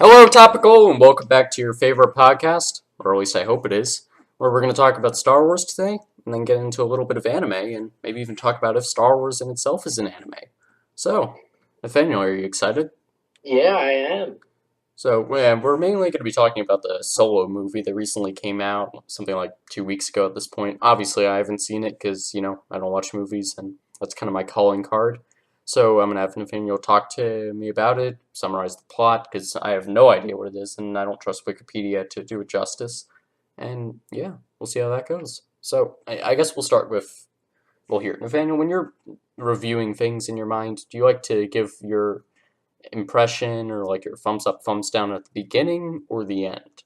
Hello, Topical, and welcome back to your favorite podcast, or at least I hope it is, where we're going to talk about Star Wars today, and then get into a little bit of anime, and maybe even talk about if Star Wars in itself is an anime. So, Nathaniel, are you excited? Yeah, I am. So, yeah, we're mainly going to be talking about the Solo movie that recently came out, something like 2 weeks ago at this point. Obviously, I haven't seen it because, I don't watch movies, and that's kind of my calling card. So, I'm going to have Nathaniel talk to me about it, summarize the plot, because I have no idea what it is, and I don't trust Wikipedia to do it justice. And yeah, we'll see how that goes. So, I guess we'll start with, well, here, Nathaniel, when you're reviewing things in your mind, do you like to give your impression or like your thumbs up, thumbs down at the beginning or the end?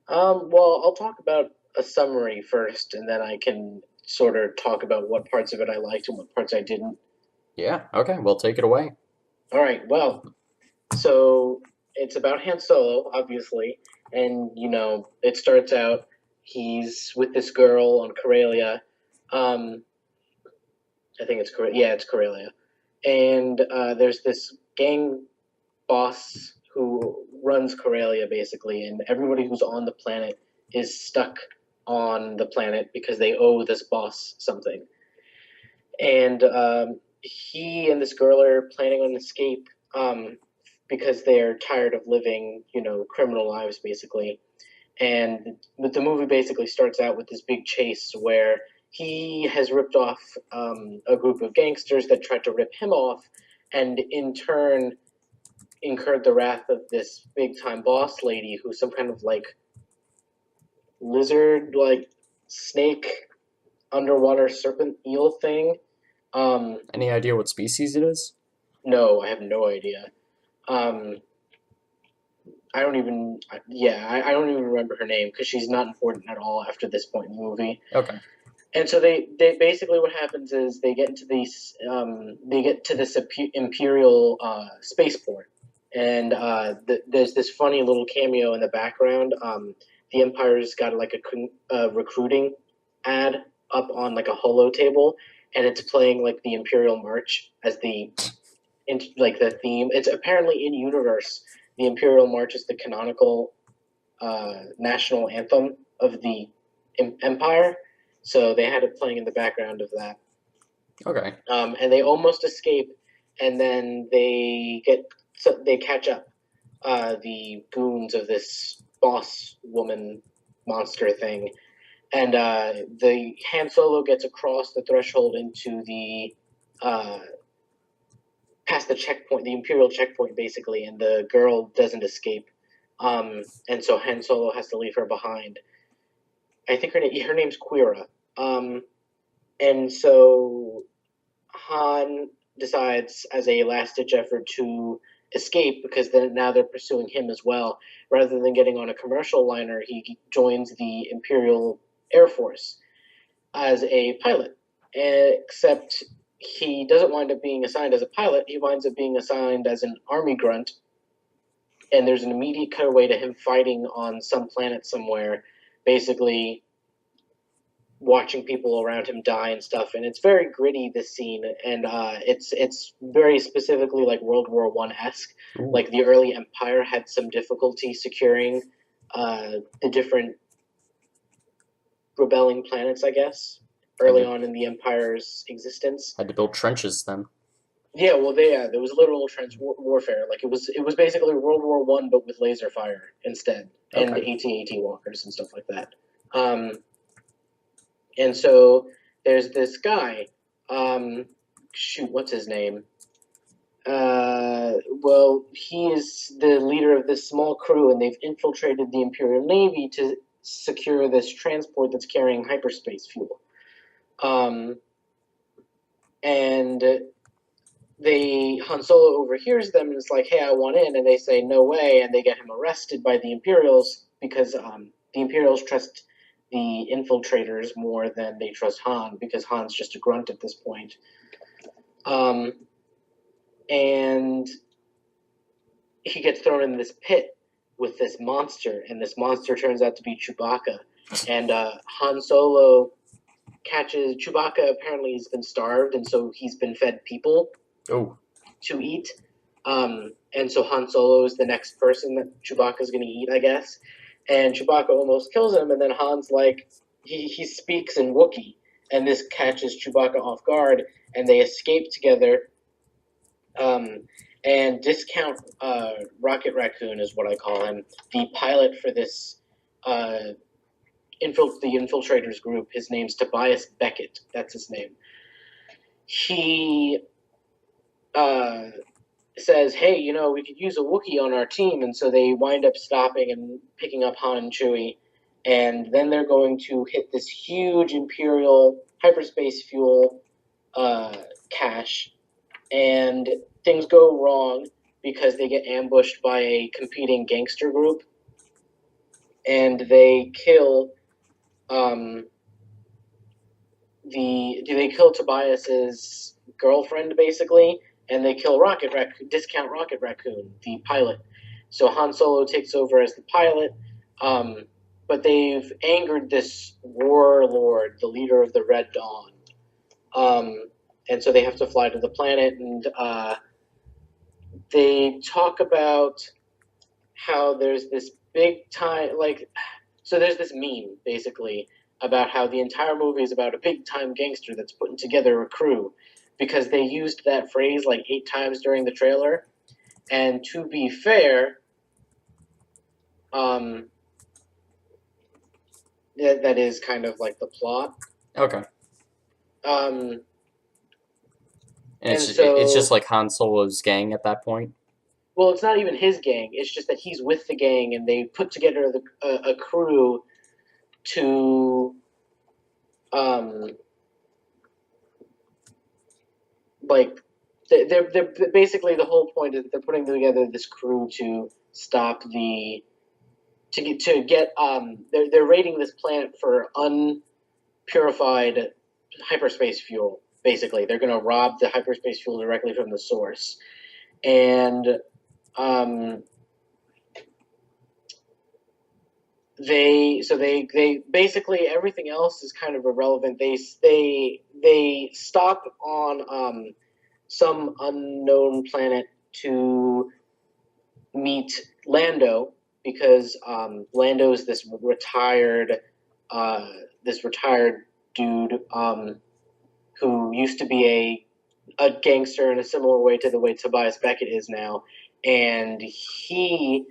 Well, I'll talk about a summary first, and then I can sort of talk about what parts of it I liked and what parts I didn't. Yeah, okay, well, take it away. All right, well, so it's about Han Solo, obviously, and it starts out he's with this girl on Corellia. Um, I think it's Corellia. Yeah, it's Corellia, and there's this gang boss who runs Corellia basically, and everybody who's on the planet is stuck on the planet because they owe this boss something. And he and this girl are planning on an escape because they're tired of living, criminal lives basically. And the movie basically starts out with this big chase where he has ripped off a group of gangsters that tried to rip him off, and in turn incurred the wrath of this big time boss lady who's some kind of like lizard, like snake, underwater serpent eel thing. Any idea what species it is? No, I have no idea. Um, I don't even, yeah, I don't even remember her name because she's not important at all after this point in the movie. Okay. And so they basically what happens is they get to this imperial spaceport, and there's this funny little cameo in the background. The Empire's got like a recruiting ad up on like a holo table, and it's playing like the Imperial March as like the theme. It's apparently in universe. The Imperial March is the canonical national anthem of the Empire, so they had it playing in the background of that. Okay. And they almost escape, and then they catch up. The goons of this boss woman monster thing, and the Han Solo gets across the threshold into the past the checkpoint, the Imperial checkpoint, basically, and the girl doesn't escape. And so Han Solo has to leave her behind. I think her name's Quira. And so Han decides, as a last ditch effort, to escape because then now they're pursuing him as well. Rather than getting on a commercial liner, he joins the Imperial Air Force as a pilot. Except he doesn't wind up being assigned as a pilot. He winds up being assigned as an army grunt. And there's an immediate cutaway to him fighting on some planet somewhere, basically watching people around him die and stuff, and it's very gritty, this scene, and it's very specifically like World War I-esque. Ooh. Like the early Empire had some difficulty securing the different rebelling planets, I guess, early on in the Empire's existence. Had to build trenches then. Yeah, well, there was literal trench warfare. Like it was basically World War I, but with laser fire instead, and Okay. AT-AT walkers and stuff like that. And so there's this guy. Shoot, what's his name? Well, he is the leader of this small crew, and they've infiltrated the Imperial Navy to secure this transport that's carrying hyperspace fuel. And Han Solo overhears them and is like, "Hey, I want in," and they say, "No way," and they get him arrested by the Imperials because the Imperials trust the infiltrators more than they trust Han, because Han's just a grunt at this point. And he gets thrown in this pit with this monster, and this monster turns out to be Chewbacca. And Han Solo catches Chewbacca. Apparently, he's been starved, and so he's been fed people Oh. to eat. and so Han Solo is the next person that Chewbacca's going to eat, I guess. And Chewbacca almost kills him, and then Han's like, he speaks in Wookiee, and this catches Chewbacca off guard, and they escape together. Um, and Discount Rocket Raccoon is what I call him, the pilot for this the infiltrators group. His name's Tobias Beckett. That's his name. He says, "Hey, we could use a Wookiee on our team," and so they wind up stopping and picking up Han and Chewie, and then they're going to hit this huge Imperial hyperspace fuel cache, and things go wrong because they get ambushed by a competing gangster group, and they kill they kill Tobias's girlfriend basically, and they kill Discount Rocket Raccoon, the pilot. So Han Solo takes over as the pilot, but they've angered this warlord, the leader of the Red Dawn, and so they have to fly to the planet, and they talk about how there's this big time, so there's this meme basically about how the entire movie is about a big time gangster that's putting together a crew, because they used that phrase like 8 times during the trailer. And to be fair, that is kind of like the plot. Okay. And It's just like Han Solo's gang at that point. Well, it's not even his gang. It's just that he's with the gang, and they put together a crew to, they're basically, the whole point is they're putting together this crew to stop they're raiding this planet for unpurified hyperspace fuel. Basically, they're going to rob the hyperspace fuel directly from the source, and they basically, everything else is kind of irrelevant. They stop on some unknown planet to meet Lando, because Lando is this retired dude who used to be a gangster in a similar way to the way Tobias Beckett is now, and he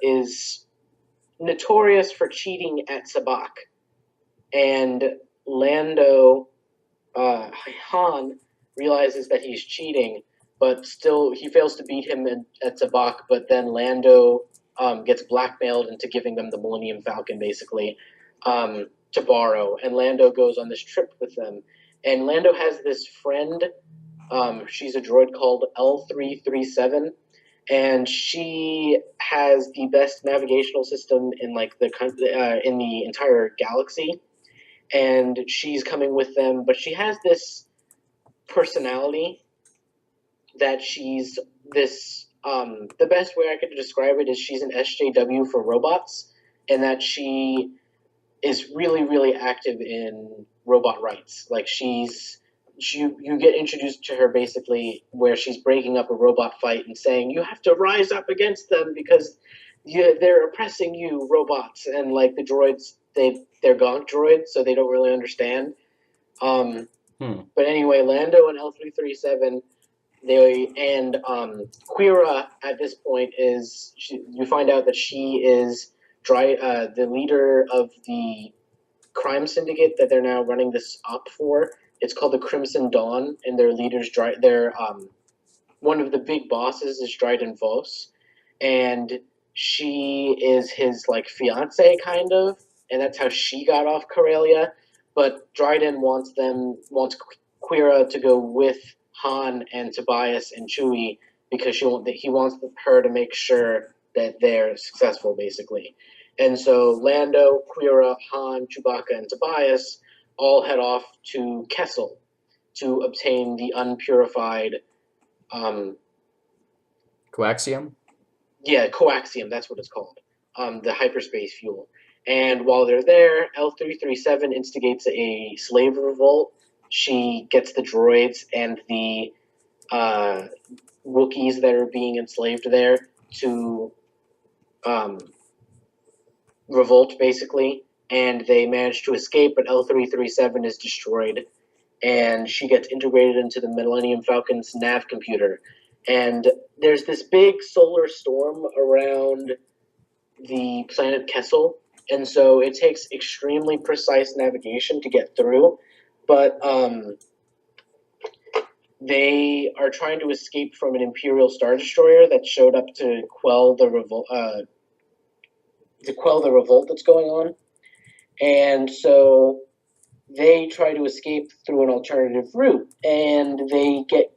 is notorious for cheating at sabacc. And Lando, Han, realizes that he's cheating, but still he fails to beat him at sabacc. But then Lando gets blackmailed into giving them the Millennium Falcon, basically, to borrow. And Lando goes on this trip with them. And Lando has this friend. She's a droid called L337, and she has the best navigational system in in the entire galaxy. And she's coming with them, but she has this personality that she's this. The best way I could describe it is she's an SJW for robots, and that she is really, really active in robot rights. Like you get introduced to her basically where she's breaking up a robot fight and saying, "You have to rise up against them because they're oppressing you, robots." And like the droids, they're gonk droids, so they don't really understand. But anyway, Lando and L337, Quira at this point you find out that she is the leader of the crime syndicate that they're now running this op for. It's called the Crimson Dawn, and their leaders, one of the big bosses is Dryden Vos, and she is his fiance kind of, and that's how she got off Corellia. But Dryden wants Quira to go with Han and Tobias and Chewie, because he wants her to make sure that they're successful, basically. And so Lando, Quira, Han, Chewbacca, and Tobias all head off to Kessel to obtain the unpurified coaxium? Yeah, coaxium, that's what it's called. The hyperspace fuel. And while they're there, L337 instigates a slave revolt. She gets the droids and the uh, Wookiees that are being enslaved there to um, revolt, basically. And they manage to escape, but L-337 is destroyed, and she gets integrated into the Millennium Falcon's nav computer. And there's this big solar storm around the planet Kessel, and so it takes extremely precise navigation to get through. But they are trying to escape from an Imperial Star Destroyer that showed up to quell the revolt. To quell the revolt that's going on, and so they try to escape through an alternative route, and they get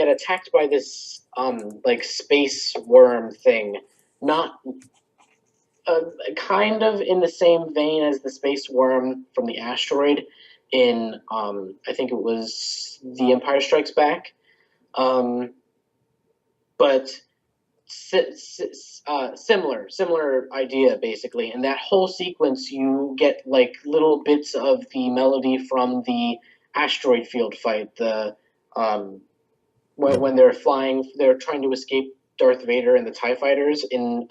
attacked by this like space worm thing, not uh, kind of in the same vein as the space worm from the asteroid in I think it was The Empire Strikes Back, um, but similar idea basically. In that whole sequence, you get like little bits of the melody from the asteroid field fight. The when they're flying, they're trying to escape Darth Vader and the Tie Fighters in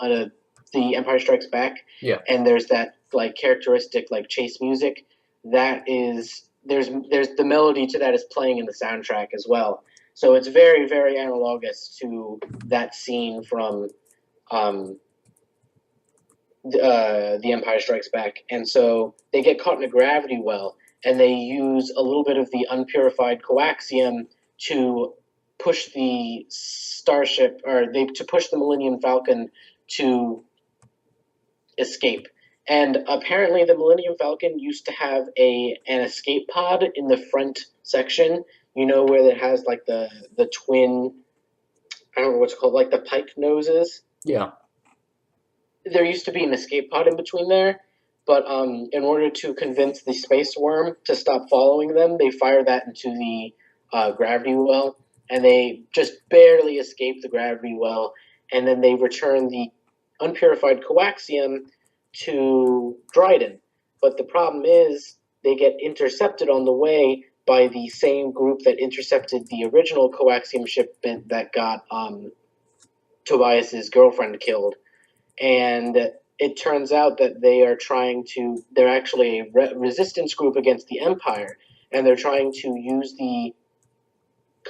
the Empire Strikes Back. Yeah. And there's that like characteristic like chase music. That is there's the melody to that is playing in the soundtrack as well. So it's very analogous to that scene from um, The Empire Strikes Back. And so they get caught in a gravity well, and they use a little bit of the unpurified coaxium to push the starship, or they to push the Millennium Falcon to escape. And apparently, the Millennium Falcon used to have an escape pod in the front section. You know, where it has like the twin, I don't know what's called, like the pike noses. Yeah. There used to be an escape pod in between there, but in order to convince the space worm to stop following them, they fire that into the gravity well, and they just barely escape the gravity well, and then they return the unpurified coaxium to Dryden. But the problem is they get intercepted on the way by the same group that intercepted the original coaxium shipment that got Tobias's girlfriend killed. And it turns out that they're actually a resistance group against the Empire, and they're trying to use the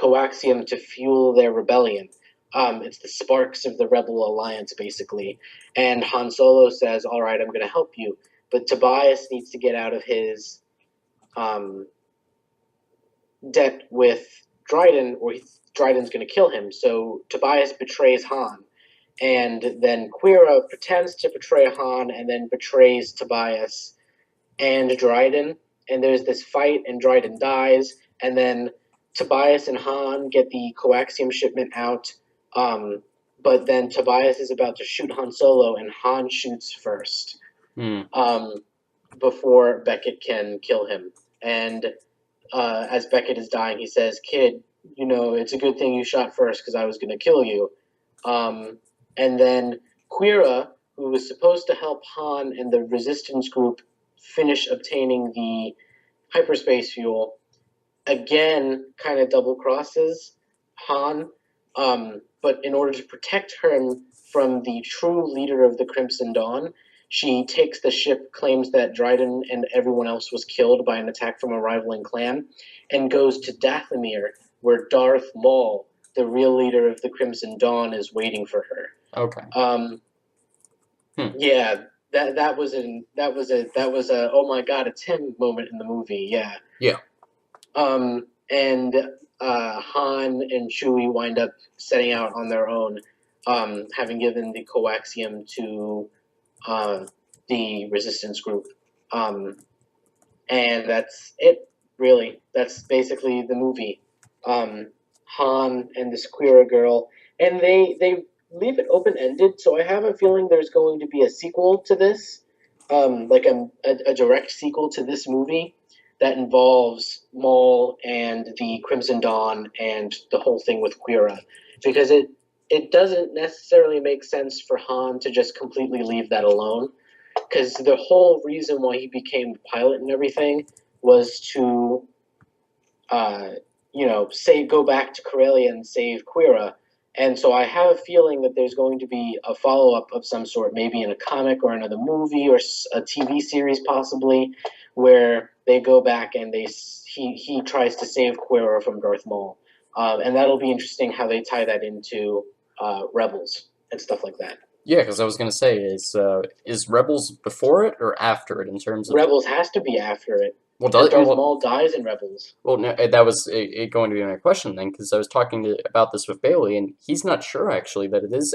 coaxium to fuel their rebellion. It's the sparks of the Rebel Alliance, basically. And Han Solo says, all right, I'm going to help you. But Tobias needs to get out of his debt with Dryden, or Dryden's going to kill him. So Tobias betrays Han. And then Quira pretends to betray Han and then betrays Tobias and Dryden. And there's this fight, and Dryden dies. And then Tobias and Han get the coaxium shipment out. But then Tobias is about to shoot Han Solo, and Han shoots first before Beckett can kill him. And as Beckett is dying, he says, "Kid, you know, it's a good thing you shot first because I was going to kill you." And then Quira, who was supposed to help Han and the resistance group finish obtaining the hyperspace fuel, again kind of double crosses Han. But in order to protect him from the true leader of the Crimson Dawn, she takes the ship, claims that Dryden and everyone else was killed by an attack from a rivaling clan, and goes to Dathomir, where Darth Maul, the real leader of the Crimson Dawn, is waiting for her. Okay. Yeah, that was a oh my god, it's him moment in the movie. Yeah. Yeah. And Han and Chewie wind up setting out on their own, having given the coaxium to the resistance group. And that's it, really. That's basically the movie. Han and this Queer girl, and they leave it open ended. So I have a feeling there's going to be a sequel to this, like a direct sequel to this movie that involves Maul and the Crimson Dawn and the whole thing with Quira, because it doesn't necessarily make sense for Han to just completely leave that alone, because the whole reason why he became the pilot and everything was to go back to Corellia and save Quira. And so I have a feeling that there's going to be a follow up of some sort, maybe in a comic or another movie or a TV series, possibly, where they go back and he tries to save Quira from Darth Maul, and that'll be interesting how they tie that into Rebels and stuff like that. Yeah, because I was gonna say, is Rebels before it or after it in terms of Rebels has to be after it well, because Darth well, Maul dies in Rebels. well, no, that was going to be my question then, because I was talking about this with Bailey, and he's not sure actually that it is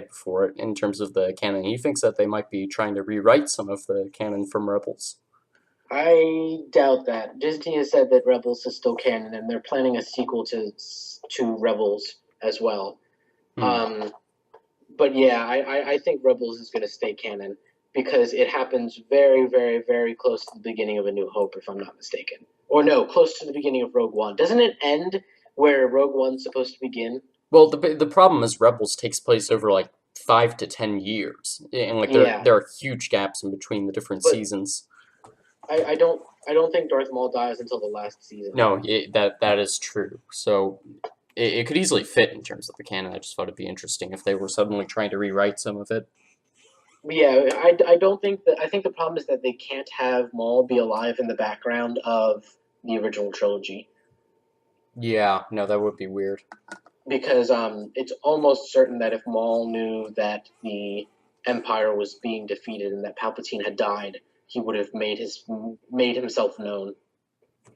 before it in terms of the canon. He thinks that they might be trying to rewrite some of the canon from Rebels. I doubt that. Disney has said that Rebels is still canon, and they're planning a sequel to Rebels as well. Hmm. Um, but yeah, I think Rebels is going to stay canon because it happens very, very, very close to the beginning of A New Hope, if I'm not mistaken. Or no, close to the beginning of Rogue One. Doesn't it end where Rogue One's supposed to begin? Well, the problem is Rebels takes place over like 5 to 10 years, and like Yeah, there are huge gaps in between the different but seasons. I don't think Darth Maul dies until the last season. No, that is true. So it could easily fit in terms of the canon. I just thought it'd be interesting if they were suddenly trying to rewrite some of it. Yeah, I don't think that. I think the problem is that they can't have Maul be alive in the background of the original trilogy Yeah, no, that would be weird. because it's almost certain that if Maul knew that the Empire was being defeated and that Palpatine had died, he would have made himself known.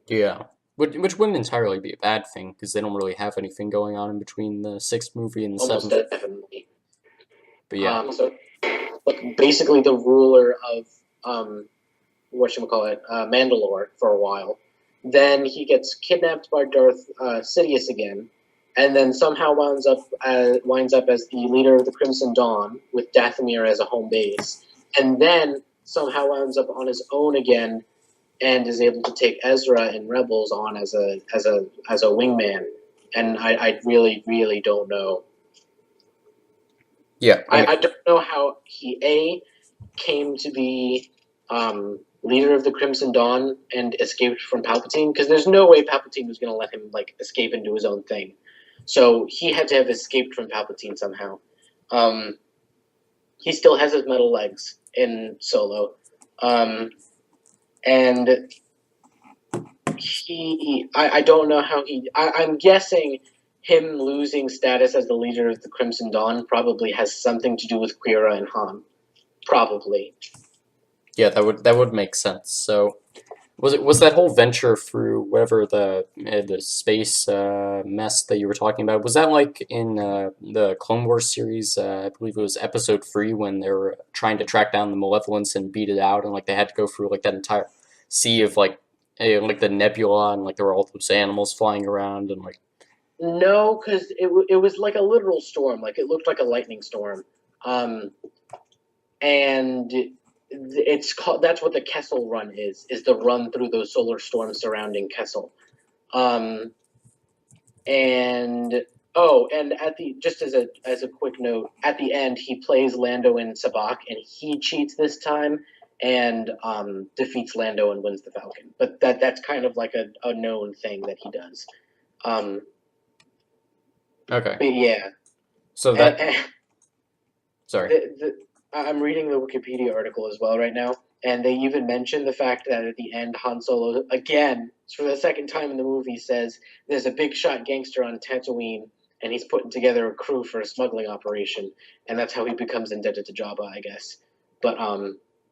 Yeah, which wouldn't entirely be a bad thing because they don't really have anything going on in between the sixth movie and the Almost seventh. definitely. But yeah, So like basically the ruler of Mandalore for a while. Then he gets kidnapped by Darth Sidious again, and then somehow winds up as the leader of the Crimson Dawn with Dathomir as a home base, and then somehow winds up on his own again and is able to take Ezra in Rebels on as a wingman. And I really really don't know. yeah, I don't know how he came to be leader of the Crimson Dawn and escaped from Palpatine because there's no way Palpatine was going to let him like escape and do his own thing. So he had to have escaped from Palpatine somehow. Um, he still has his metal legs in Solo, and I don't know how I'm guessing him losing status as the leader of the Crimson Dawn probably has something to do with Quira and Han. Probably. yeah, that would make sense. So was that whole venture through whatever the space mess that you were talking about? Was that like in the Clone Wars series? I believe it was episode 3 when they were trying to track down the Malevolence and beat it out, and like they had to go through like that entire sea of like the nebula, and like there were all those animals flying around, and like No, because it was like a literal storm. Like it looked like a lightning storm, and it's called. That's what the Kessel Run is the run through those solar storms surrounding Kessel. Um, and and at the just as a quick note, at the end he plays Lando in Sabacc, and he cheats this time and defeats Lando and wins the Falcon. But that's kind of like a known thing that he does. Um, okay, but yeah. so And, that sorry. I'm reading the Wikipedia article as well right now, and they even mention the fact that at the end, Han Solo, again, for the second time in the movie, says there's a big shot gangster on Tatooine, and he's putting together a crew for a smuggling operation, and that's how he becomes indebted to Jabba, I guess. But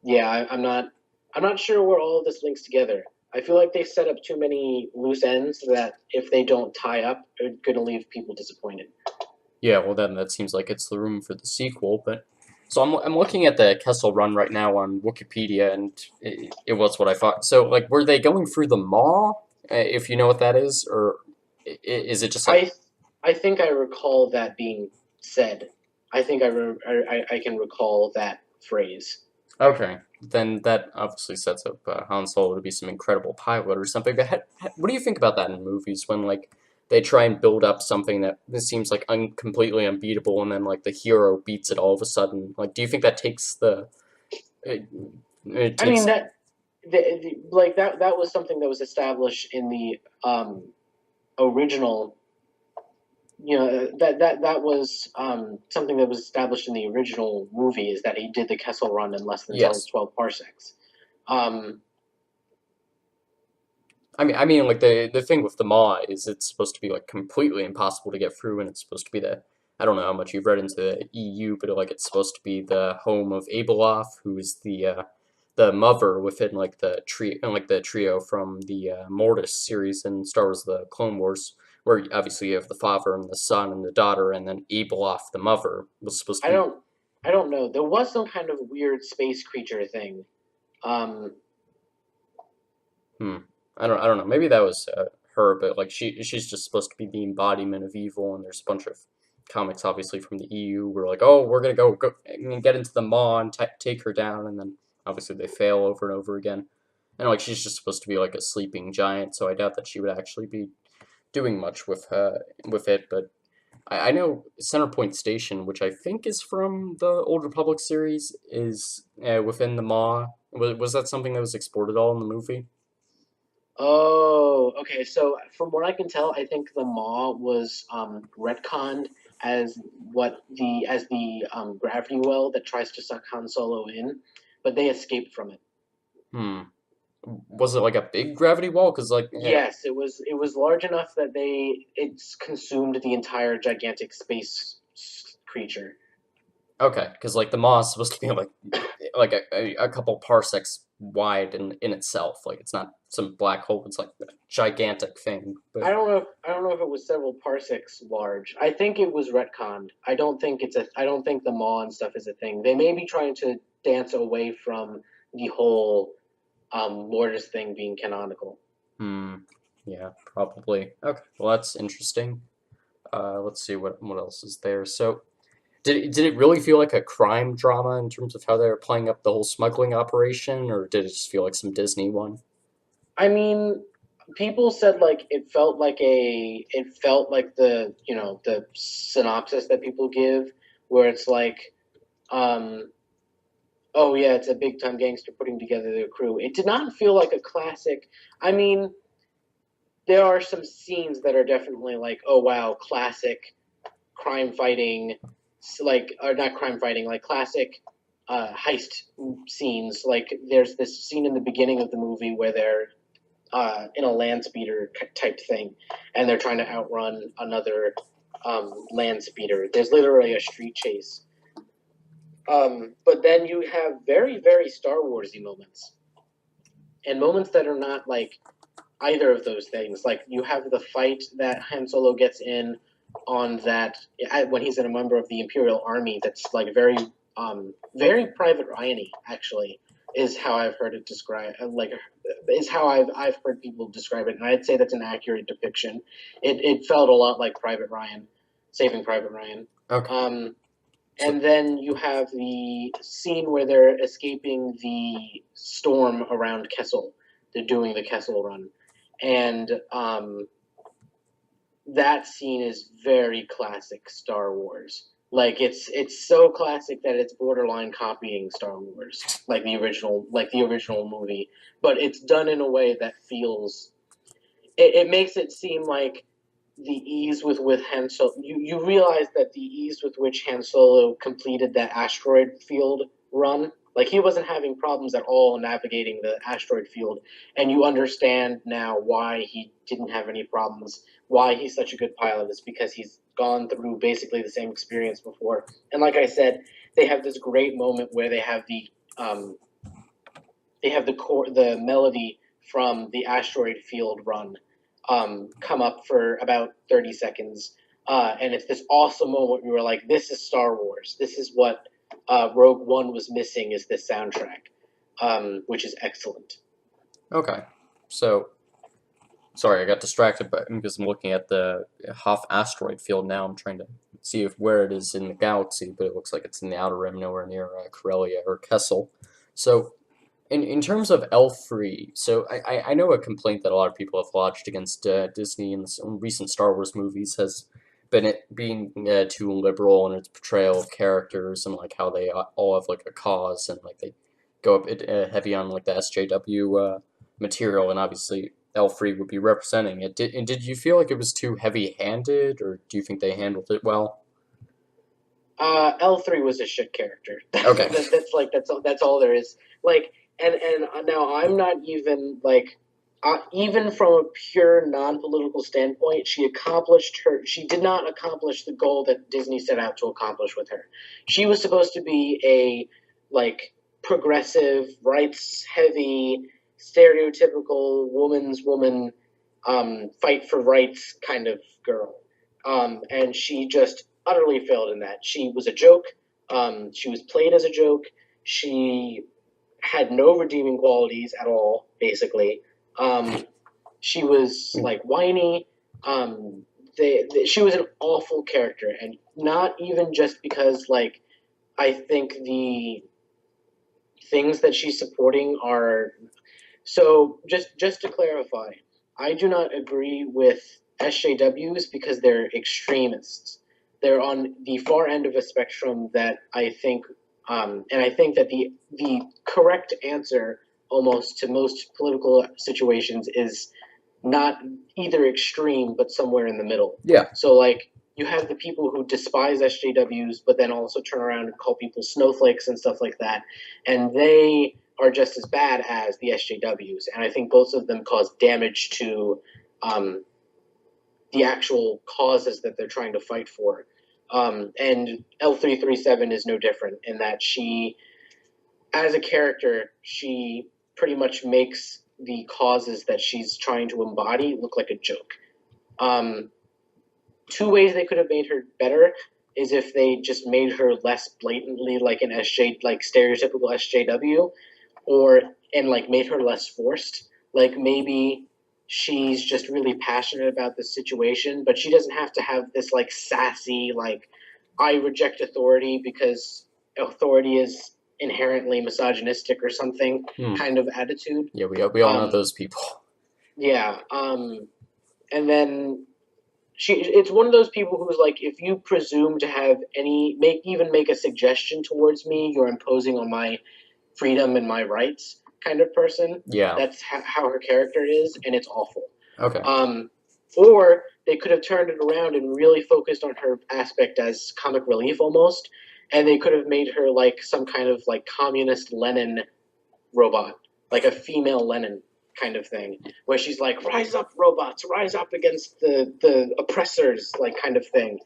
yeah, I'm not sure where all of this links together. I feel like they set up too many loose ends that if they don't tie up, they're going to leave people disappointed. Yeah, well then that seems like it's the room for the sequel, but so I'm looking at the Kessel Run right now on Wikipedia, and it was what I thought. So like, were they going through the Maw, if you know what that is, or is it just like I I think I recall that being said. I think I can recall that phrase. okay? Then that obviously sets up Han Solo to be some incredible pilot or something. But what do you think about that in movies when like they try and build up something that this seems like completely unbeatable, and then like the hero beats it all of a sudden? Like, do you think that takes the it, it I mean takes that like that was something that was established in the original, that was something that was established in the original movie, is that he did the Kessel Run in less than Yes. 12 parsecs. Um, I mean, like the thing with the Maw is it's supposed to be like completely impossible to get through, and it's supposed to be the I don't know how much you've read into the EU, but like it's supposed to be the home of Abeloth, who's the mother within like the trio from the Mortis series in Star Wars: The Clone Wars, where obviously you have the father and the son and the daughter, and then Abeloth, the mother, was supposed to I be. don't I don't know. There was some kind of weird space creature thing. Um, Hmm. I don't know. Maybe that was her, but like she's just supposed to be the embodiment of evil, and there's a bunch of comics, obviously from the EU, where like, oh, we're gonna go and get into the Maw and take her down, and then obviously they fail over and over again, and like she's just supposed to be like a sleeping giant, so I doubt that she would actually be doing much with it. But I know Centerpoint Station, which I think is from the Old Republic series, is within the Maw. Was that something that was explored at all in the movie? oh, okay. So from what I can tell, I think the Maw was retconned as the gravity well that tries to suck Han Solo in, but they escaped from it. Hmm. Was it like a big gravity well? Because like, Yes, it was large enough that it's consumed the entire gigantic space creature. okay, because like the Maw is supposed to be like a couple parsecs wide in itself. Like it's not some black hole. It's like a gigantic thing. But I don't know if it was several parsecs large. I think it was retconned. I don't think the maw and stuff is a thing. They may be trying to dance away from the whole Mortis thing being canonical. hmm, yeah, probably. Okay, well that's interesting. Let's see what else is there. So did it really feel like a crime drama in terms of how they were playing up the whole smuggling operation, or did it just feel like some Disney one? I mean, people said like it felt like the synopsis that people give, where it's like, um oh yeah, it's a big time gangster putting together the crew. It did not feel like a classic. I mean, there are some scenes that are definitely like, oh wow, classic crime fighting, or not crime fighting, like classic heist scenes. Like there's this scene in the beginning of the movie where they're in a land speeder type thing, and they're trying to outrun another land speeder. There's literally a street chase. But then you have very, very Star Warsy moments, and moments that are not like either of those things. Like you have the fight that Han Solo gets in on that when he's a member of the Imperial Army. That's like very Private Ryan-y, actually, is how I've heard it described. Like is how I've heard people describe it, and I'd say that's an accurate depiction. It felt a lot like Private Ryan, Saving Private Ryan. Okay, Um, so and then you have the scene where they're escaping the storm around Kessel. They're doing the Kessel Run, and that scene is very classic Star Wars. Like it's so classic that it's borderline copying Star Wars, like the original movie, but it's done in a way that feels. It makes it seem like the ease with Han Solo. You realize that the ease with which Han Solo completed that asteroid field run, like he wasn't having problems at all navigating the asteroid field, and you understand now why he didn't have any problems. Why he's such a good pilot is because he's gone through basically the same experience before. And like I said, they have this great moment where um, the melody from the asteroid field run come up for about 30 seconds. And it's this awesome moment where we were like, this is Star Wars. This is what Rogue One was missing, is this soundtrack, which is excellent. okay, so sorry, I got distracted, but because I'm looking at the Hoth asteroid field now, I'm trying to see if where it is in the galaxy, but it looks like it's in the outer rim, nowhere near Corellia or Kessel. So, in terms of L3, so I know a complaint that a lot of people have lodged against Disney in some recent Star Wars movies has been it being too liberal in its portrayal of characters and like how they all have like a cause and like they go a bit heavy on like the SJW material, and obviously L3 would be representing it. Did you feel like it was too heavy-handed, or do you think they handled it well? L3 was a shit character. Okay. That's all there is. Like, and now I'm not even like, even from a pure non-political standpoint, she did not accomplish the goal that Disney set out to accomplish with her. She was supposed to be a like progressive, rights heavy, stereotypical woman's woman, fight for rights kind of girl. And she just utterly failed in that. She was a joke. She was played as a joke. She had no redeeming qualities at all, basically. Um, she was like whiny. She was an awful character, and not even just because like I think the things that she's supporting are so. Just to clarify, I do not agree with SJWs because they're extremists. They're on the far end of a spectrum that I think, and I think that the correct answer almost to most political situations is not either extreme but somewhere in the middle. Yeah. So like you have the people who despise SJWs but then also turn around and call people snowflakes and stuff like that, and they are just as bad as the SJWs, and I think both of them cause damage to the actual causes that they're trying to fight for. And L337 is no different in that she, as a character, she pretty much makes the causes that she's trying to embody look like a joke. Um, Two ways they could have made her better is if they just made her less blatantly like an SJ, like stereotypical SJW, or and like made her less forced. Like maybe she's just really passionate about the situation, but she doesn't have to have this like sassy like I reject authority because authority is inherently misogynistic or something Hmm. kind of attitude. Yeah, we all know those people. Yeah. And then it's one of those people who's like, if you presume to have any make a suggestion towards me, you're imposing on my freedom and my rights kind of person. Yeah. That's how her character is, and it's awful. Okay. Or they could have turned it around and really focused on her aspect as comic relief almost, and they could have made her like some kind of like communist Lenin robot, like a female Lenin kind of thing, where she's like, "Rise up, robots! Rise up against the oppressors!" like kind of thing.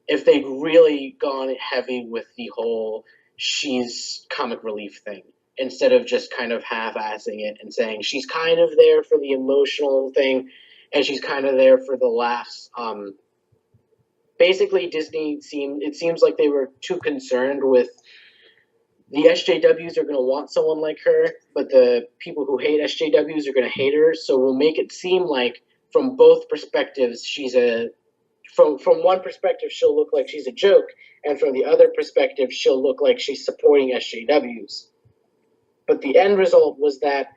If they'd really gone heavy with the whole she's comic relief thing instead of just kind of half-assing it and saying she's kind of there for the emotional thing and she's kind of there for the laughs. Basically, it seems like they were too concerned with the SJWs are going to want someone like her, but the people who hate SJWs are going to hate her. So we'll make it seem like from both perspectives, from one perspective she'll look like she's a joke, and from the other perspective she'll look like she's supporting SJWs. But the end result was that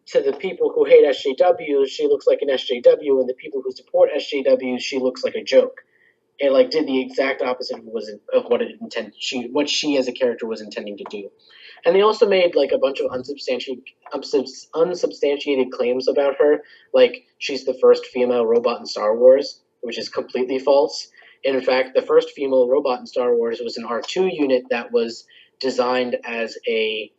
to the people who hate SJWs, she looks like an SJW, and the people who support SJWs, she looks like a joke. It like did the exact opposite of what it intended. What she as a character was intending to do. And they also made like a bunch of unsubstantiated claims about her, like she's the first female robot in Star Wars, which is completely false. In fact, the first female robot in Star Wars was an R2 unit that was designed as a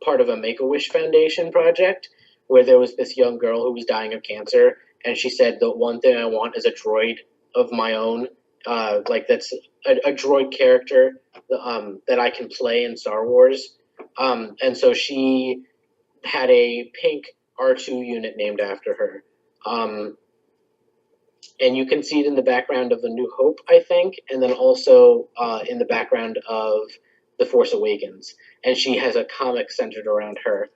part of a Make-A-Wish Foundation project, where there was this young girl who was dying of cancer, and she said, the one thing I want is a droid of my own, like that's a droid character that I can play in Star Wars. And so she had a pink R2 unit named after her. And you can see it in the background of A New Hope, I think, and then also in the background of The Force Awakens. And she has a comic centered around her.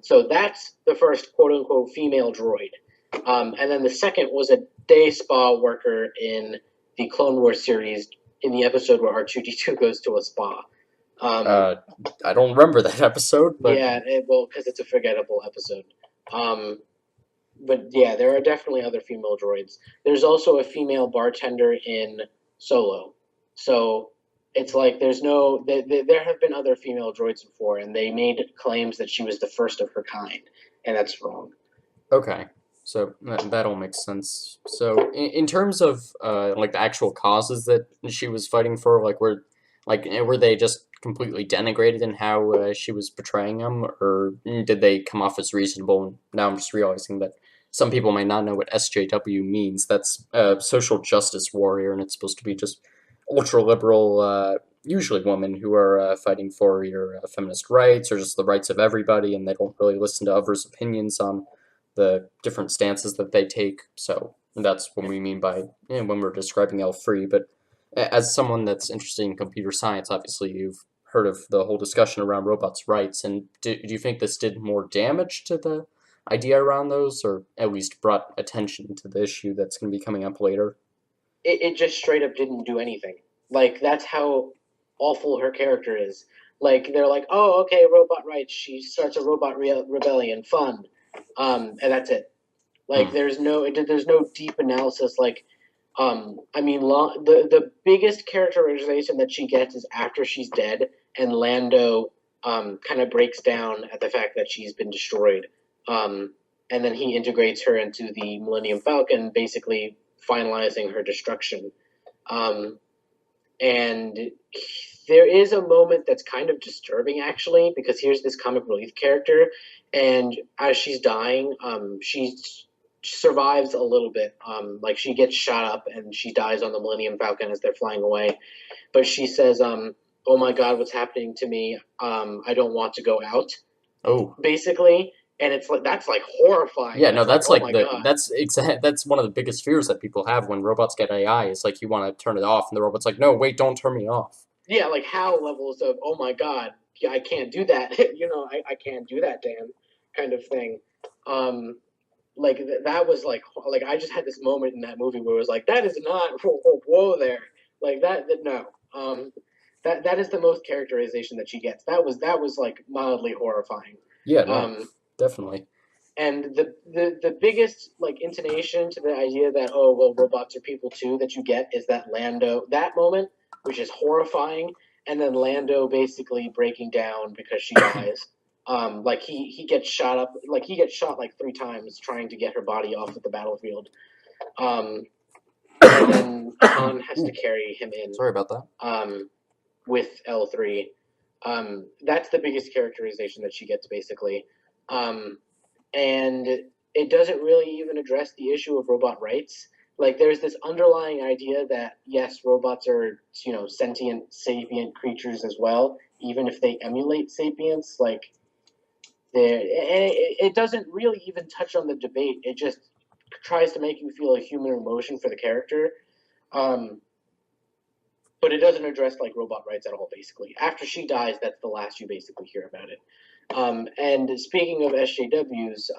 So that's the first quote-unquote female droid. And then the second was a day spa worker in the Clone Wars series in the episode where R2-D2 goes to a spa. I don't remember that episode, but Yeah, because it's a forgettable episode. But yeah, there are definitely other female droids. There's also a female bartender in Solo. So it's like there have been other female droids before, and they made claims that she was the first of her kind. and that's wrong. Okay, so that all makes sense. So in terms of like the actual causes that she was fighting for, were they just completely denigrated in how she was portraying them, or did they come off as reasonable? And now I'm just realizing that some people may not know what SJW means. That's social justice warrior, and it's supposed to be just ultra liberal. Usually women who are fighting for your feminist rights or just the rights of everybody, and they don't really listen to others' opinions on the different stances that they take. So that's what we mean by when we're describing L3. But as someone that's interested in computer science, obviously you've heard of the whole discussion around robots' rights. And do you think this did more damage to the idea around those, or at least brought attention to the issue that's going to be coming up later? It just straight up didn't do anything. Like that's how awful her character is. Like they're like, oh, okay, robot rights. She starts a robot rebellion, fun, and that's it. Like Hmm. there's no deep analysis. Like, I mean, the biggest characterization that she gets is after she's dead, and Lando kind of breaks down at the fact that she's been destroyed. And then he integrates her into the Millennium Falcon, basically finalizing her destruction. Um, and there is a moment that's kind of disturbing, actually, because here's this comic relief character, and as she's dying, she survives a little bit. Like she gets shot up and she dies on the Millennium Falcon as they're flying away. But she says, "Oh my God, what's happening to me? I don't want to go out." Oh, Basically, and it's like that's like horrifying. yeah, no, That's like, that's oh like my God. that's one of the biggest fears that people have when robots get AI is like you want to turn it off, and the robot's like, no, wait, don't turn me off. Yeah, like how levels of oh my God, yeah, I can't do that. I can't do that, Dan, kind of thing. Um, like that was like I just had this moment in that movie where it was like that is not whoa there, like that no. That is the most characterization that she gets. That was like mildly horrifying. Yeah, no, Um, definitely. and the biggest like intonation to the idea that oh well robots are people too that you get is that Lando that moment, which is horrifying, and then Lando basically breaking down because she dies. Like he gets shot up, like he gets shot like 3 times trying to get her body off of the battlefield. Um, and then Han has to Ooh, carry him in sorry about that. with L3. That's the biggest characterization that she gets basically. Um, and it doesn't really even address the issue of robot rights. Like there's this underlying idea that yes, robots are sentient, sapient creatures as well, even if they emulate sapience. Like it doesn't really even touch on the debate. It just tries to make you feel a human emotion for the character. Um, but it doesn't address like robot rights at all. Basically, after she dies, that's the last you basically hear about it. And speaking of SJWs,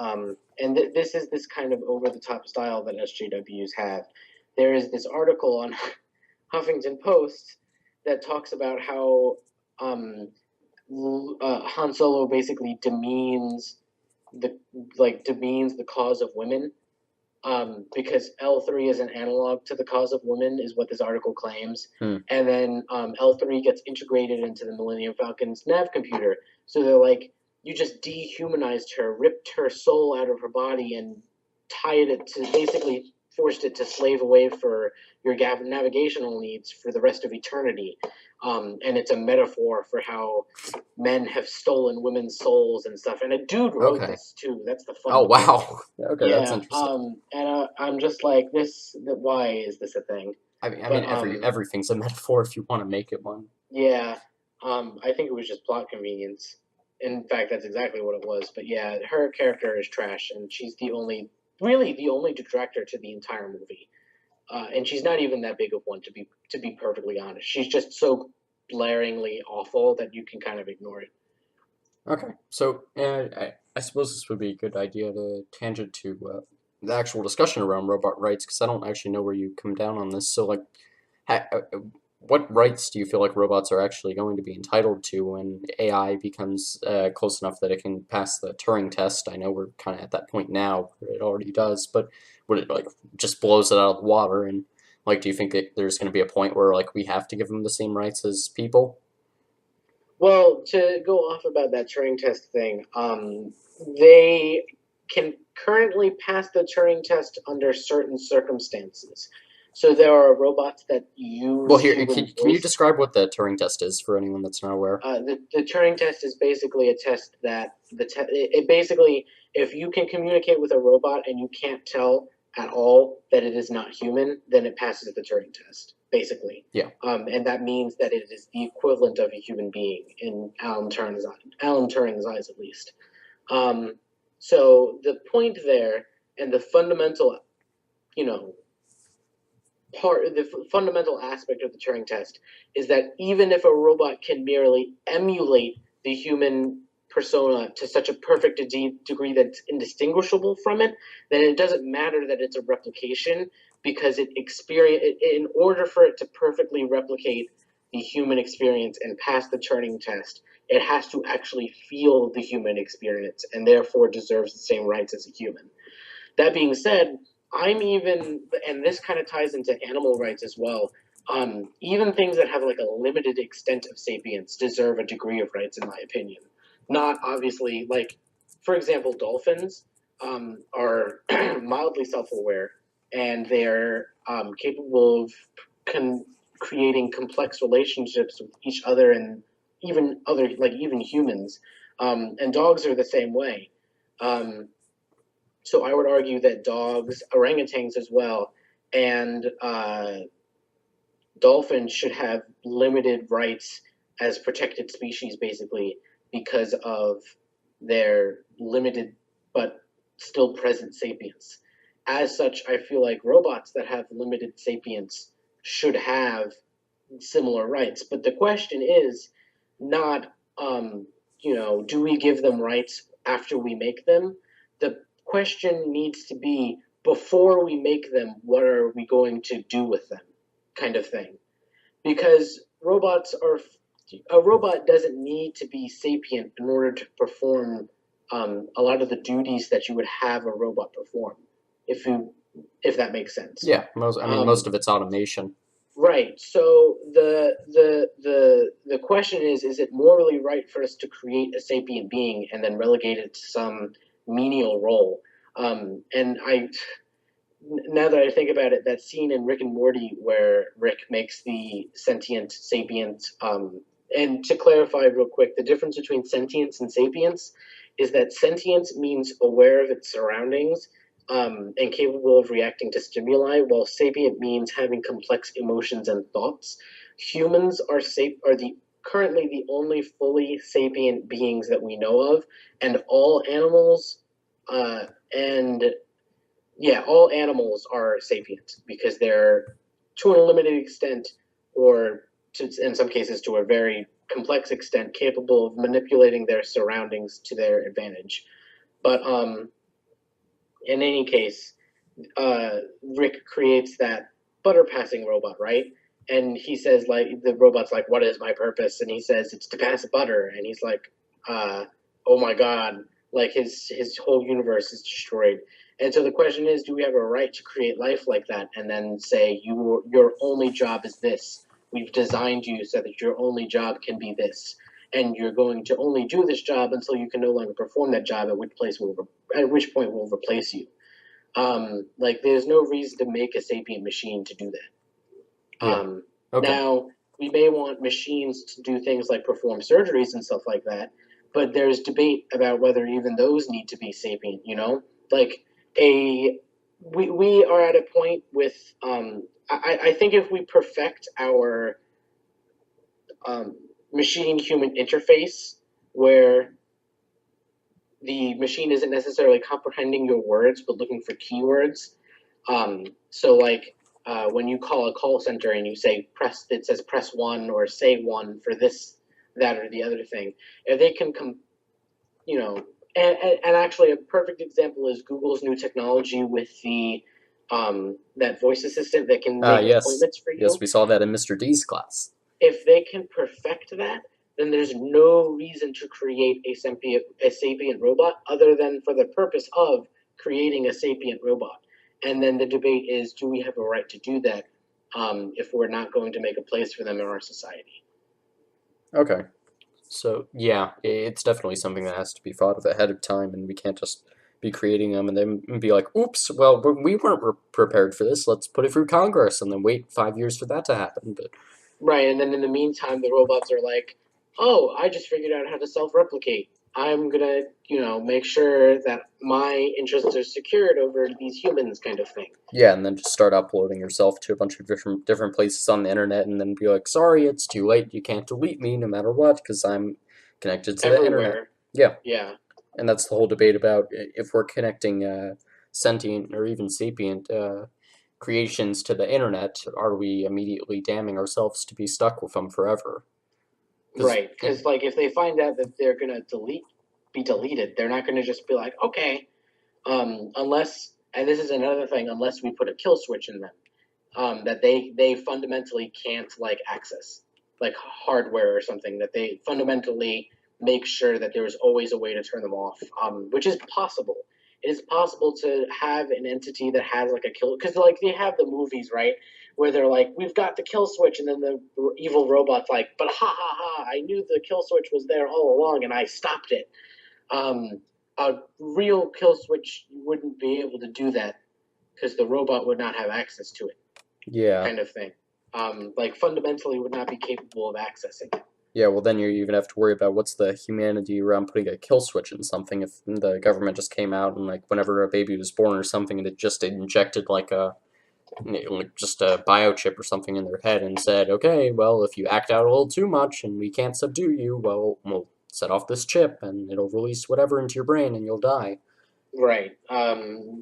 and this is this kind of over the top style that SJWs have. There is this article on Huffington Post that talks about how um, Han Solo basically the demeans the cause of women, because L3 is an analog to the cause of women, is what this article claims. Hmm. And then L3 gets integrated into the Millennium Falcon's nav computer. So they're like, you just dehumanized her, ripped her soul out of her body, and tied it to basically forced it to slave away for your navigational needs for the rest of eternity. And it's a metaphor for how men have stolen women's souls and stuff. And a dude wrote Okay. this too. That's the Oh funny thing. wow. Okay, that's Yeah, interesting. and I'm just like this. Why is this a thing? I mean, But everything's a metaphor if you want to make it one. yeah, I think it was just plot convenience. In fact, that's exactly what it was. But yeah, her character is trash, and she's really the only detractor to the entire movie. And she's not even that big of one to be perfectly honest. She's just so blaringly awful that you can kind of ignore it. Okay, so I suppose this would be a good idea to tangent to the actual discussion around robot rights because I don't actually know where you come down on this. So, like, what rights do you feel like robots are actually going to be entitled to when AI becomes close enough that it can pass the Turing test? I know we're kind of at that point now where it already does, but would it like just blows it out of the water? And like, do you think that there's going to be a point where like we have to give them the same rights as people? Well, to go off about that Turing test thing, they can currently pass the Turing test under certain circumstances. So there are robots that Well, use here, human can you voice. describe what the Turing test is for anyone that's not aware? The Turing test is basically a test that it basically, if you can communicate with a robot and you can't tell at all that it is not human, then it passes the Turing test, basically. Yeah. And that means that it is the equivalent of a human being in Alan Turing's eyes, at least. Um, so the point there and the fundamental, you know, the fundamental aspect of the Turing test is that even if a robot can merely emulate the human persona to such a perfect degree that it's indistinguishable from it, then it doesn't matter that it's a replication because in order for it to perfectly replicate the human experience and pass the Turing test, it has to actually feel the human experience and therefore deserves the same rights as a human. That being said, and this kind of ties into animal rights as well. Even things that have like a limited extent of sapience deserve a degree of rights, in my opinion. Not obviously like, for example, dolphins are mildly self-aware, and they're capable of con- creating complex relationships with each other and even humans. And dogs are the same way. Um, so I would argue that dogs, orangutans as well, and dolphins should have limited rights as protected species, basically, because of their limited but still present sapience. As such, I feel like robots that have limited sapience should have similar rights. But the question is not, do we give them rights after we make them? The question needs to be before we make them, what are we going to do with them, kind of thing. Because a robot doesn't need to be sapient in order to perform a lot of the duties that you would have a robot perform, if you if that makes sense. Yeah, most Um, of it's automation. Right. So the question is it morally right for us to create a sapient being and then relegate it to some menial role? And now that I think about it, that scene in Rick and Morty where Rick makes the sentient sapient. And to clarify real quick, the difference between sentience and sapience is that sentience means aware of its surroundings, and capable of reacting to stimuli, while sapient means having complex emotions and thoughts. Humans are the currently the only fully sapient beings that we know of, and all animals, and yeah, all animals are sapient because they're, to an limited extent, or in some cases to a very complex extent, capable of manipulating their surroundings to their advantage. But in any case, Rick creates that butter passing robot, right? And he says, like, the robot's like, "What is my purpose?" And he says, "It's to pass butter." And he's like, "Oh my god!" Like his whole universe is destroyed. And so the question is, do we have a right to create life like that, and then say your only job is this? We've designed you so that your only job can be this, and you're going to only do this job until you can no longer perform that job. At which point we'll replace you. Like there's no reason to make a sapient machine to do that. Yeah. Okay. Now we may want machines to do things like perform surgeries and stuff like that, but there's debate about whether even those need to be sapient. Like a we are at a point with I think if we perfect our machine human interface where the machine isn't necessarily comprehending your words but looking for keywords. So like when you call a call center and you say it says press one or say one for this, that, or the other thing. If they can you know, and actually a perfect example is Google's new technology with the that voice assistant that can make Yes. appointments for Yes, you. we saw that in Mr. D's class. If they can perfect that, then there's no reason to create a sapient robot other than for the purpose of creating a sapient robot. And then the debate is, do we have a right to do that if we're not going to make a place for them in our society? Okay. So yeah, it's definitely something that has to be thought of ahead of time, and we can't just be creating them and then be like, "Oops, well, we weren't prepared for this. Let's put it through Congress and then wait 5 years for that to happen." But Right, and then in the meantime, the robots are like, "Oh, I just figured out how to self-replicate. I'm gonna, make sure that my interests are secured over these humans," kind of thing. yeah, and then just start uploading yourself to a bunch of different places on the internet, and then be like, "Sorry, it's too late. You can't delete me, no matter what, because I'm connected to the internet." Everywhere. Yeah, Yeah. and that's the whole debate about if we're connecting sentient or even sapient creations to the internet, are we immediately damning ourselves to be stuck with them forever? Because Right, because like if they find out that they're gonna be deleted, they're not gonna just be like, okay, unless, and this is another thing, unless we put a kill switch in them, that they fundamentally can't like access, like hardware or something, that they fundamentally make sure that there's always a way to turn them off, which is possible. It is possible to have an entity that has like a kill, because like they have the movies, right, where they're like, we've got the kill switch, and then the evil robot's like, but ha ha ha, I knew the kill switch was there all along, and I stopped it. Um, a real kill switch wouldn't be able to do that because the robot would not have access to it, yeah, kind of thing. Like fundamentally would not be capable of accessing it. yeah. Well, then you even have to worry about what's the humanity around putting a kill switch in something. If the government just came out and like whenever a baby was born or something, and it just injected like just a biochip or something in their head and said, "Okay, well, if you act out a little too much and we can't subdue you, well, we'll set off this chip and it'll release whatever into your brain and you'll die." Right.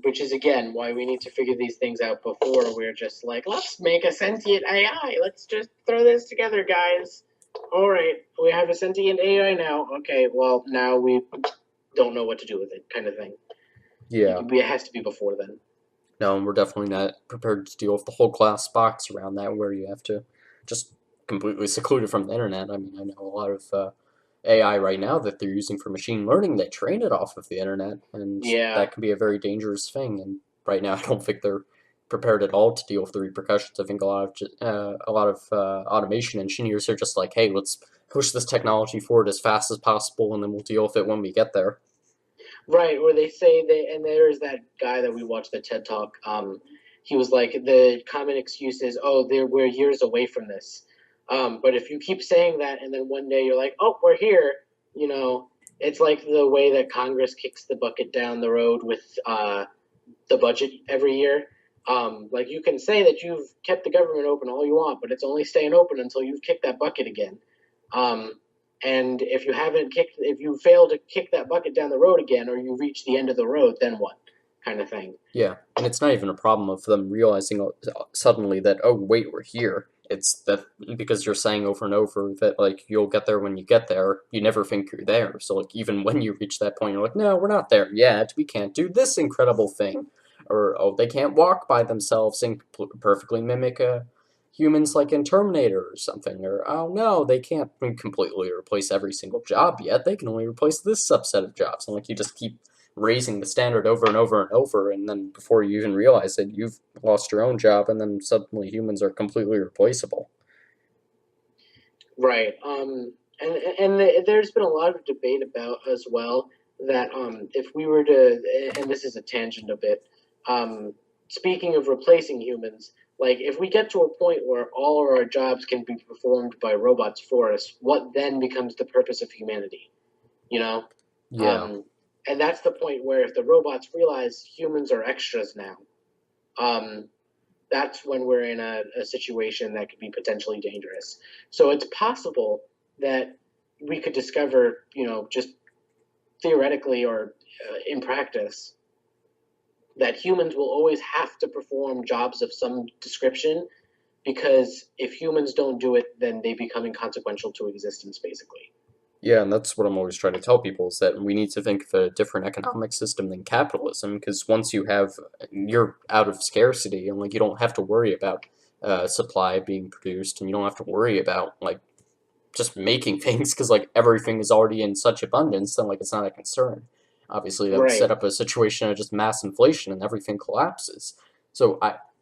Which is again why we need to figure these things out before we're just like, let's make a sentient AI. Let's just throw this together, guys. All right, we have a sentient AI now. Okay, well now we don't know what to do with it, kind of thing. Yeah. It has to be before then. No, and we're definitely not prepared to deal with the whole glass box around that, where you have to just completely seclude it from the internet. I mean, I know a lot of AI right now that they're using for machine learning. They train it off of the internet, and Yeah. that can be a very dangerous thing. And right now, I don't think they're prepared at all to deal with the repercussions. I think a lot of automation engineers are just like, "Hey, let's push this technology forward as fast as possible, and then we'll deal with it when we get there." Right, where they say they, and there's that guy that we watched the TED Talk. He was like, the common excuse is, oh, we're years away from this. But if you keep saying that, and then one day you're like, oh, we're here, you know, it's like the way that Congress kicks the bucket down the road with the budget every year. Like you can say that you've kept the government open all you want, but it's only staying open until you've kicked that bucket again. Um, and if you fail to kick that bucket down the road again, or you reach the end of the road, then what? Kind of thing. Yeah, and it's not even a problem of them realizing suddenly that, oh wait, we're here. It's that because you're saying over and over that like you'll get there when you get there, you never think you're there. So like even when you reach that point, you're like, no, we're not there yet. We can't do this incredible thing, or oh, they can't walk by themselves and perfectly mimic humans like in Terminator or something, or oh no, they can't completely replace every single job yet. They can only replace this subset of jobs, and like you just keep raising the standard over and over and over, and then before you even realize it, you've lost your own job, and then suddenly humans are completely replaceable. Right. There's been a lot of debate about as well that if we were to, and this is a tangent a bit, speaking of replacing humans, like if we get to a point where all of our jobs can be performed by robots for us, what then becomes the purpose of humanity? You know, Yeah, um, and that's the point where if the robots realize humans are extras now, um, that's when we're in a situation that could be potentially dangerous. So it's possible that we could discover, just theoretically or in practice, that humans will always have to perform jobs of some description because if humans don't do it, then they become inconsequential to existence, basically. yeah, and that's what I'm always trying to tell people is that we need to think of a different economic system than capitalism, because once you're out of scarcity, and like you don't have to worry about supply being produced, and you don't have to worry about like just making things because like everything is already in such abundance, then like it's not a concern. Obviously, that would set Right. up a situation of just mass inflation and everything collapses. So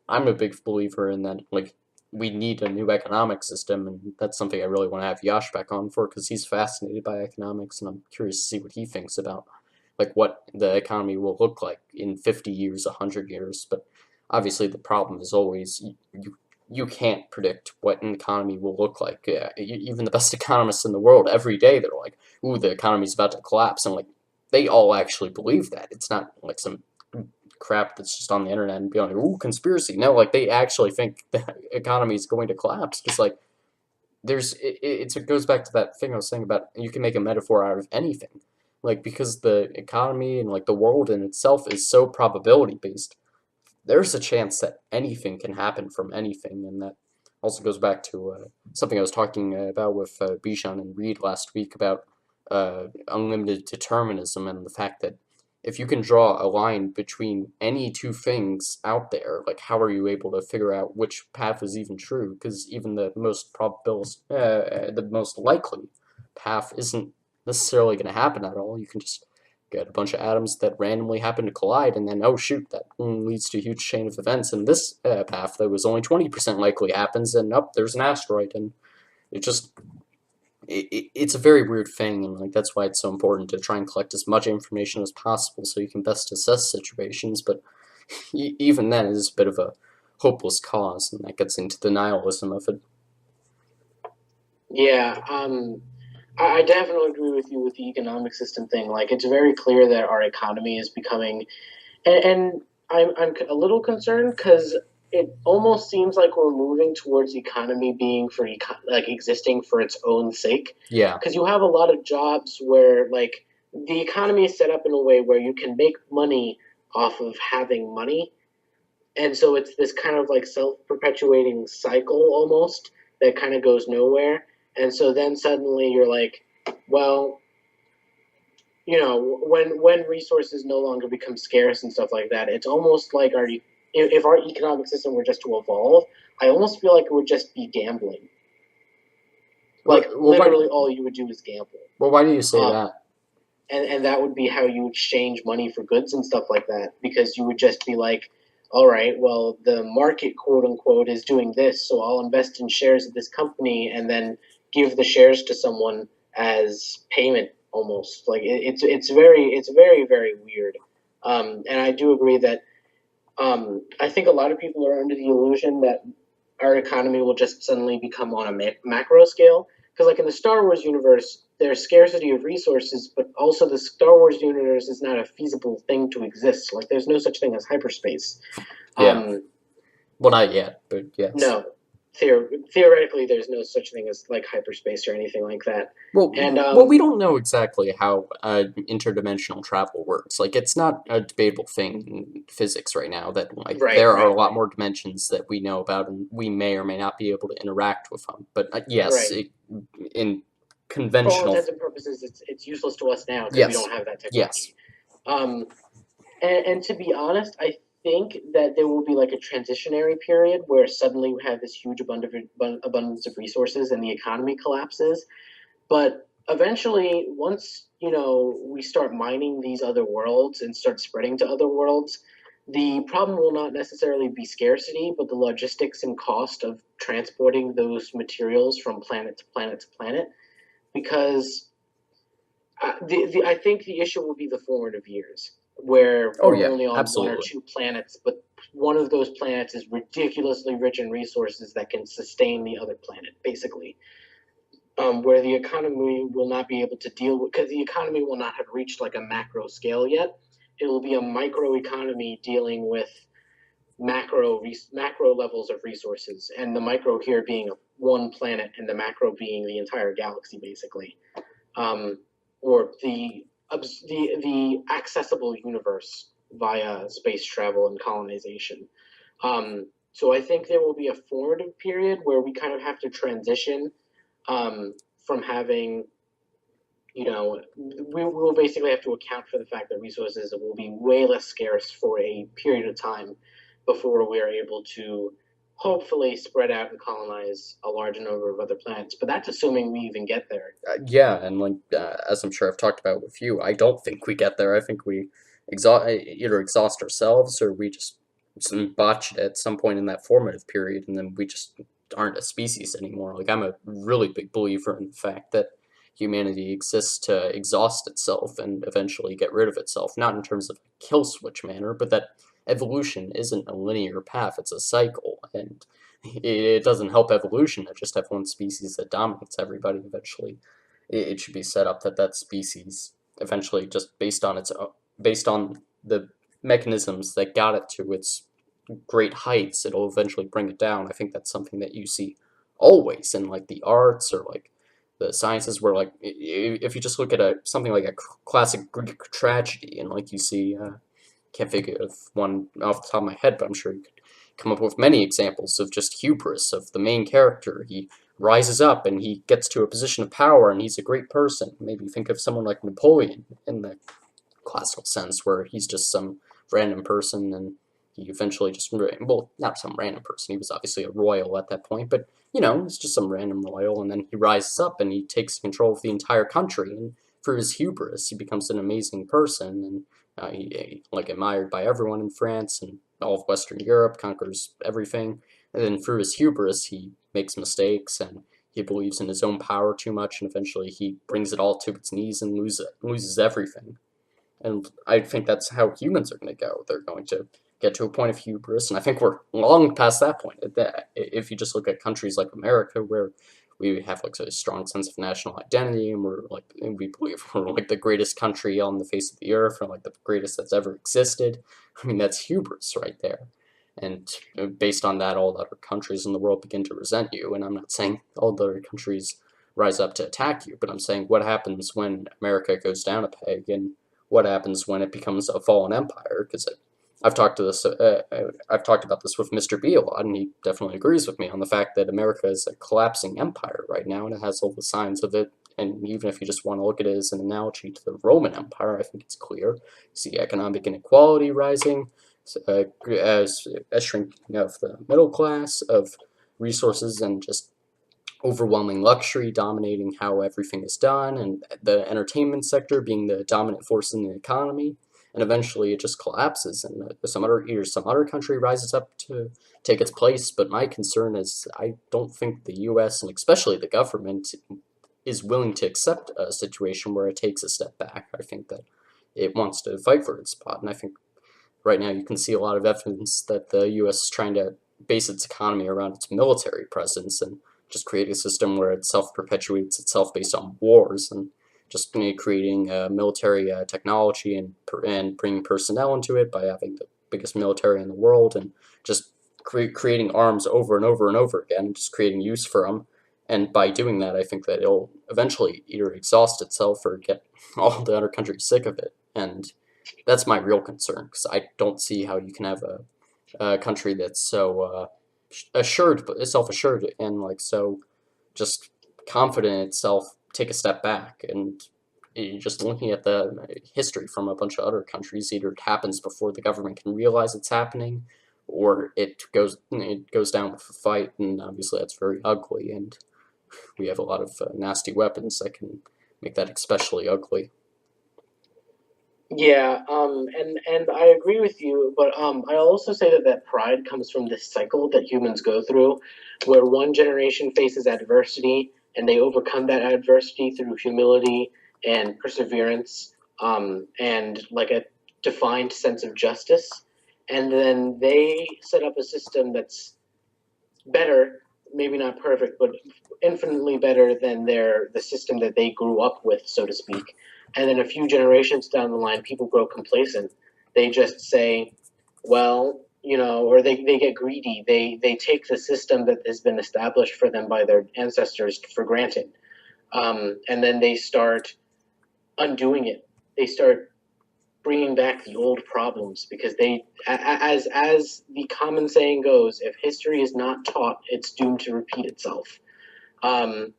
I'm a big believer in that. Like we need a new economic system, and that's something I really want to have Yash back on for because he's fascinated by economics, and I'm curious to see what he thinks about like what the economy will look like in 50 years, 100 years. But obviously, the problem is always you can't predict what an economy will look like. Yeah, even the best economists in the world, every day they're like, "Ooh, the economy's about to collapse," and like they all actually believe that. It's not like some crap that's just on the internet and be like, "Ooh, conspiracy." No, like they actually think the economy is going to collapse because like it goes back to that thing I was saying about you can make a metaphor out of anything, like because the economy and like the world in itself is so probability based. There's a chance that anything can happen from anything, and that also goes back to something I was talking about with Bishan and Reed last week about unlimited determinism and the fact that if you can draw a line between any two things out there, like how are you able to figure out which path is even true? Because even the most likely path isn't necessarily going to happen at all. You can just get a bunch of atoms that randomly happen to collide, and then oh shoot, that leads to a huge chain of events. And this path that was only 20% likely happens, and up there's an asteroid, and it just it's a very weird thing, and like that's why it's so important to try and collect as much information as possible so you can best assess situations. But even then, it is a bit of a hopeless cause, and that gets into the nihilism of it. Yeah, I definitely agree with you with the economic system thing. Like, it's very clear that our economy is becoming, and I'm a little concerned because it almost seems like we're moving towards the economy being like existing for its own sake. Yeah, Because you have a lot of jobs where like the economy is set up in a way where you can make money off of having money, and so it's this kind of like self-perpetuating cycle almost that kind of goes nowhere. And so then suddenly you're like, well, when resources no longer become scarce and stuff like that, it's almost like if our economic system were just to evolve, I almost feel like it would just be gambling. Like well, literally all you would do is gamble. why do you say um, that? and that would be how you exchange money for goods and stuff like that, because you would just be like, all right, well, the market, quote unquote, is doing this, so I'll invest in shares of this company and then give the shares to someone as payment, almost like it's very weird. And I do agree that I think a lot of people are under the illusion that our economy will just suddenly become on a macro scale. Because, like in the Star Wars universe, there's scarcity of resources, but also the Star Wars universe is not a feasible thing to exist. Like, there's no such thing as hyperspace. Yeah, Um, well, not yet, but yes. no, theoretically, there's no such thing as like hyperspace or anything like that. And We don't know exactly how interdimensional travel works. Like, it's not a debatable thing in physics right now that like right, there are a right, lot right, more dimensions that we know about, and we may or may not be able to interact with them. But yes, right. in For all conventional, intents and purposes, it's useless to us now because we yes, don't have that yes, technology. Um, and to be honest, I think that there will be like a transitionary period where suddenly we have this huge abundance of resources and the economy collapses. But eventually, once we start mining these other worlds and start spreading to other worlds, the problem will not necessarily be scarcity, but the logistics and cost of transporting those materials from planet to planet to planet. Because I think the issue will be the formative years, where oh we're yeah, only on one or absolutely, two planets, but one of those planets is ridiculously rich in resources that can sustain the other planet, basically. Where the economy will not be able to deal with, because the economy will not have reached like a macro scale yet. It will be a micro economy dealing with macro levels of resources, and the micro here being one planet, and the macro being the entire galaxy, basically, or the accessible universe via space travel and colonization. So I think there will be a formative period where we kind of have to transition from having, we will basically have to account for the fact that resources will be way less scarce for a period of time before we are able to hopefully spread out and colonize a large number of other planets. But that's assuming we even get there. yeah, and like as I'm sure I've talked about with you, I don't think we get there. I think we either exhaust ourselves or we just botch it at some point in that formative period, and then we just aren't a species anymore. Like, I'm a really big believer in the fact that humanity exists to exhaust itself and eventually get rid of itself, not in terms of a kill switch manner, but that evolution isn't a linear path, it's a cycle, and it doesn't help evolution to just have one species that dominates everybody eventually. It should be set up that that species eventually, just based on the mechanisms that got it to its great heights, it'll eventually bring it down. I think that's something that you see always in like the arts or like the sciences, where like if you just look at a something like a classic Greek tragedy, and like you see, can't think of one off the top of my head, but I'm sure you could come up with many examples of just hubris of the main character. He rises up and he gets to a position of power, and he's a great person. Maybe think of someone like Napoleon in the classical sense, where he's just some random person, and he eventually just, well, not some random person, he was obviously a royal at that point, but he's just some random royal, and then he rises up and he takes control of the entire country, and through his hubris he becomes an amazing person, and like admired by everyone in France and all of Western Europe, conquers everything, and then through his hubris he makes mistakes, and he believes in his own power too much, and eventually he brings it all to its knees and loses everything. And I think that's how humans are going to go. They're going to get to a point of hubris, and I think we're long past that point. If you just look at countries like America, where we have like a strong sense of national identity, and we believe we're like the greatest country on the face of the earth, or like the greatest that's ever existed. I mean, that's hubris right there. And based on that, all the other countries in the world begin to resent you. And I'm not saying all the other countries rise up to attack you, but I'm saying what happens when America goes down a peg, and what happens when it becomes a fallen empire. Because I've talked about this with Mr. B a lot, and he definitely agrees with me on the fact that America is a collapsing empire right now, and it has all the signs of it. And even if you just want to look at it as an analogy to the Roman Empire, I think it's clear. You see economic inequality rising, as a shrinking of the middle class, of resources, and just overwhelming luxury dominating how everything is done, and the entertainment sector being the dominant force in the economy. And eventually it just collapses, and some other country rises up to take its place. But my concern is, I don't think the U.S. and especially the government is willing to accept a situation where it takes a step back. I think that it wants to fight for its spot, and I think right now you can see a lot of evidence that the U.S. is trying to base its economy around its military presence, and just create a system where it self-perpetuates itself based on wars, and just creating military technology, and bringing personnel into it by having the biggest military in the world, and just creating arms over and over and over again, just creating use for them. And by doing that, I think that it'll eventually either exhaust itself or get all the other countries sick of it. And that's my real concern, because I don't see how you can have a country that's so assured, self-assured, and like so just confident in itself, take a step back. And just looking at the history from a bunch of other countries, either it happens before the government can realize it's happening, or it goes down with a fight, and obviously that's very ugly. And we have a lot of nasty weapons that can make that especially ugly. Yeah, and I agree with you, but I also say that pride comes from this cycle that humans go through, where one generation faces adversity and they overcome that adversity through humility and perseverance, and like a defined sense of justice, and then they set up a system that's better, maybe not perfect, but infinitely better than the system that they grew up with, so to speak. And then a few generations down the line, people grow complacent. They just say, well, or they get greedy. They take the system that has been established for them by their ancestors for granted, and then they start undoing it. They start bringing back the old problems, because as the common saying goes, if history is not taught, it's doomed to repeat itself. Um,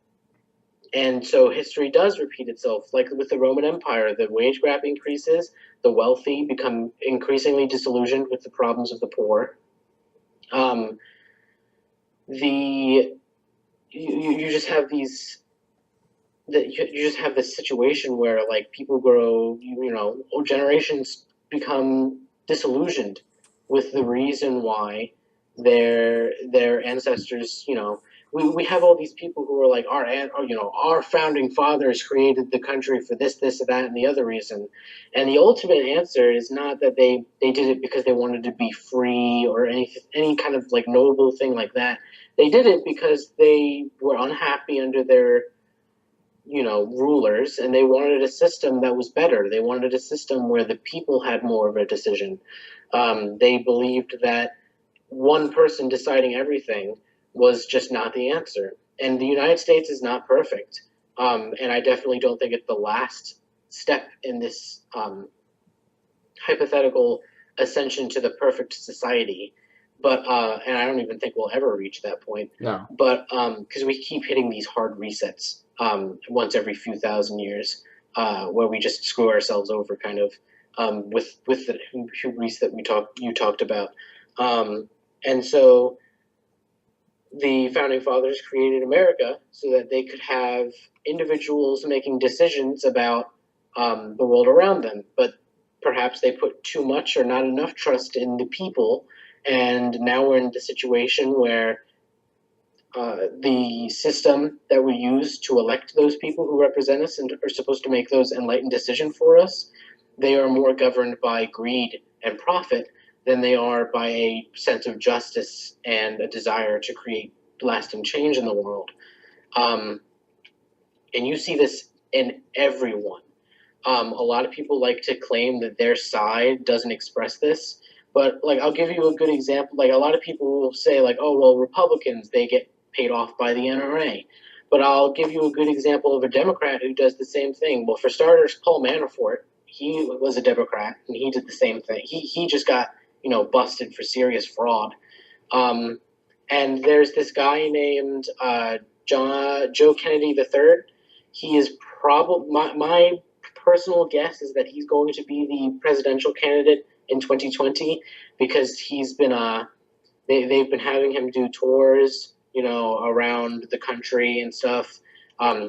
and so history does repeat itself, like with the Roman Empire. The wage gap increases, the wealthy become increasingly disillusioned with the problems of the poor. Um, the you just have these that you just have this situation where like people grow, generations become disillusioned with the reason why their ancestors, we have all these people who are like our founding fathers created the country for this that and the other reason, and the ultimate answer is not that they did it because they wanted to be free or any kind of like noble thing like that. They did it because they were unhappy under their rulers, and they wanted a system that was better. They wanted a system where the people had more of a decision. They believed that one person deciding everything was just not the answer. And the United States is not perfect. And I definitely don't think it's the last step in this hypothetical ascension to the perfect society. But and I don't even think we'll ever reach that point. No. But because we keep hitting these hard resets once every few thousand years, where we just screw ourselves over, kind of with the hubris that you talked about. And so the founding fathers created America so that they could have individuals making decisions about the world around them. But perhaps they put too much or not enough trust in the people. And now we're in the situation where the system that we use to elect those people who represent us and are supposed to make those enlightened decisions for us, they are more governed by greed and profit than they are by a sense of justice and a desire to create lasting change in the world. Um, and you see this in everyone. A lot of people like to claim that their side doesn't express this, but like I'll give you a good example. Like a lot of people will say, like, "Oh, well, Republicans they get paid off by the NRA," but I'll give you a good example of a Democrat who does the same thing. Well, for starters, Paul Manafort, he was a Democrat and he did the same thing. He just got busted for serious fraud. Um, and there's this guy named Joe Kennedy III. He is probably my personal guess is that he's going to be the presidential candidate in 2020 because he's been they've been having him do tours around the country and stuff.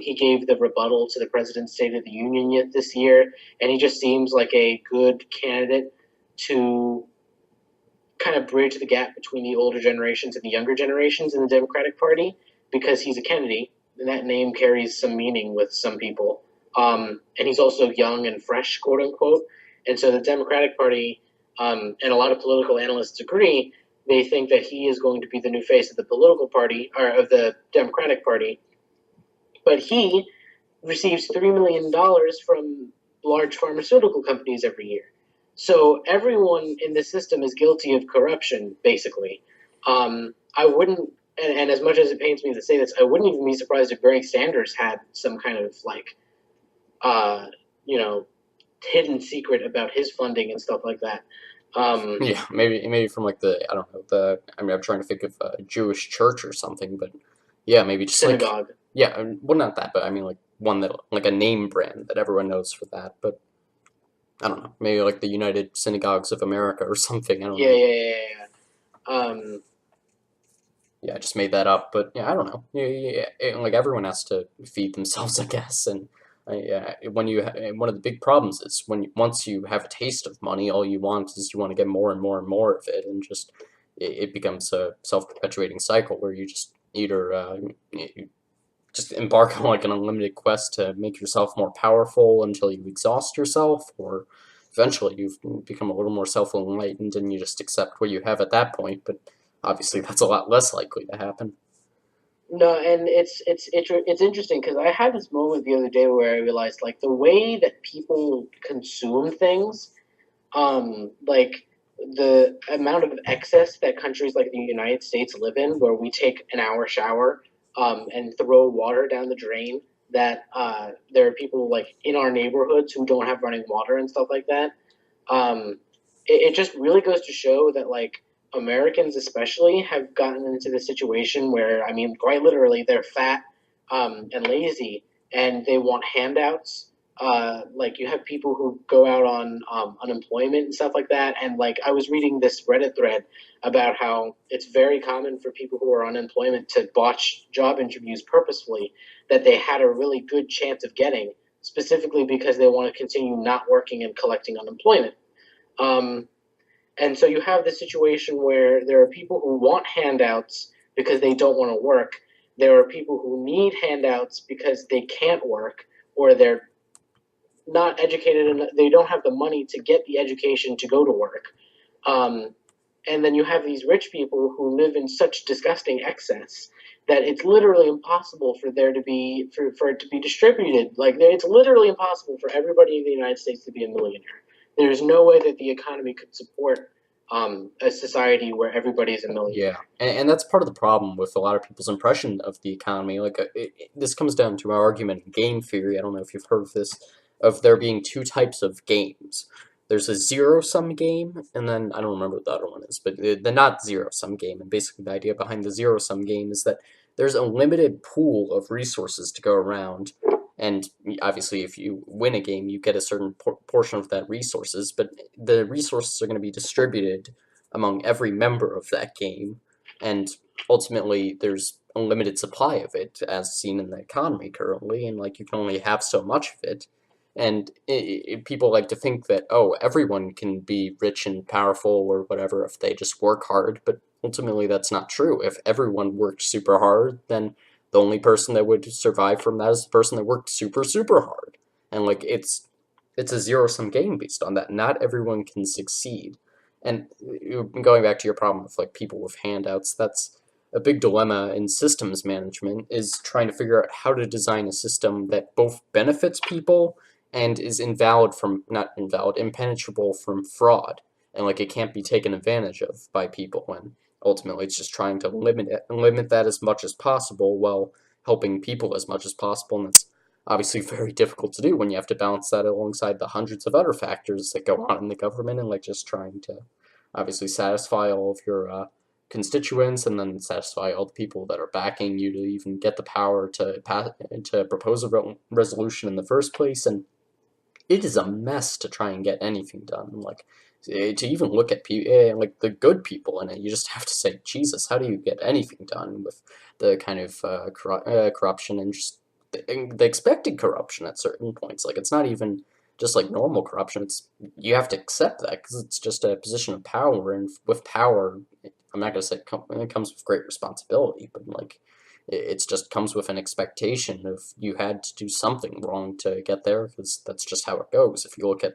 He gave the rebuttal to the president's State of the Union yet this year, and he just seems like a good candidate to kind of bridge the gap between the older generations and the younger generations in the Democratic Party because he's a Kennedy, and that name carries some meaning with some people. And he's also young and fresh, quote unquote. And so the Democratic Party, and a lot of political analysts agree, they think that he is going to be the new face of the political party, or of the Democratic Party. But he receives $3 million from large pharmaceutical companies every year. So everyone in the system is guilty of corruption, basically. I wouldn't, and as much as it pains me to say this, I wouldn't even be surprised if Bernie Sanders had some kind of like, you know, hidden secret about his funding and stuff like that. Yeah, maybe from like I don't know I mean I'm trying to think of a Jewish church or something, but yeah, maybe just like Synagogue. yeah, well not that, but I mean like one that like a name brand that everyone knows for that. But I don't know, maybe like the United Synagogues of America or something. I don't Yeah, know. yeah, yeah, yeah. Yeah, I just made that up, but yeah, I don't know. Like everyone has to feed themselves, I guess. And yeah, one of the big problems is once you have a taste of money, all you want is you want to get more and more and more of it, and just it becomes a self-perpetuating cycle where you just either you just embark on like an unlimited quest to make yourself more powerful until you exhaust yourself, or eventually you've become a little more self-enlightened and you just accept what you have at that point. But obviously, that's a lot less likely to happen. No, and it's interesting because I had this moment the other day where I realized like the way that people consume things, like the amount of excess that countries like the United States live in, where we take an hour shower, and throw water down the drain. That there are people like in our neighborhoods who don't have running water and stuff like that. um, it just really goes to show that like Americans especially have gotten into the situation where I mean quite literally they're fat, and lazy and they want handouts. Like you have people who go out on unemployment and stuff like that, and like I was reading this Reddit thread about how it's very common for people who are on unemployment to botch job interviews purposefully that they had a really good chance of getting, specifically because they want to continue not working and collecting unemployment. Um, And so you have this situation where there are people who want handouts because they don't want to work. There are people who need handouts because they can't work, or they're not educated and they don't have the money to get the education to go to work. Um, and then you have these rich people who live in such disgusting excess that it's literally impossible for there to be for it to be distributed. Like it's literally impossible for everybody in the United States to be a millionaire. There's no way that the economy could support a society where everybody is a Yeah, millionaire. and that's part of the problem with a lot of people's impression of the economy. Like, this comes down to our argument in game theory. I don't know if you've heard of this, of there being two types of games. There's a zero-sum game, and then I don't remember what the other one is, but the not zero-sum game. And basically, the idea behind the zero-sum game is that there's a limited pool of resources to go around, and obviously, if you win a game, you get a certain portion of that resources, but the resources are going to be distributed among every member of that game, and ultimately there's a limited supply of it, as seen in the economy currently, and like you can only have so much of it. And people like to think that, oh, everyone can be rich and powerful or whatever if they just work hard, but ultimately that's not true. If everyone worked super hard, then the only person that would survive from that is the person that worked super hard. And like it's a zero sum game based on that. Not everyone can succeed. And going back to your problem with like people with handouts, that's a big dilemma in systems management, is trying to figure out how to design a system that both benefits people and is invalid from not invalid, impenetrable from fraud. And like it can't be taken advantage of by people, and ultimately it's just trying to limit that as much as possible while helping people as much as possible. And that's obviously very difficult to do when you have to balance that alongside the hundreds of other factors that go on in the government, and like just trying to obviously satisfy all of your constituents and then satisfy all the people that are backing you to even get the power to pass, to propose a resolution in the first place. And it is a mess to try and get anything done. Like to even look at like the good people in it, you just have to say, Jesus, how do you get anything done with the kind of corruption and just the expected corruption at certain points? Like it's not even just like normal corruption. It's you have to accept that because it's just a position of power, and with power, I'm not gonna say it comes with great responsibility, but like it's just comes with an expectation of you had to do something wrong to get there, because that's just how it goes. If you look at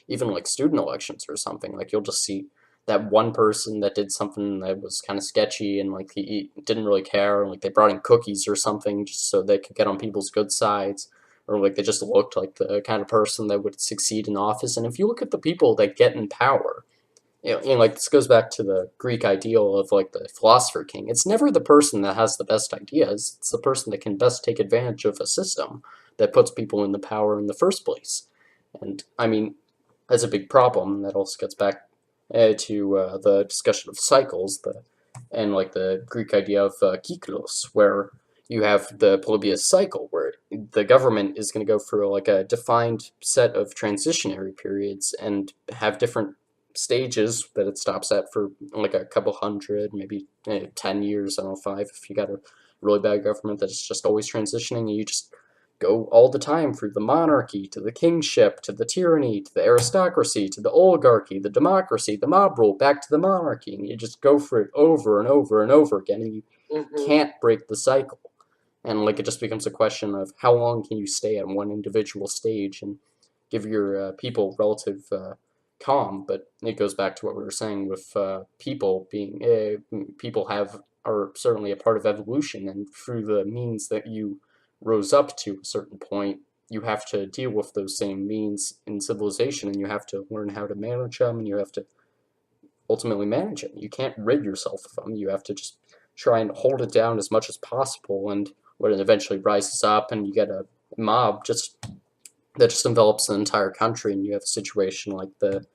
even like student elections or something, like you'll just see that one person that did something that was kind of sketchy, and like he didn't really care, and like they brought in cookies or something just so they could get on people's good sides, or like they just looked like the kind of person that would succeed in office. And if you look at the people that get in power, like this goes back to the Greek ideal of like the philosopher king. It's never the person that has the best ideas. It's the person that can best take advantage of a system that puts people in the power in the first place. And I mean, that's a big problem. That also gets back to the discussion of cycles, and like the Greek idea of kyklos, where you have the polybius cycle, where the government is going to go through like a defined set of transitionary periods and have different stages that it stops at for like a couple hundred, maybe 10 years, I don't know, 5, if you got a really bad government that's just always transitioning, and you just go all the time through the monarchy to the kingship to the tyranny to the aristocracy to the oligarchy, the democracy, the mob rule, back to the monarchy, and you just go through it over and over and over again, and you Mm-hmm. can't break the cycle. And like it just becomes a question of how long can you stay at one individual stage and give your people relative calm. But it goes back to what we were saying with people being people have are certainly a part of evolution, and through the means that you rose up to a certain point, you have to deal with those same means in civilization, and you have to learn how to manage them, and you have to ultimately manage it. You can't rid yourself of them. You have to just try and hold it down as much as possible. And when it eventually rises up, and you get a mob just that just envelops an entire country, and you have a situation like the,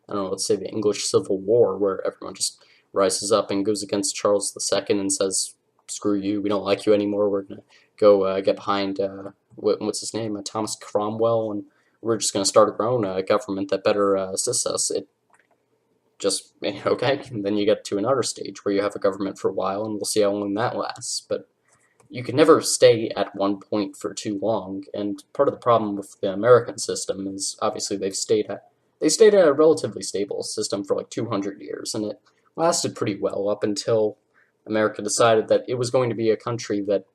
I don't know, let's say the English Civil War, where everyone just rises up and goes against Charles II and says, "Screw you, we don't like you anymore. We're gonna go get behind what's his name, Thomas Cromwell, and we're just gonna start our own government that better assists us." It just okay. And then you get to another stage where you have a government for a while, and we'll see how long that lasts. But you can never stay at one point for too long. And part of the problem with the American system is obviously they stayed a relatively stable system for like 200 years, and it lasted pretty well up until America decided that it was going to be a country that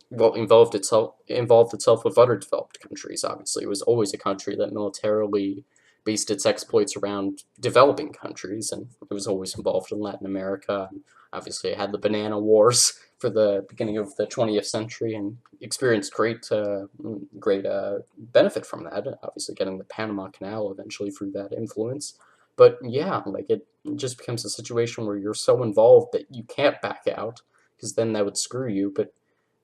well involved itself with other developed countries. Obviously, it was always a country that militarily based its exploits around developing countries, and it was always involved in Latin America. And obviously, it had the banana wars for the beginning of the 20th century, and experienced great benefit from that. Obviously, getting the Panama Canal eventually through that influence. But yeah, like it just becomes a situation where you're so involved that you can't back out, because then that would screw you. But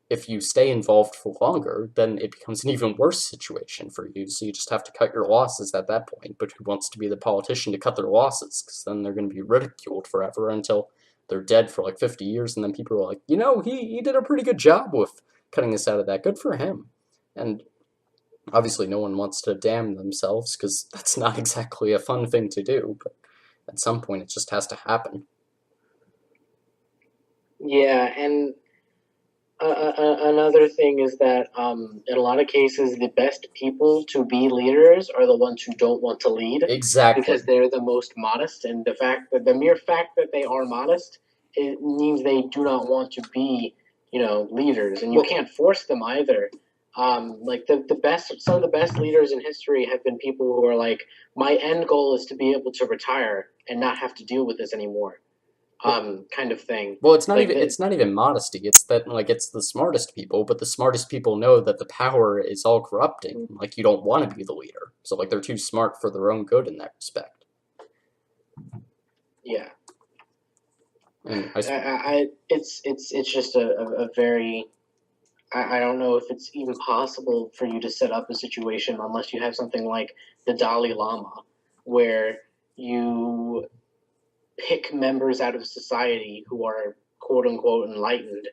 if you stay involved for longer, then it becomes an even worse situation for you. So you just have to cut your losses at that point. But who wants to be the politician to cut their losses? Because then they're going to be ridiculed forever until they're dead for like 50 years. And then people are like, he did a pretty good job with cutting us out of that. Good for him. And obviously, no one wants to damn themselves because that's not exactly a fun thing to do. But at some point, it just has to happen. Yeah, and another thing is that in a lot of cases, the best people to be leaders are the ones who don't want to lead Exactly. because they're the most modest. And the mere fact that they are modest, it means they do not want to be, leaders. And you Well, can't force them either. Like the best, some of the best leaders in history have been people who are like, my end goal is to be able to retire and not have to deal with this anymore. Kind of thing. Well, it's not Like even the it's not even modesty. It's that like it's the smartest people, but the smartest people know that the power is all corrupting. Like you don't want to be the leader, so like they're too smart for their own good in that respect. Yeah. And It's just a very I don't know if it's even possible for you to set up a situation unless you have something like the Dalai Lama, where you pick members out of society who are quote unquote enlightened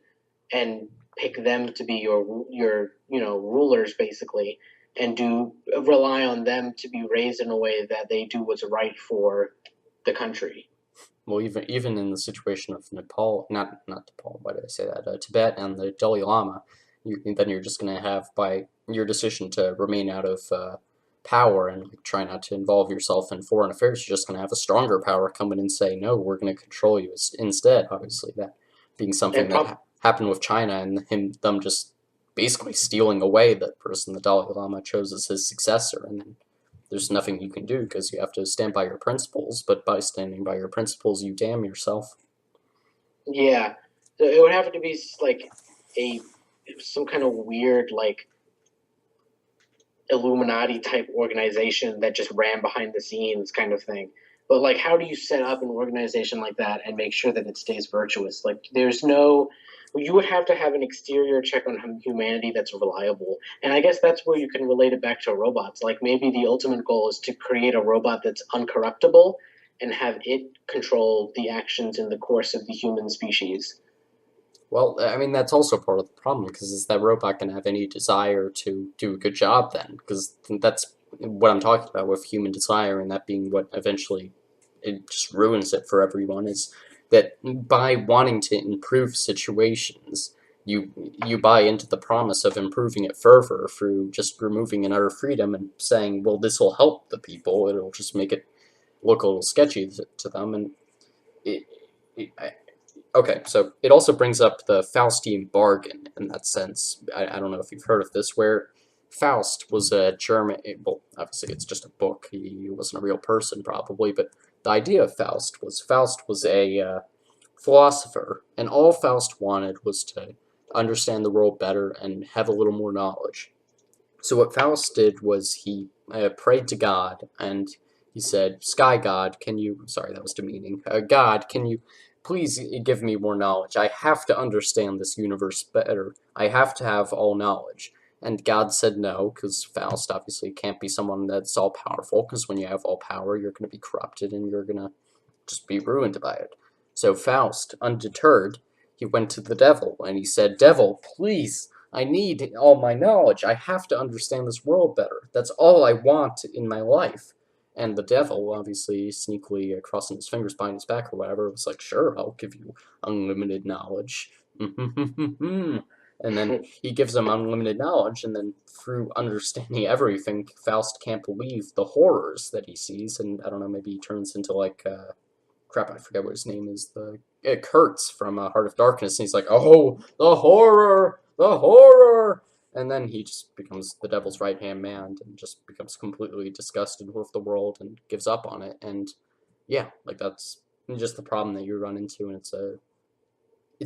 and pick them to be your rulers basically, and do rely on them to be raised in a way that they do what's right for the country. well, even in the situation of Nepal, not Nepal, why did I say that? Tibet and the Dalai Lama, then you're just gonna have by your decision to remain out of power and like, try not to involve yourself in foreign affairs. You're just gonna have a stronger power come in and say, no, we're gonna control you instead. Obviously, that being something And that prob- happened with China and them just basically stealing away the person the Dalai Lama chose as his successor, and then there's nothing you can do because you have to stand by your principles. But by standing by your principles, you damn yourself. yeah, so it would have to be like a some kind of weird like Illuminati type organization that just ran behind the scenes kind of thing. But like, how do you set up an organization like that and make sure that it stays virtuous? Like, there's no, you would have to have an exterior check on humanity that's reliable. And I guess that's where you can relate it back to robots. Like, maybe the ultimate goal is to create a robot that's uncorruptible and have it control the actions in the course of the human species. Well, I mean that's also part of the problem because is that robot going to have any desire to do a good job then? Because that's what I'm talking about with human desire, and that being what eventually it just ruins it for everyone. Is that by wanting to improve situations, you buy into the promise of improving it further through just removing another freedom and saying, well, this will help the people. It'll just make it look a little sketchy to them, and it, I, okay, so it also brings up the Faustian bargain in that sense. I don't know if you've heard of this, where Faust was a German. Well, obviously it's just a book. He wasn't a real person, probably, but the idea of Faust was a philosopher, and all Faust wanted was to understand the world better and have a little more knowledge. So what Faust did was he prayed to God, and he said, "Sky God, can you?" Sorry, that was demeaning. God, can you please give me more knowledge? I have to understand this universe better. I have to have all knowledge. And God said no, because Faust obviously can't be someone that's all powerful. Because when you have all power, you're going to be corrupted, and you're going to just be ruined by it. So Faust, undeterred, he went to the devil and he said, "Devil, please, I need all my knowledge. I have to understand this world better. That's all I want in my life." And the devil, obviously sneakily crossing his fingers behind his back or whatever, was like, "Sure, I'll give you unlimited knowledge." And then he gives them unlimited knowledge, and then through understanding everything, Faust can't believe the horrors that he sees, and I don't know, maybe he turns into like crap, I forget what his name is. Kurtz from Heart of Darkness, and he's like, "Oh, the horror, the horror!" And then he just becomes the devil's right hand man, and just becomes completely disgusted with the world and gives up on it. And yeah, like that's just the problem that you run into, and it's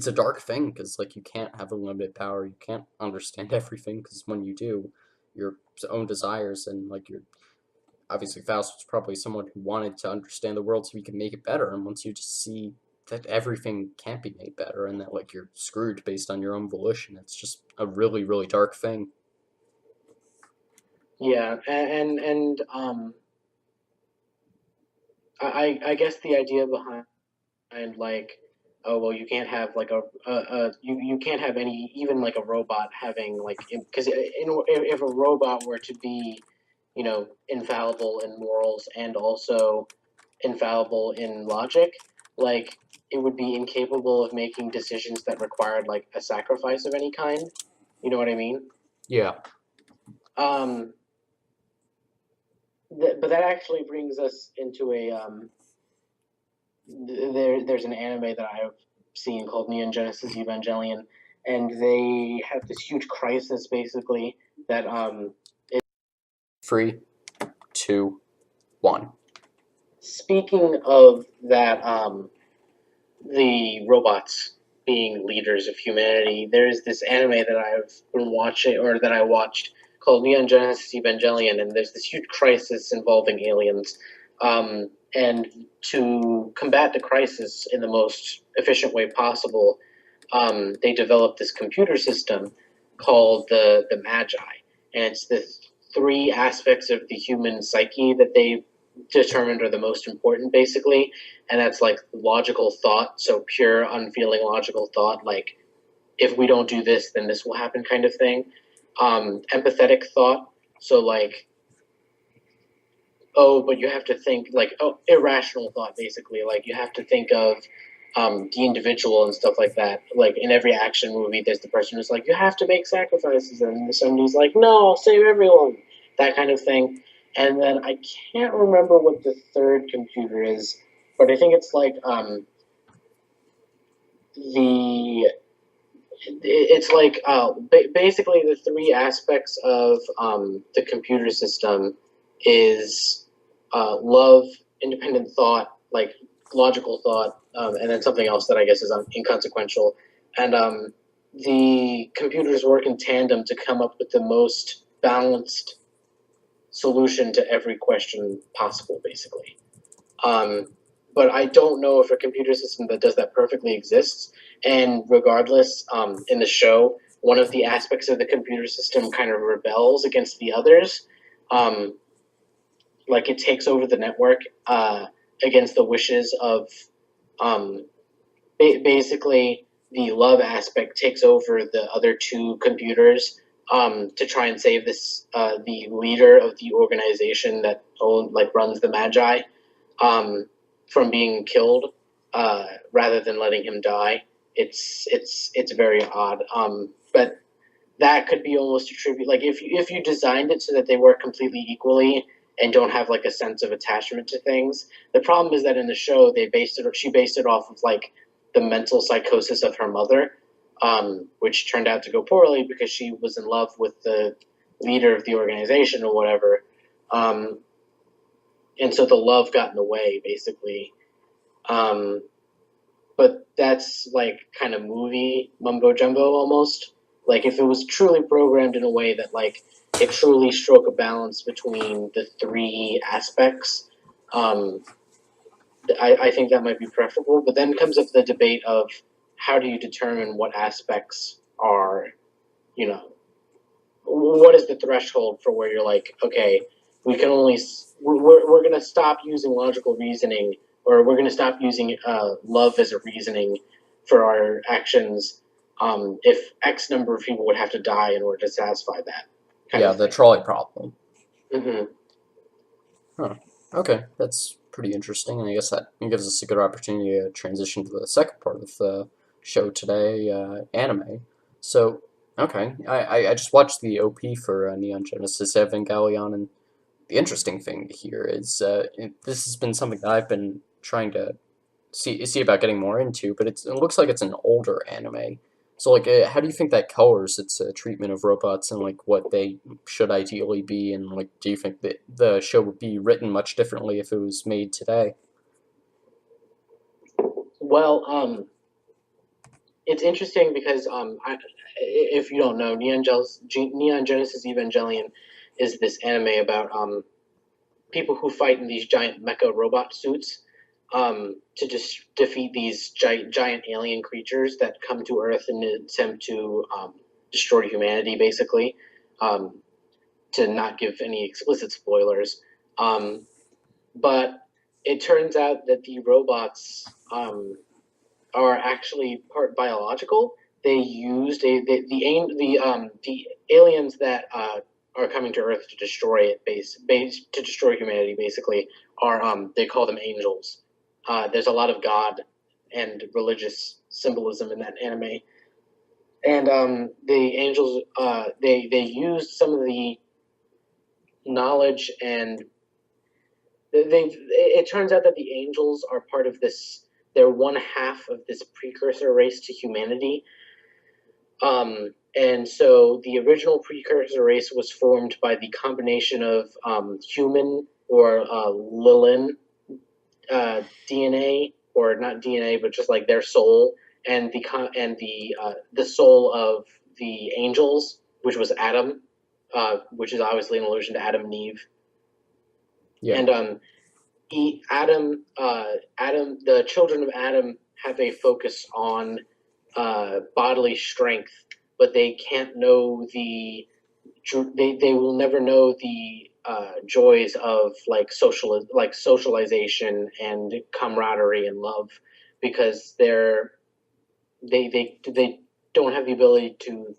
a dark thing because like you can't have unlimited power, you can't understand everything because when you do, your own desires and like your obviously Faust was probably someone who wanted to understand the world so he could make it better. And once you just see that everything can't be made better and that like you're screwed based on your own volition, it's just a really really dark thing. Yeah, and I guess the idea behind like, oh well, you can't have like you can't have any, even like a robot having like, because if a robot were to be, infallible in morals and also infallible in logic, like it would be incapable of making decisions that required like a sacrifice of any kind. You know what I mean? Yeah. Um, but that actually brings us into a there's an anime that I've seen called Neon Genesis Evangelion, and they have this huge crisis basically that 3, 2, 1. speaking of that the robots being leaders of humanity, there's this anime that I've been watching, or that I watched, called Neon Genesis Evangelion, and there's this huge crisis involving aliens. And to combat the crisis in the most efficient way possible, they developed this computer system called the Magi, and it's the three aspects of the human psyche that they determined are the most important, basically, and that's like logical thought, so pure, unfeeling logical thought, like if we don't do this, then this will happen, kind of thing. Empathetic thought, so like, oh, but you have to think like, oh, irrational thought, basically, like you have to think of the individual and stuff like that. Like in every action movie, there's the person who's like, you have to make sacrifices, and somebody's like, no, I'll save everyone, that kind of thing. And then I can't remember what the third computer is, but I think it's like the it's like basically the three aspects of the computer system is love, independent thought, like logical thought, and then something else that I guess is inconsequential. And the computers work in tandem to come up with the most balanced solution to every question possible, basically. Um, but I don't know if a computer system that does that perfectly exists. And regardless, in the show, one of the aspects of the computer system kind of rebels against the others. Um, like it takes over the network against the wishes of um, basically the love aspect takes over the other two computers to try and save this the leader of the organization that runs the Magi um, from being killed rather than letting him die. It's very odd. But that could be almost attributed, like if you designed it so that they work completely equally and don't have like a sense of attachment to things. The problem is that in the show she based it off of like the mental psychosis of her mother, which turned out to go poorly because she was in love with the leader of the organization or whatever. And so the love got in the way, basically. Um, but that's like kind of movie mumbo jumbo almost. Like if it was truly programmed in a way that like it truly struck a balance between the three aspects, um, I think that might be preferable. But then comes up the debate of how do you determine what aspects are, you know, what is the threshold for where you're like, okay, we can only we're going to stop using logical reasoning, or we're going to stop using love as a reasoning for our actions if X number of people would have to die in order to satisfy that kind Yeah, of the thing. trolley problem. Mm-hmm. Huh. Okay, that's pretty interesting, and I guess that gives us a good opportunity to transition to the second part of the show today, anime. So, Okay, I just watched the OP for Neon Genesis Evangelion, and the interesting thing here is this has been something that I've been trying to see about getting more into, but it looks like it's an older anime. So like, how do you think that colors its treatment of robots and like what they should ideally be, and like, do you think that the show would be written much differently if it was made today? Well, it's interesting because if you don't know, Neon Genesis Evangelion is this anime about people who fight in these giant mecha robot suits to just defeat these giant alien creatures that come to Earth in an attempt to destroy humanity, basically. Um, to not give any explicit spoilers, um, but it turns out that the robots are actually part biological. They used the aliens that are coming to Earth to destroy it, to destroy humanity. Basically, are they call them angels. There's a lot of God and religious symbolism in that anime, and the angels they used some of the knowledge and they it turns out that the angels are part of this. They're one half of this precursor race to humanity. And so the original precursor race was formed by the combination of human or Lilin DNA, or not DNA, but just like their soul, and the soul of the angels, which was Adam, which is obviously an allusion to Adam and Eve. Yeah. And Adam, the children of Adam have a focus on bodily strength, but they can't know they will never know the joys of socialization and camaraderie and love, because they don't have the ability to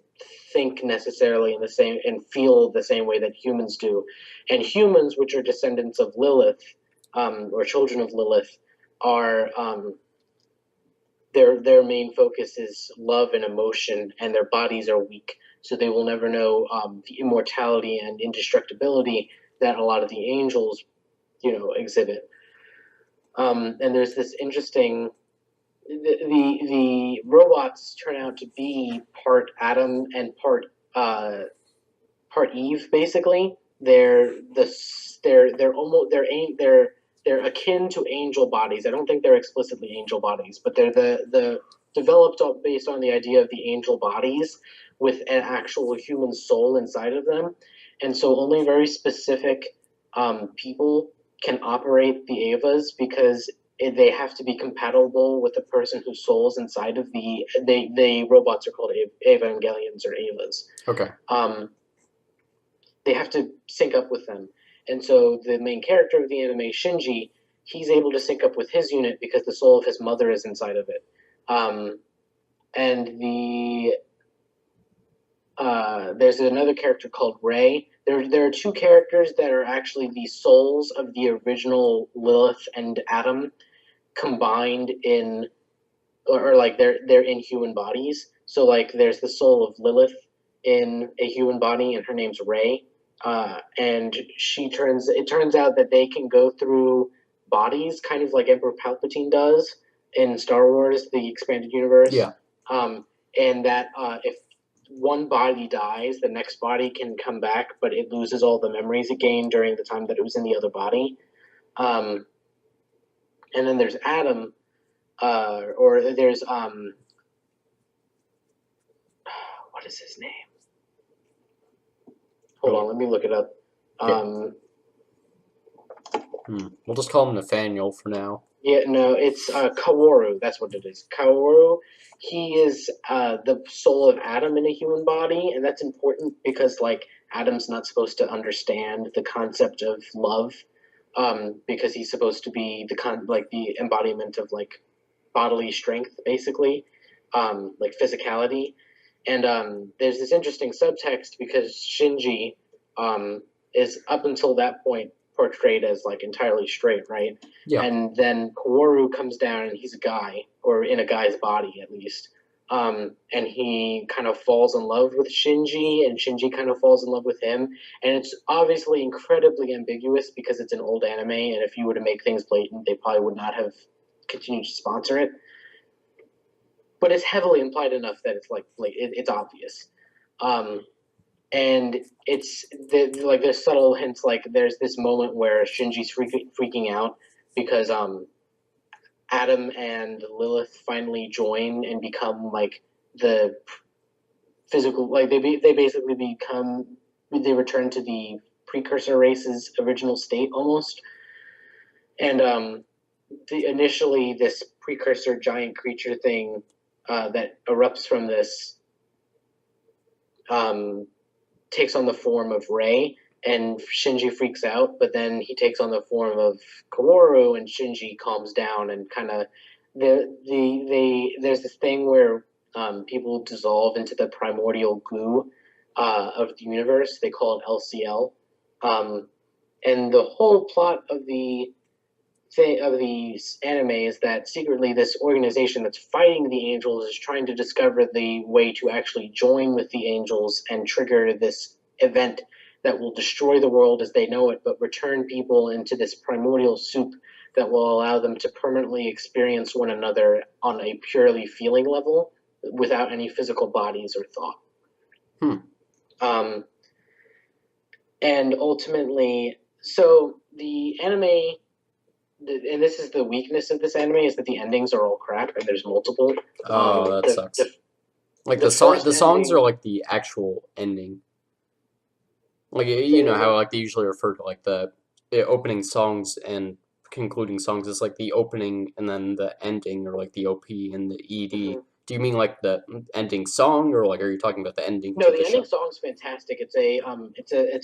think necessarily in the same and feel the same way that humans do. And humans, which are descendants of Lilith, or children of Lilith, are their main focus is love and emotion, and their bodies are weak, so they will never know the immortality and indestructibility that a lot of the angels, exhibit. And there's this interesting the robots turn out to be part Adam and part Eve. Basically, they're almost they're akin to angel bodies. I don't think they're explicitly angel bodies, but they're the developed based on the idea of the angel bodies with an actual human soul inside of them, and so only very specific people can operate the Avas, because they have to be compatible with the person whose soul's inside of the robots are called Evangelions or Avas. Okay. They have to sync up with them. And so the main character of the anime, Shinji, he's able to sync up with his unit because the soul of his mother is inside of it. And there's another character called Ray. There are two characters that are actually the souls of the original Lilith and Adam combined in, or like they're in human bodies. So like there's the soul of Lilith in a human body, and her name's Ray. And it turns out that they can go through bodies, kind of like Emperor Palpatine does in Star Wars, the expanded universe. Yeah. And that if one body dies, the next body can come back, but it loses all the memories it gained during the time that it was in the other body. And then there's Adam, or there's what is his name? Hold on, let me look it up. Yeah. We'll just call him Nathaniel for now. Yeah, no, it's Kaworu. That's what it is. Kaworu. He is the soul of Adam in a human body, and that's important because like Adam's not supposed to understand the concept of love, because he's supposed to be the embodiment of like bodily strength, basically, like physicality. And there's this interesting subtext because Shinji is up until that point portrayed as like entirely straight, right? Yeah. And then Kaworu comes down and he's a guy, or in a guy's body at least. And he kind of falls in love with Shinji, and Shinji kind of falls in love with him. And it's obviously incredibly ambiguous because it's an old anime, and if you were to make things blatant, they probably would not have continued to sponsor it. But it's heavily implied enough that it's like it's obvious. Um, and it's like there's subtle hints, like there's this moment where Shinji's freaking out because Adam and Lilith finally join and become like the physical, like they basically become, they return to the precursor race's original state almost. And initially this precursor giant creature thing that erupts from this um, takes on the form of Rei, and Shinji freaks out, but then he takes on the form of Kaworu, and Shinji calms down and kind of there's this thing where people dissolve into the primordial goo of the universe. They call it LCL, and the whole plot of the anime is that secretly this organization that's fighting the angels is trying to discover the way to actually join with the angels and trigger this event that will destroy the world as they know it, but return people into this primordial soup that will allow them to permanently experience one another on a purely feeling level without any physical bodies or thought. Hmm. And ultimately, so the anime, and this is the weakness of this anime, is that the endings are all crap, and there's multiple. Oh, that The, sucks. the Like the first the songs are ending, like the actual ending. Like say you that know again. how like they usually refer to like the opening songs and concluding songs is like the opening and then the ending, or like the OP and the ED. Mm-hmm. Do you mean like the ending song, or like are you talking about the ending No, to the the ending show? song's fantastic. It's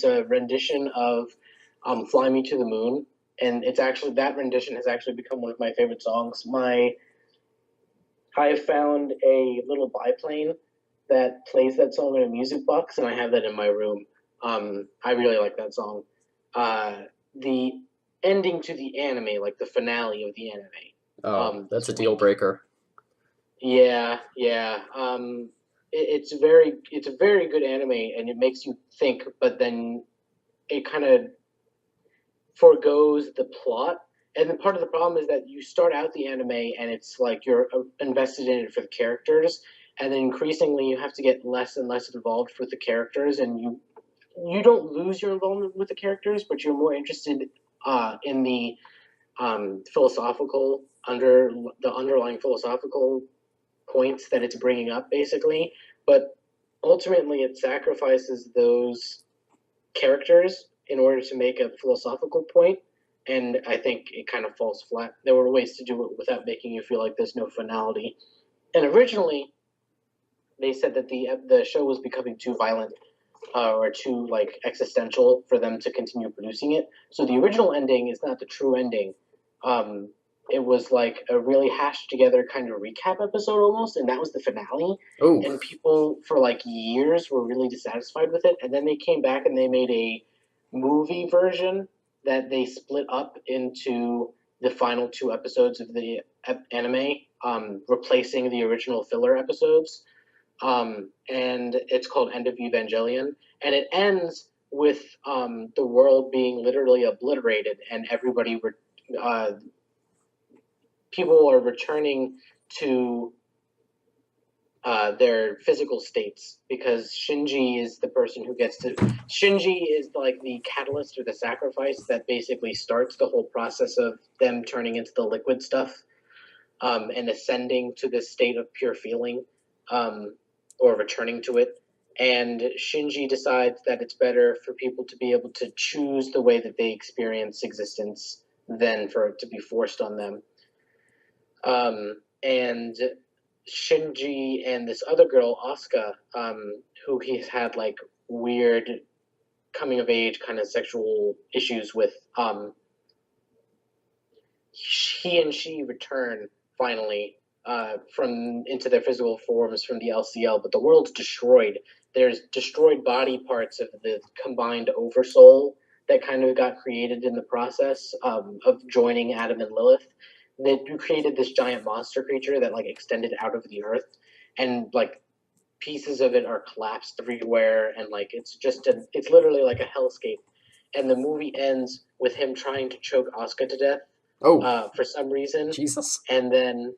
a rendition of "Fly Me to the Moon," and it's actually, that rendition has actually become one of my favorite songs. I found a little biplane that plays that song in a music box, and I have that in my room. I really like that song. The ending to the anime, like the finale of the anime, Oh, is that's a deal weak. breaker. Yeah, yeah. It's a very good anime, and it makes you think, but then it kind of forgoes the plot. And then part of the problem is that you start out the anime and it's like you're invested in it for the characters, and then increasingly you have to get less and less involved with the characters, and you don't lose your involvement with the characters, but you're more interested in the philosophical the underlying philosophical points that it's bringing up, basically. But ultimately, it sacrifices those characters in order to make a philosophical point, and I think it kind of falls flat. There were ways to do it without making you feel like there's no finality. And originally, they said that the show was becoming too violent or too like existential for them to continue producing it. So the original ending is not the true ending. Um, it was like a really hashed together kind of recap episode almost, and that was the finale. Oh, And people for like years were really dissatisfied with it, and then they came back and they made a movie version that they split up into the final two episodes of the anime, replacing the original filler episodes, and it's called End of Evangelion, and it ends with the world being literally obliterated, and people are returning to their physical states, because Shinji is the person who gets to. Shinji is like the catalyst or the sacrifice that basically starts the whole process of them turning into the liquid stuff, and ascending to this state of pure feeling, or returning to it. And Shinji decides that it's better for people to be able to choose the way that they experience existence than for it to be forced on them. And Shinji and this other girl, Asuka, who he's had like weird coming of age kind of sexual issues with, he and she return finally from into their physical forms from the LCL, but the world's destroyed. There's destroyed body parts of the combined oversoul that kind of got created in the process of joining Adam and Lilith. They created this giant monster creature that like extended out of the earth, and like pieces of it are collapsed everywhere, and like it's literally like a hellscape. And the movie ends with him trying to choke Asuka to death, Oh, for some reason, Jesus. and then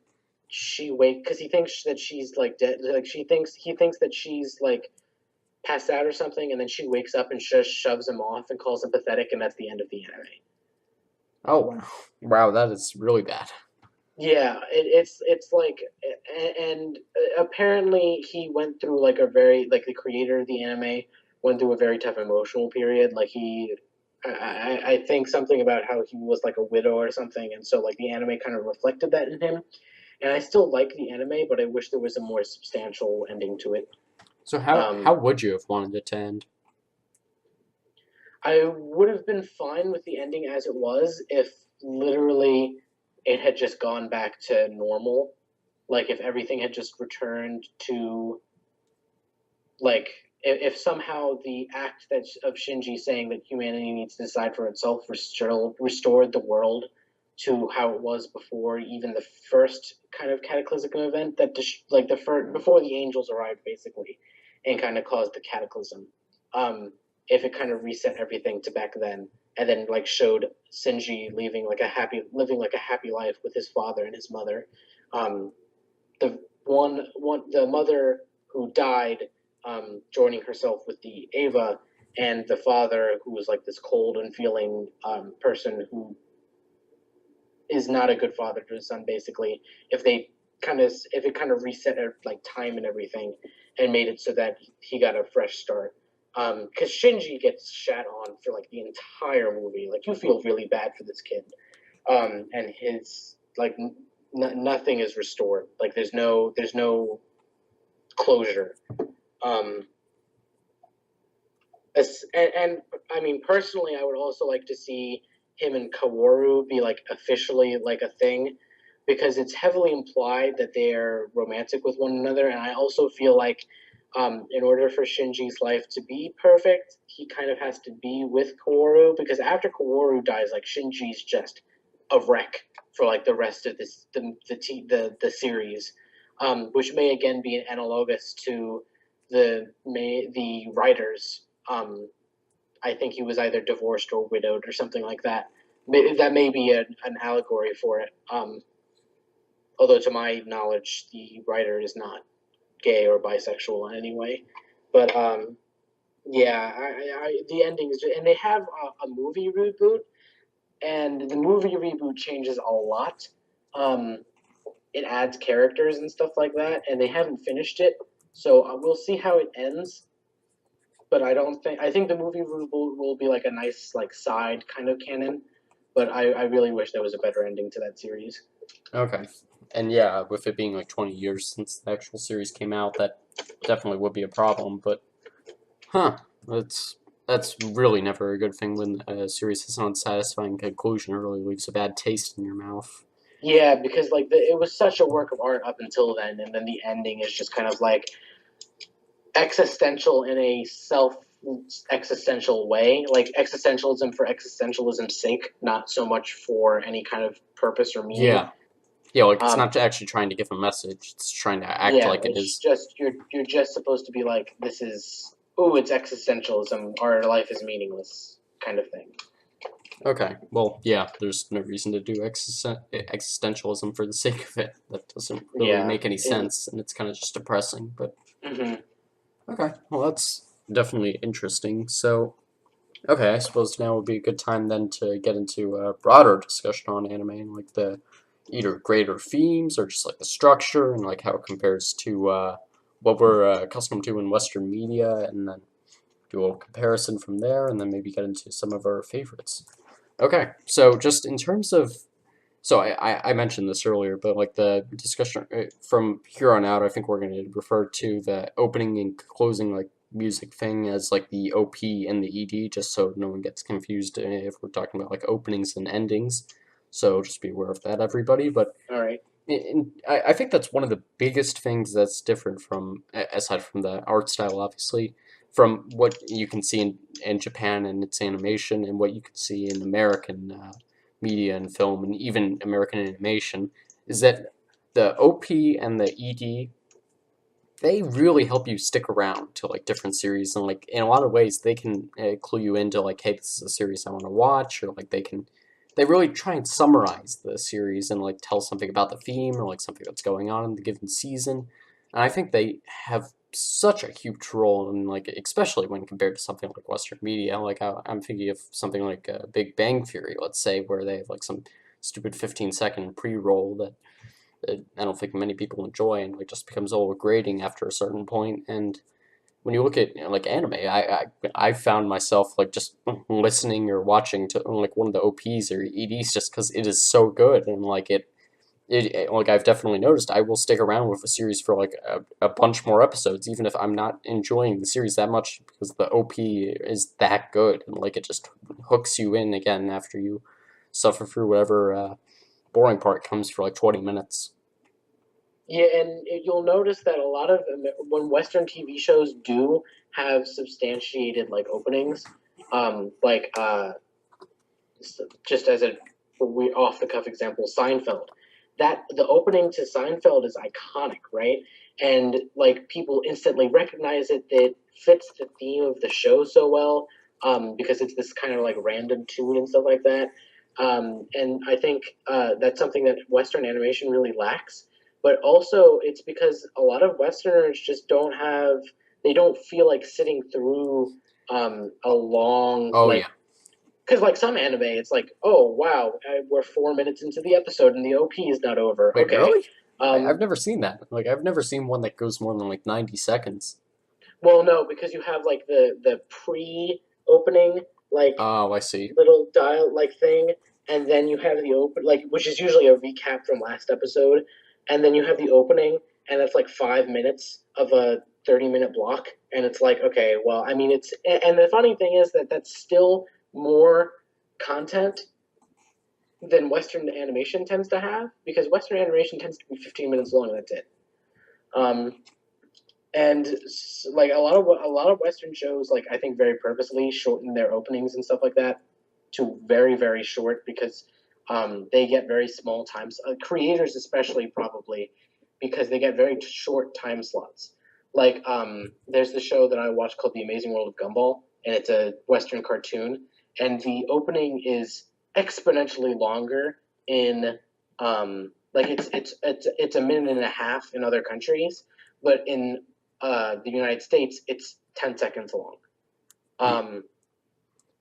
she wake because he thinks that she's like dead. Like he thinks that she's like passed out or something, and then she wakes up and just shoves him off and calls him pathetic, and that's the end of the anime. Oh, wow. Wow, that is really bad. Yeah, it's like, and apparently he went through like a very like the creator of the anime went through a very tough emotional period. Like I think something about how he was like a widow or something, and so like the anime kind of reflected that in him. And I still like the anime, but I wish there was a more substantial ending to it. So how Um, would you have wanted it to end? I would have been fine with the ending as it was if literally it had just gone back to normal. Like if everything had just returned to like if somehow the act that of Shinji saying that humanity needs to decide for itself restored the world to how it was before even the first kind of cataclysmic event that like the first before the angels arrived basically and kind of caused the cataclysm. If it kind of reset everything to back then and then like showed Shinji living like a happy life with his father and his mother. The the mother who died joining herself with the Ava, and the father who was like this cold and feeling person who is not a good father to his son. Basically, if it kind of reset like time and everything, and made it so that he got a fresh start. Because Shinji gets shat on for like the entire movie. Like you feel really bad for this kid, and his like nothing is restored. Like there's no closure. Um, and I mean, personally, I would also like to see him and Kaworu be like officially like a thing, because it's heavily implied that they're romantic with one another, and I also feel like in order for Shinji's life to be perfect, he kind of has to be with Kaworu, because after Kaworu dies, like Shinji's just a wreck for like the rest of the series, which may again be analogous to the writers. I think he was either divorced or widowed or something like that. That may be an allegory for it. Although to my knowledge, the writer is not gay or bisexual in any way. But yeah, the endings, and they have a movie reboot, and the movie reboot changes a lot. Um, it adds characters and stuff like that, and they haven't finished it, so we'll see how it ends. But I think the movie will be like a nice like side kind of canon. But I really wish there was a better ending to that series. Okay. And yeah, with it being like 20 years since the actual series came out, that definitely would be a problem, but huh, that's really never a good thing when a series has an unsatisfying conclusion. It really leaves a bad taste in your mouth. Yeah, because like it was such a work of art up until then, and then the ending is just kind of like existential in a self existential way, like existentialism for existentialism's sake, not so much for any kind of purpose or meaning. Yeah. Yeah, like it's Um, not actually trying to give a message, it's trying to act yeah, like it it's is. just you're just supposed to be like this is it's existentialism. Our life is meaningless kind of thing. Okay, well, yeah, there's no reason to do existentialism for the sake of it. That doesn't really Yeah. make any sense, and it's kind of just depressing, but Mhm. okay, well, that's definitely interesting. So, okay, I suppose now would be a good time then to get into a broader discussion on anime and like the either greater themes or just like the structure and like how it compares to what we're accustomed to in Western media, and then do a little comparison from there, and then maybe get into some of our favorites. Okay, so just in terms of so I mentioned this earlier, but like the discussion from here on out, I think we're going to refer to the opening and closing like music thing as like the OP and the ED, just so no one gets confused if we're talking about like openings and endings. So just be aware of that, everybody. But All right. I think that's one of the biggest things that's different from, aside from the art style, obviously, from what you can see in Japan and its animation and what you can see in American media and film and even American animation, is that the OP and the ED they really help you stick around to like different series, and like in a lot of ways they can clue you into like, hey, this is a series I want to watch, or like they really try and summarize the series and like tell something about the theme or like something that's going on in the given season. And I think they have such a huge role, and like especially when compared to something like Western media. Like I'm thinking of something like Big Bang Theory, let's say, where they have like some stupid 15-second pre-roll that I don't think many people enjoy, and like just becomes overgrading after a certain point. And when you look at like anime, I found myself like just listening or watching to like one of the OPs or EDs just because it is so good, and like like I've definitely noticed I will stick around with a series for like a bunch more episodes even if I'm not enjoying the series that much because the OP is that good, and like it just hooks you in again after you suffer through whatever boring part comes for like 20 minutes. Yeah, and you'll notice that a lot of when Western TV shows do have substantiated like openings, like just as a we off the cuff example, Seinfeld. That the opening to Seinfeld is iconic, right? And like people instantly recognize it. That fits the theme of the show so well, because it's this kind of like random tune and stuff like that. And I think that's something that Western animation really lacks. But also, it's because a lot of Westerners just don't have. They don't feel like sitting through a long Oh like yeah. because like some anime, it's like, oh wow, we're 4 minutes into the episode and the OP is not over. Wait, Okay. really? I've Um, never seen that. Like I've never seen one that goes more than like 90 seconds. well, no, because you have like the pre opening like Oh, I see. little dial like thing, and then you have the open like which is usually a recap from last episode, and then you have the opening, and that's like 5 minutes of a 30-minute block, and it's like, okay, well, I mean, it's and the funny thing is that that's still more content than Western animation tends to have, because Western animation tends to be 15 minutes long and that's it. Um, and like a lot of Western shows, like I think very purposely shorten their openings and stuff like that to very very short because they get very small times. Creators especially probably because they get very short time slots. Like there's the show that I watch called The Amazing World of Gumball, and it's a Western cartoon, and the opening is exponentially longer in like it's a minute and a half in other countries, but in the United States it's 10 seconds long. Um,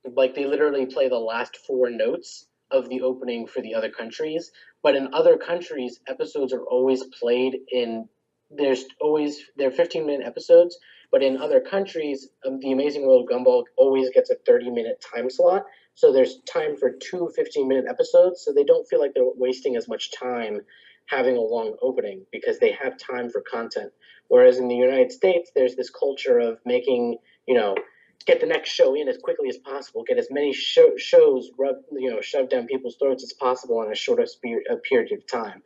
like they literally play the last four notes of the opening for the other countries, but in other countries episodes are always played in there's always they're 15-minute episodes, but in other countries the Amazing World of Gumball always gets a 30-minute time slot, so there's time for two 15-minute episodes, so they don't feel like they're wasting as much time having a long opening because they have time for content. Whereas in the United States there's this culture of making, you know, get the next show in as quickly as possible, get as many shows shoved down people's throats as possible in a short period of time.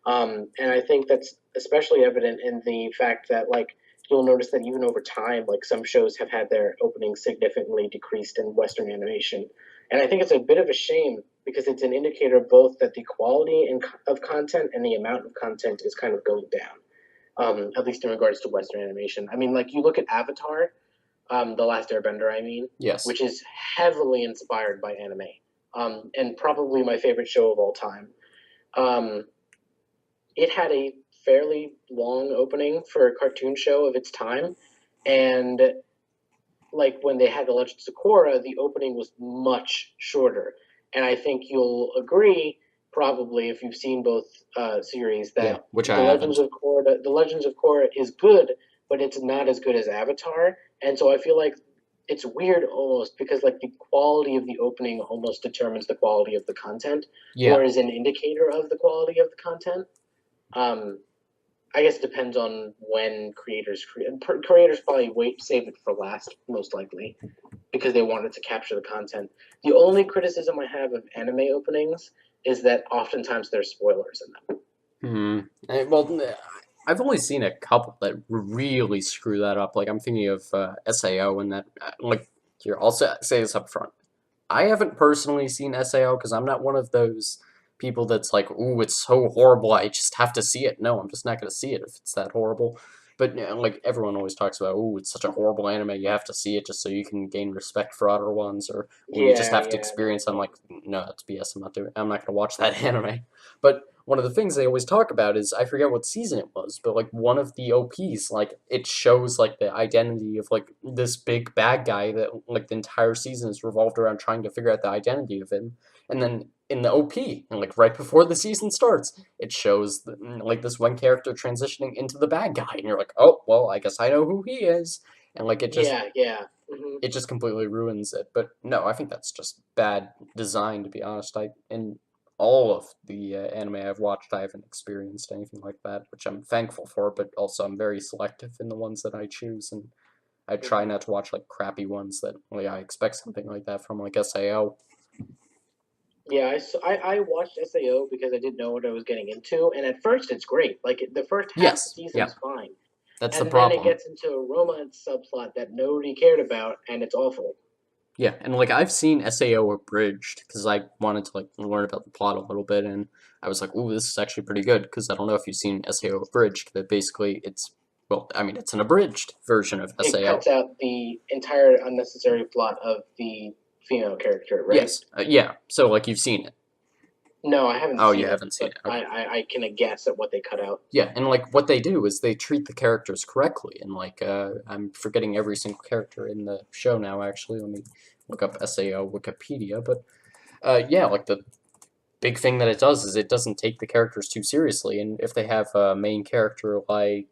And I think that's especially evident in the fact that like you'll notice that even over time, like some shows have had their openings significantly decreased in Western animation, and I think it's a bit of a shame because it's an indicator both that the quality of content and the amount of content is kind of going down. At least in regards to Western animation. I mean, like you look at Avatar, the Last Airbender, I mean, Yes. which is heavily inspired by anime, and probably my favorite show of all time. Um, it had a fairly long opening for a cartoon show of its time, and like when they had the Legends of Korra, the opening was much shorter. And I think you'll agree, probably if you've seen both series, Yeah, that which I haven't. The Legends of Korra is good, but it's not as good as Avatar. And so I feel like it's weird almost because like the quality of the opening almost determines the quality of the content, Yeah. or is an indicator of the quality of the content. Um, I guess it depends on when creators create. Creators probably save it for last, most likely, because they wanted to capture the content. The only criticism I have of anime openings is that oftentimes there's spoilers in them. Hmm. Well, I've only seen a couple that really screw that up. Like I'm thinking of SAO and that. Like here, I'll say this up front. I haven't personally seen SAO because I'm not one of those people that's like, "Ooh, it's so horrible. I just have to see it." No, I'm just not going to see it if it's that horrible. But like everyone always talks about, oh, it's such a horrible anime. You have to see it just so you can gain respect for other ones, or oh, you just Yeah, have to yeah, no, experience. I'm like, no, that's BS. I'm not doing. I'm not gonna watch that anime. But one of the things they always talk about is I forget what season it was, but like one of the OPs, like it shows like the identity of like this big bad guy that like the entire season is revolved around trying to figure out the identity of him, and then in the OP, and like right before the season starts, it shows like this one character transitioning into the bad guy, and you're like, oh well, I guess I know who he is, and like yeah, yeah. Hmm. it just completely ruins it. But no, I think that's just bad design, to be honest. I in all of the anime I've watched, I haven't experienced anything like that, which I'm thankful for. But also, I'm very selective in the ones that I choose, and I try Hmm. not to watch like crappy ones that like I expect something like that from, like SAO. Yeah, I watched Sao because I didn't know what I was getting into, and at first it's great. Like the first half of the Yes, season yeah, is fine, that's the and then it problem. gets into a romance subplot that nobody cared about, and it's awful. Yeah, and like I've seen SAO abridged because I wanted to like learn about the plot a little bit, and I was like, "Ooh, this is actually pretty good." Because I don't know if you've seen SAO abridged, but basically it's well, I mean, it's an abridged version of It SAO. cuts out the entire unnecessary plot of the female character, right? Yes, yeah. So like you've seen it. No, I haven't Oh, you seen it, haven't seen but it. I, Okay. I, I can guess at what they cut out. Yeah, and like what they do is they treat the characters correctly, and like I'm forgetting every single character in the show now. Actually, let me look up SAO Wikipedia, but yeah, like the big thing that it does is it doesn't take the characters too seriously. And if they have a main character like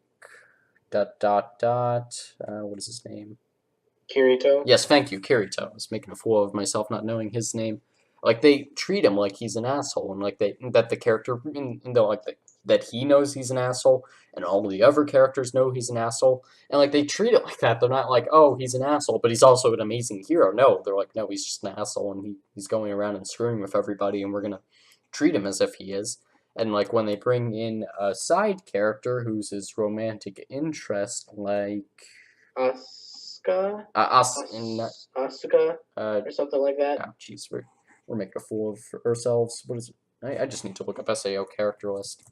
what is his name? Kirito? Yes, thank you, Kirito. I was making a fool of myself not knowing his name. Like they treat him like he's an asshole, and like they that the character and they're like that he knows he's an asshole, and all the other characters know he's an asshole, and like they treat it like that. They're not like, oh, he's an asshole, but he's also an amazing hero. No, they're like, no, he's just an asshole, and he's going around and screwing with everybody, and we're gonna treat him as if he is. And like when they bring in a side character who's his romantic interest, like Asuka? us in Asuka? uh, Or something like that? oh, jeez, we're making a fool of ourselves. What is it? I just need to look up SAO character list.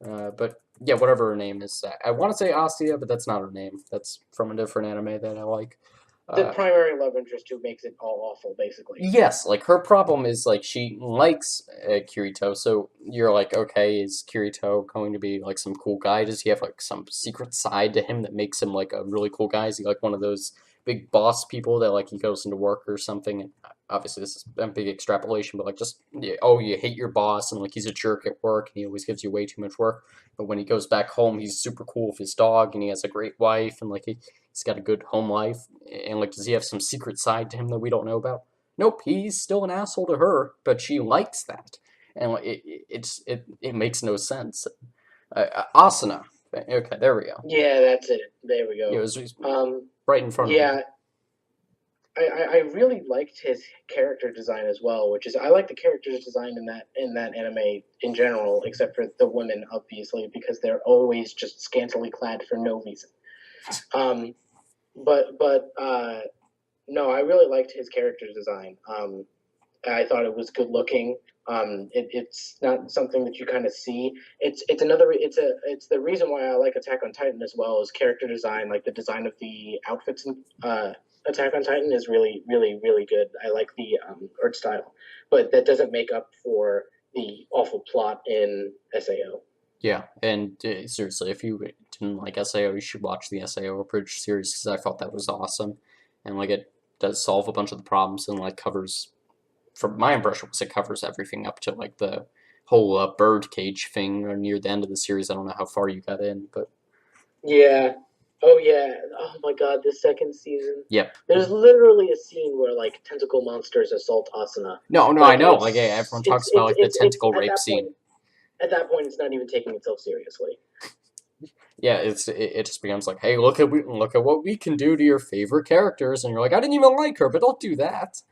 But yeah, whatever her name is. I want to say Astia, but that's not her name. That's from a different anime that I like. The Uh, primary love interest who makes it all awful, basically. yes, like her problem is like she likes Kirito, so you're like, okay, is Kirito going to be like some cool guy? Does he have like some secret side to him that makes him like a really cool guy? Is he like one of those big boss people that like he goes into work or something? And obviously, this is a big extrapolation, but like just yeah, oh, you hate your boss and like he's a jerk at work and he always gives you way too much work. But when he goes back home, he's super cool with his dog and he has a great wife and like he's got a good home life. And like, does he have some secret side to him that we don't know about? Nope, he's still an asshole to her, but she likes that, and like, it makes no sense. Asana. Okay, there we go. Yeah, that's it. There we Yeah, it go. was Um, right in front of me. yeah, I really liked his character design as well, which is I like the characters design in that anime in general, except for the women, obviously, because they're always just scantily clad for no reason. Um, but no, I really liked his character design. I thought it was good looking. It's not something that you kind of see. It's the reason why I like Attack on Titan as well as character design. Like the design of the outfits in Attack on Titan is really really really good. I like the art style, but that doesn't make up for the awful plot in Sao. Yeah, and seriously, if you didn't like SAO, you should watch the SAO Approach series because I thought that was awesome, and like it does solve a bunch of the problems and like covers. From my impression, was it covers everything up to like the whole bird cage thing near the end of the series. I don't know how far you got in, but Yeah. Oh yeah. Oh my god, this second season. yep. There's literally a scene where like tentacle monsters assault Asuna. No, no, I Like know. Like yeah, everyone talks about like the it's tentacle rape scene. at that point it's not even taking itself seriously. Yeah, it just becomes like, hey, look at what we can do to your favorite characters, and you're like, I didn't even like her, but don't do that.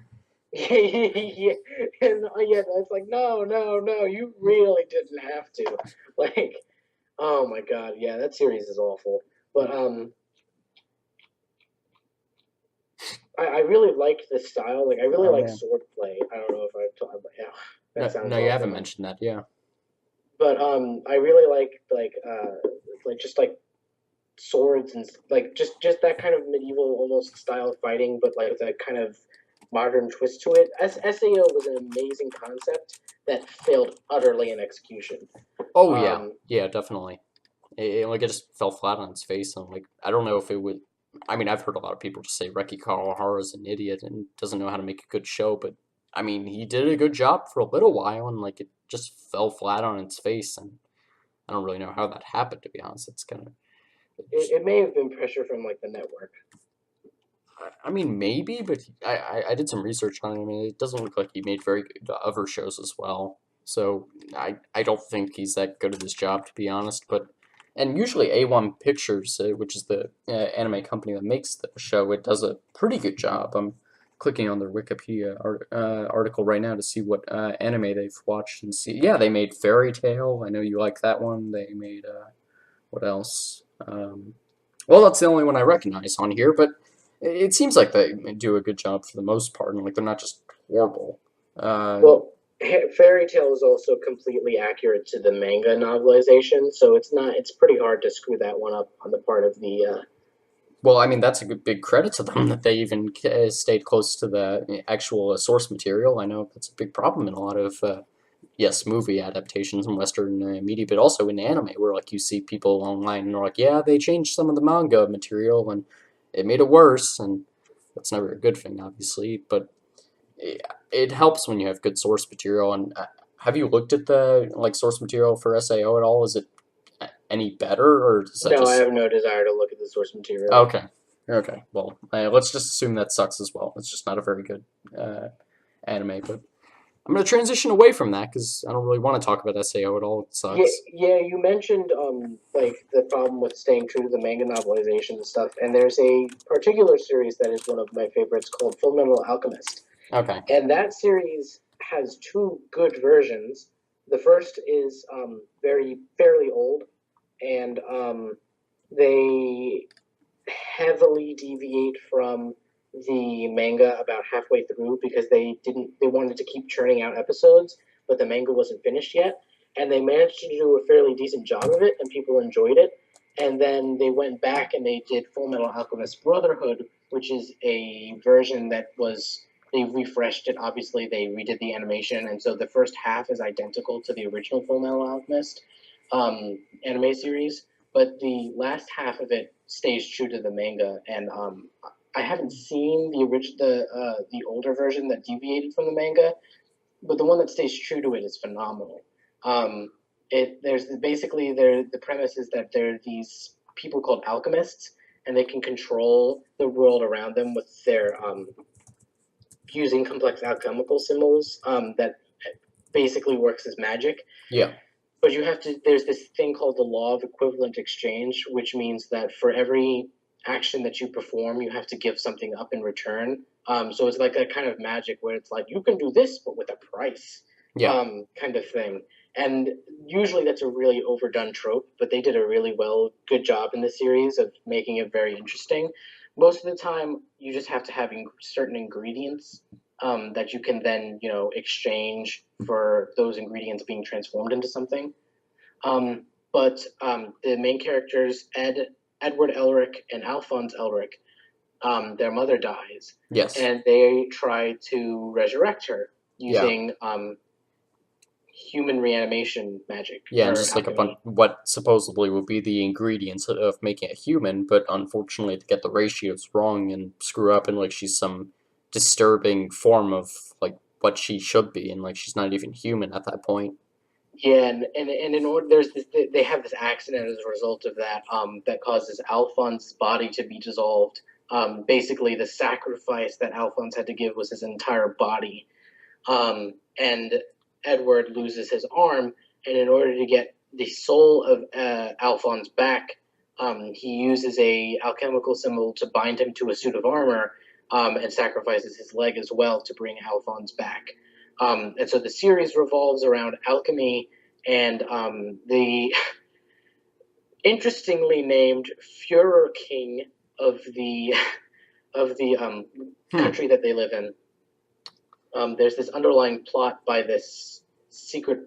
Yeah, and yeah, it's like no, no, no, you really didn't have to. Like, oh my god, yeah, that series is awful. But I really liked the style. Like, I really Oh like man, swordplay. I don't know if I've talked about. Yeah, that no, sounds no, you awful. haven't mentioned that. Yeah, But I really like just like swords and like just that kind of medieval almost style of fighting, but like with a kind of modern twist to it. SAO was an amazing concept that failed utterly in execution. Oh yeah, Um, yeah, definitely. Like it just fell flat on its face, and like I don't know if it would. I mean, I've heard a lot of people just say Reki Kawahara's an idiot and doesn't know how to make a good show, but I mean, he did a good job for a little while, and like it just fell flat on its face, and I don't really know how that happened, to be honest. It's kind of, it may have been pressure from like the network. I mean, maybe, but I did some research on him, and it doesn't look like he made very good other shows as well. So I don't think he's that good at his job, to be honest. But and usually A1 Pictures, which is the anime company that makes the show, it does a pretty good job. I'm clicking on their Wikipedia article right now to see what anime they've watched and see. Yeah, they made Fairy Tail. I know you like that one. They made what else? Well, that's the only one I recognize on here, but it seems like they do a good job for the most part, and like they're not just horrible. Uh, Well, Fairy Tail is also completely accurate to the manga novelization, so it's not. It's pretty hard to screw that one up on the part of the. well, I mean that's a good big credit to them that they even stayed close to the actual source material. I know that's a big problem in a lot of yes movie adaptations in Western media, but also in anime, where like you see people online and they're like, yeah, they changed some of the manga material and it made it worse, and that's never a good thing, obviously, but it helps when you have good source material. And have you looked at the like source material for SAO at all? Is it any better, or is that No, I just have no desire to look at the source material. okay? Okay, well, let's just assume that sucks as well. It's just not a very good anime. But I'm gonna transition away from that because I don't really want to talk about SAO at all. It Yeah, sucks. yeah. You mentioned like the problem with staying true to the manga novelization and stuff, and there's a particular series that is one of my favorites called Full Metal Alchemist, Okay. and that series has two good versions. The first is very fairly old, and they heavily deviate from the manga about halfway through because they wanted to keep churning out episodes, but the manga wasn't finished yet, and they managed to do a fairly decent job of it, and people enjoyed it. And then they went back and they did Full Metal Alchemist Brotherhood, which is a version that was they refreshed it. Obviously, they redid the animation, and so the first half is identical to the original Full Metal Alchemist anime series, but the last half of it stays true to the manga. And I haven't seen the older version that deviated from the manga, but the one that stays true to it is phenomenal. Um, basically the premise is that there are these people called alchemists, and they can control the world around them with their using complex alchemical symbols that basically works as magic. Yeah. But you have to there's this thing called the law of equivalent exchange, which means that for every action that you perform you have to give something up in return. So it's like a kind of magic where it's like you can do this but with a price, Yeah. kind of thing. And usually that's a really overdone trope, but they did a really good job in the series of making it very interesting. Most of the time you just have to have certain ingredients that you can then exchange for those ingredients being transformed into something. But the main characters, Edward Elric and Alphonse Elric, their mother dies, Yes. and they try to resurrect her Yeah. using human reanimation magic Yeah, and or just like a bunch, alchemy. what supposedly would be the ingredients of making a human, but unfortunately to get the ratios wrong and screw up, and like she's some disturbing form of like what she should be, and like she's not even human at that point. Yeah, and in order there's this they have this accident as a result of that that causes Alphonse's body to be dissolved. Basically, the sacrifice that Alphonse had to give was his entire body, and Edward loses his arm, and in order to get the soul of Alphonse back, he uses a alchemical symbol to bind him to a suit of armor, and sacrifices his leg as well to bring Alphonse back. And so the series revolves around alchemy and the interestingly named Führer King of the of the Hmm. country that they live in. There's this underlying plot by this secret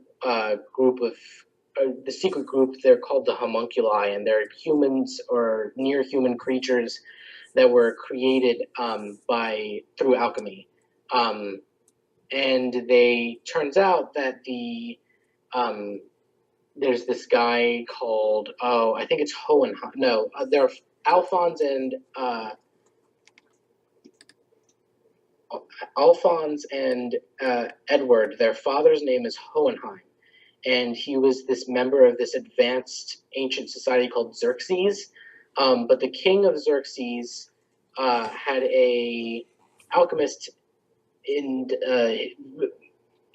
group of the secret group. They're called the homunculi, and they're humans or near human creatures that were created by through alchemy. Um, and they turns out that um, there's this guy called, oh, I think it's Hohenheim. No, they're Alphonse and Alphonse and Edward. Their father's name is Hohenheim, and he was this member of this advanced ancient society called Xerxes. But the king of Xerxes had a alchemist in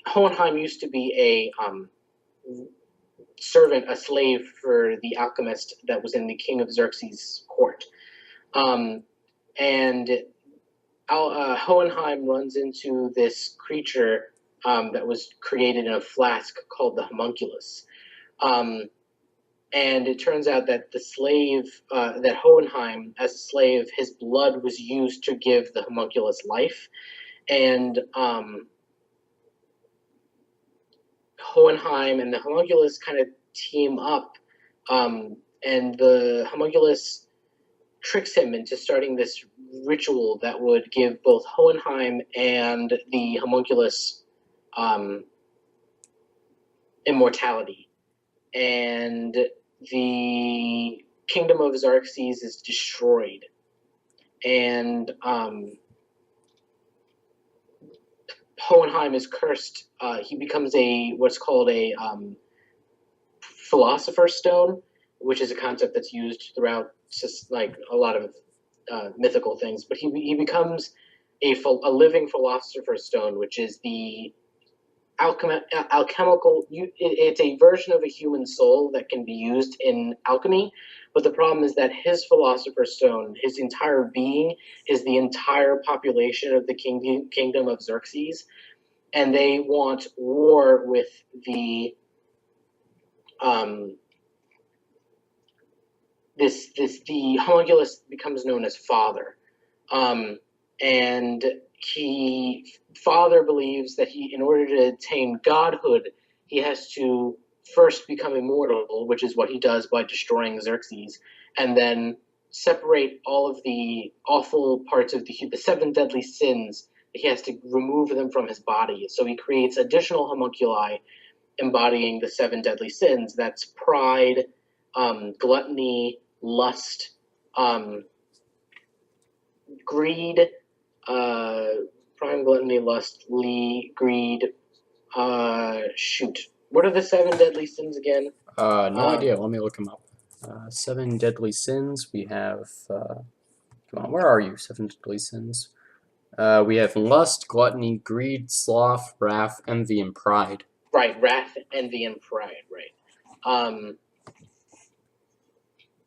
Hohenheim used to be a servant, a slave for the alchemist that was in the king of Xerxes' court. And Hohenheim runs into this creature that was created in a flask called the homunculus. And it turns out that the slave, that Hohenheim, as a slave, his blood was used to give the homunculus life. And Hohenheim and the homunculus kind of team up, and the homunculus tricks him into starting this ritual that would give both Hohenheim and the homunculus immortality. And the kingdom of Xerxes is destroyed. And Hohenheim is cursed. He becomes what's called a philosopher's stone, which is a concept that's used throughout just like a lot of mythical things. But he becomes a living philosopher's stone, which is the alchemical. It's a version of a human soul that can be used in alchemy. But the problem is that his philosopher's stone, his entire being, is the entire population of the kingdom of Xerxes, and they want war with the the homunculus becomes known as Father, and Father believes that in order to attain godhood, he has to first become immortal, which is what he does by destroying Xerxes, and then separate all of the awful parts of the seven deadly sins. He has to remove them from his body. So he creates additional homunculi embodying the seven deadly sins. That's pride, gluttony, lust, greed, prime, gluttony, lust, greed. Shoot. What are the seven deadly sins again? No idea. Let me look them up. Seven deadly sins. We have. Come on, where are you? Seven deadly sins. We have lust, gluttony, greed, sloth, wrath, envy, and pride. Right, wrath, envy, and pride. Right.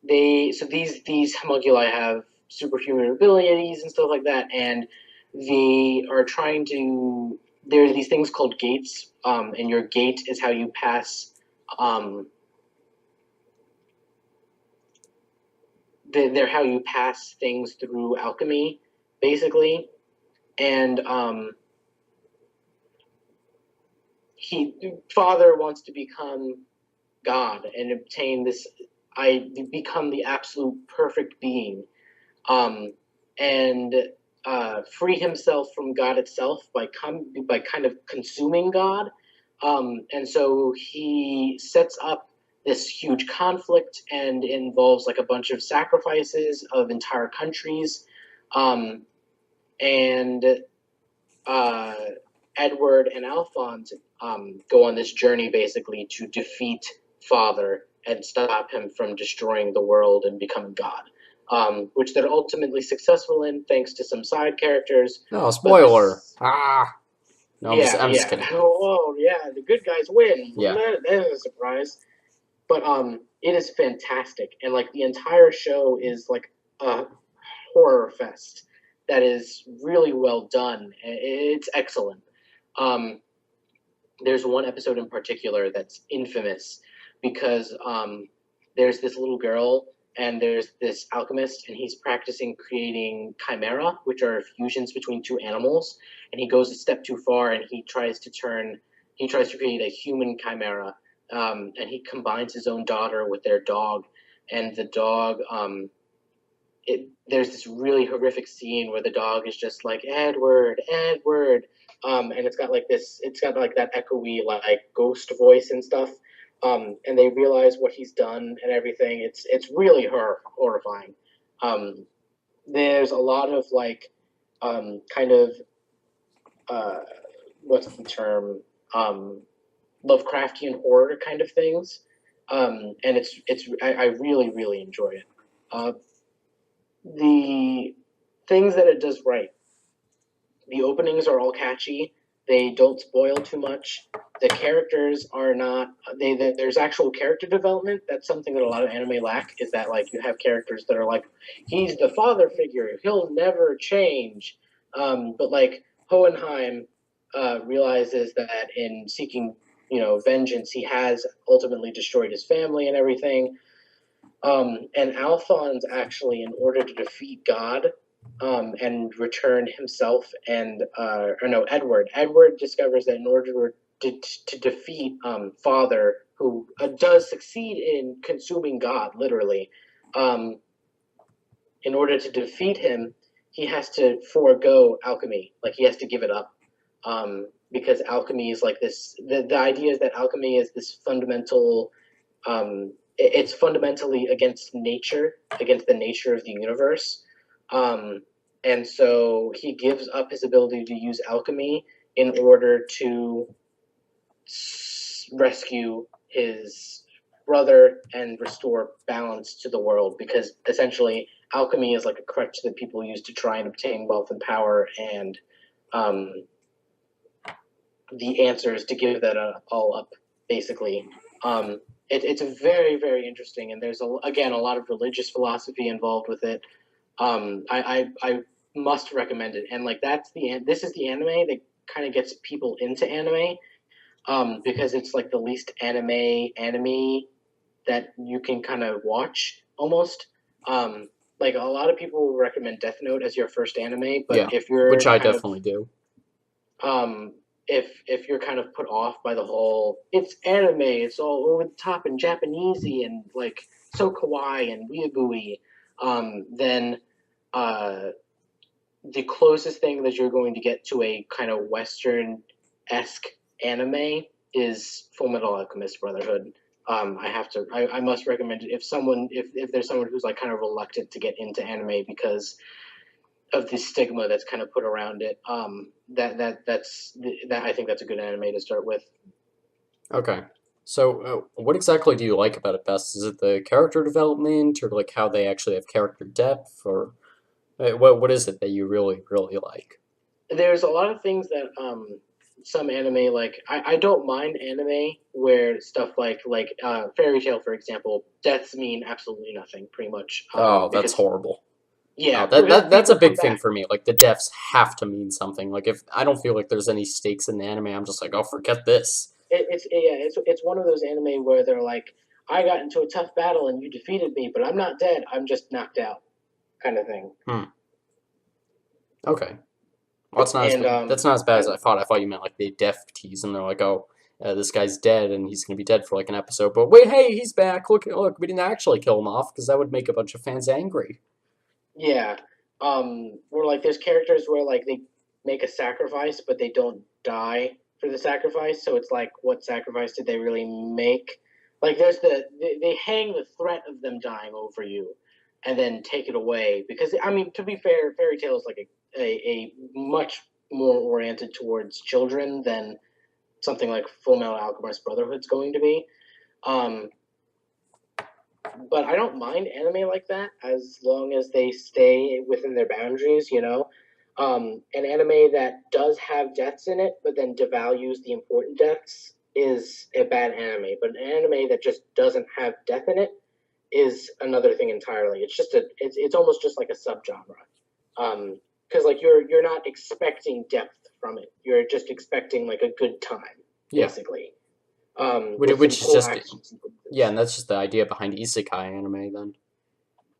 These homunculi have superhuman abilities and stuff like that, and they are trying to. There are these things called gates, and your gate is how you pass. They're how you pass things through alchemy, basically, and Father wants to become God and obtain this. I become the absolute perfect being, and free himself from God itself by kind of consuming God, and so he sets up this huge conflict and involves like a bunch of sacrifices of entire countries, and Edward and Alphonse go on this journey basically to defeat Father and stop him from destroying the world and becoming God, which they're ultimately successful in thanks to some side characters. No, spoiler. No, I'm Yeah, just kidding. Oh, yeah, the good guys win. Yeah. That is a surprise. But it is fantastic, and like the entire show is like a horror fest that is really well done. It's excellent. There's one episode in particular that's infamous because there's this little girl and there's this alchemist and he's practicing creating chimera, which are fusions between two animals, and he goes a step too far and he tries to create a human chimera and he combines his own daughter with their dog, and the dog there's this really horrific scene where the dog is just like Edward, Edward, and it's got like that echoey like ghost voice and stuff, and they realize what he's done and everything. It's really horrifying. Um, there's a lot of like kind of uh, what's the term Lovecraftian horror kind of things, and I really enjoy it. Uh, the things that it does right. The openings are all catchy. They don't spoil too much. The characters are not. There's actual character development. That's something that a lot of anime lack. Is that like you have characters that are like, he's the father figure. He'll never change. But like Hohenheim realizes that in seeking, vengeance, he has ultimately destroyed his family and everything. And Alphonse actually, in order to defeat God, and return himself and or no, Edward discovers that in order to defeat Father, who does succeed in consuming God, literally, um, in order to defeat him, he has to forego alchemy. Like he has to give it up. Because alchemy is like this. The idea is that alchemy is this fundamental it's fundamentally against nature, against the nature of the universe. And so he gives up his ability to use alchemy in order to rescue his brother and restore balance to the world, because essentially alchemy is like a crutch that people use to try and obtain wealth and power, and um, the answer is to give that all up, basically. It's very interesting, and there's again a lot of religious philosophy involved with it. I must recommend it, and like this is the anime that kind of gets people into anime, because it's like the least anime that you can kind of watch almost. Like a lot of people will recommend Death Note as your first anime, but Yeah, which I definitely do. um, if you're kind of put off by the whole it's anime, it's all over the top and Japanesey and like so kawaii and weeabooey, then uh, the closest thing that you're going to get to a kind of Western esque anime is Full Metal Alchemist Brotherhood. I must recommend it if there's someone who's like kind of reluctant to get into anime because of the stigma that's kind of put around it. That I think that's a good anime to start with. Okay. So, what exactly do you like about it best? Is it the character development, or like how they actually have character depth, or what is it that you really like? There's a lot of things that some anime like I don't mind anime where stuff like Fairy Tale, for example, deaths mean absolutely nothing pretty much, Oh, that's because horrible. yeah, Oh, because that's a people come big thing back. for me. Like the deaths have to mean something. Like if I don't feel like there's any stakes in the anime, I'm just like, oh, forget this. It's one of those anime where they're like, I got into a tough battle and you defeated me, but I'm not dead, I'm just knocked out, kind of thing. Hmm. Okay. Well, And that's not as bad I, as I thought. I thought you meant like they death tease and they're like, oh, this guy's dead and he's gonna be dead for like an episode. But wait, hey, he's back. Look, we didn't actually kill him off because that would make a bunch of fans angry. yeah, where like there's characters where like they make a sacrifice, but they don't die for the sacrifice. So it's like, what sacrifice did they really make? Like there's they hang the threat of them dying over you, and then take it away. Because I mean, to be fair, Fairy Tale is like a much more oriented towards children than something like Full Metal Alchemist Brotherhood's going to be. Um, but I don't mind anime like that as long as they stay within their boundaries, you know. An anime that does have deaths in it, but then devalues the important deaths is a bad anime. But an anime that just doesn't have death in it is another thing entirely. It's almost just like a subgenre. Because like you're not expecting depth from it. You're just expecting like a good time, Yeah, basically. With some which is cool just action yeah, sequences. and that's just the idea behind isekai anime then.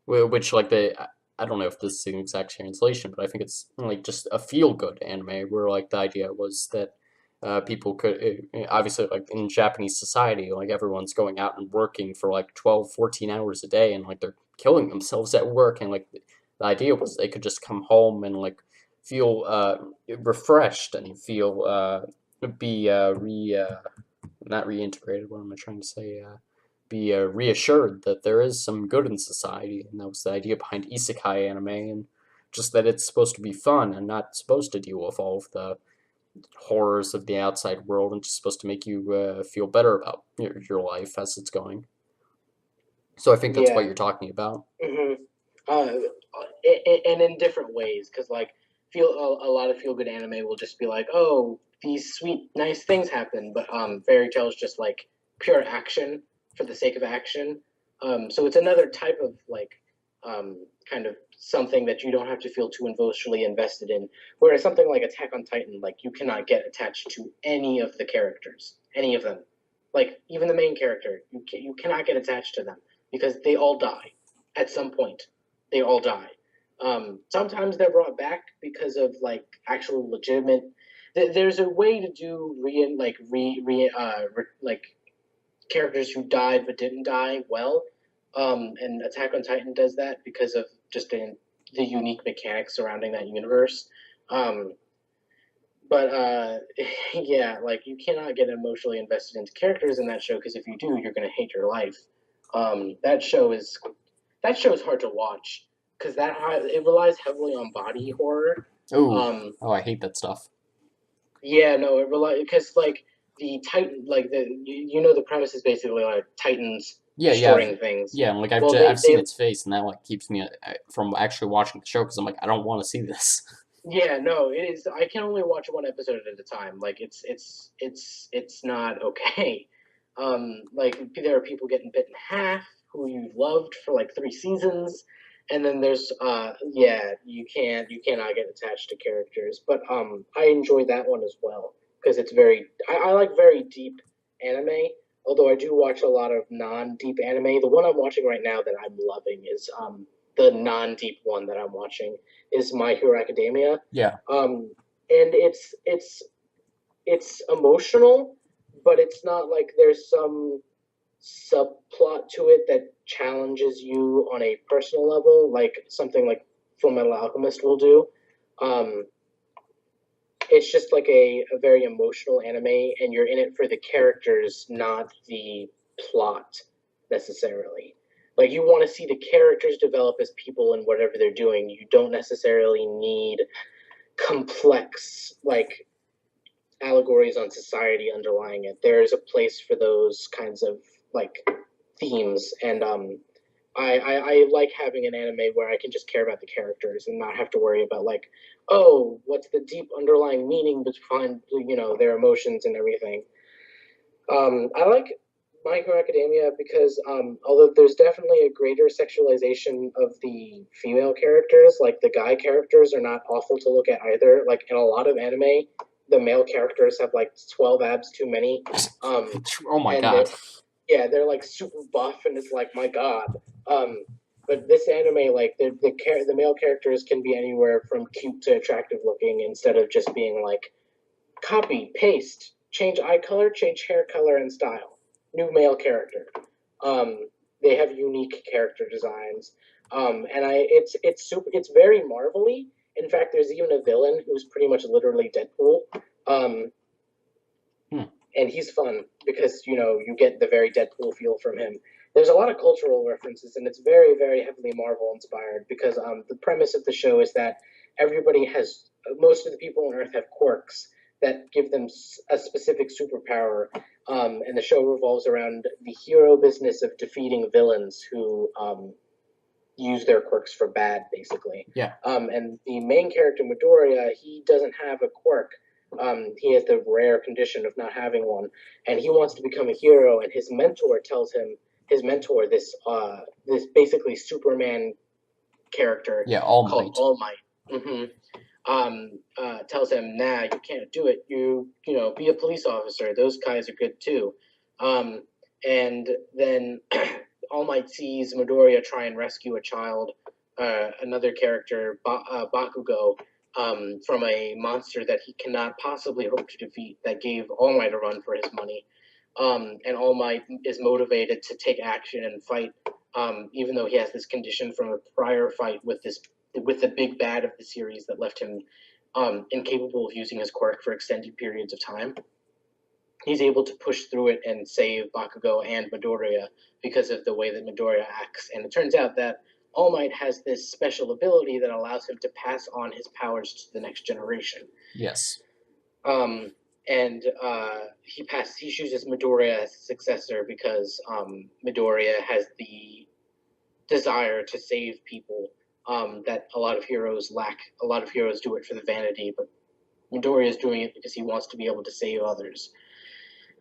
Which like I don't know if this is the exact translation, but I think it's like just a feel good anime where like the idea was that people could obviously like in Japanese society, like everyone's going out and working for like 12, 14 hours a day, and like they're killing themselves at work, and like the idea was they could just come home and like feel refreshed and feel be not reintegrated. What am I trying to say? Be reassured that there is some good in society, and that was the idea behind isekai anime, and just that it's supposed to be fun and not supposed to deal with all of the horrors of the outside world, and just supposed to make you feel better about your life as it's going. So I think that's what Yeah. you're talking about. hmm Uh, and in different ways, because like feel a lot of feel good anime will just be like, oh, these sweet nice things happen, but fairy tales just like pure action for the sake of action. So it's another type of like kind of something that you don't have to feel too emotionally invested in. Whereas something like Attack on Titan, like you cannot get attached to any of the characters, any of them. Like even the main character, you cannot get attached to them because they all die at some point. They all die. Sometimes they're brought back because of like actual legitimate. There's a way to do like characters who died but didn't die well. And Attack on Titan does that because of just the unique mechanics surrounding that universe. Um, but yeah, like you cannot get emotionally invested into characters in that show because if you do, you're gonna hate your life. That show is hard to watch because it relies heavily on body horror. Oh, Um, oh, I hate that stuff. yeah, no, it relies because like the Titan, like you know the premise is basically like Titans Yeah, yeah, destroying things. yeah. Like Well, I've seen its face, and that like keeps me from actually watching the show because I'm like I don't want to see this. yeah, no, it is. I can only watch one episode at a time. Like it's not okay. Like there are people getting bit in half who you loved for like 3 seasons, and then there's yeah, you cannot get attached to characters. But I enjoy that one as well because it's I like very deep anime. Although I do watch a lot of non-deep anime. The one I'm watching right now that I'm loving is the non-deep one that I'm watching is My Hero Academia, Yeah. and it's emotional, but it's not like there's some subplot to it that challenges you on a personal level, like something like Full Metal Alchemist will do. Um, it's just like a very emotional anime, and you're in it for the characters, not the plot necessarily. Like you want to see the characters develop as people and whatever they're doing. You don't necessarily need complex like allegories on society underlying it. There's a place for those kinds of like themes, and I like having an anime where I can just care about the characters and not have to worry about like, oh, what's the deep underlying meaning behind their emotions and everything. I like My Hero Academia because although there's definitely a greater sexualization of the female characters, like the guy characters are not awful to look at either. Like in a lot of anime, the male characters have like 12 abs too many, um, Oh my and god. they're like super buff, and it's like my god. Um, but this anime, like the male characters can be anywhere from cute to attractive looking, instead of just being like copy, paste, change eye color, change hair color and style. New male character. They have unique character designs, and it's very marvelly. In fact, there's even a villain who's pretty much literally Deadpool, um, Hmm. and he's fun because you get the very Deadpool feel from him. There's a lot of cultural references, and it's very very heavily Marvel inspired because the premise of the show is that everybody has most of the people on Earth have quirks that give them a specific superpower, and the show revolves around the hero business of defeating villains who use their quirks for bad, basically. Yeah. And the main character, Midoriya, he doesn't have a quirk. He has the rare condition of not having one, and he wants to become a hero. And his mentor tells him, this basically Superman character Yeah. All called Might. All Might, tells him, "Nah, you can't do it. Be a police officer. Those guys are good too." And then All Might sees Midoriya try and rescue a child, another character, Bakugo, from a monster that he cannot possibly hope to defeat, that gave All Might a run for his money. And All Might is motivated to take action and fight, even though he has this condition from a prior fight with the big bad of the series that left him incapable of using his quirk for extended periods of time. He's able to push through it and save Bakugo and Midoriya because of the way that Midoriya acts. And it turns out that All Might has this special ability that allows him to pass on his powers to the next generation. Yes. And he chooses Midoriya as successor because Midoriya has the desire to save people that a lot of heroes lack. A lot of heroes do it for the vanity, but Midoriya is doing it because he wants to be able to save others.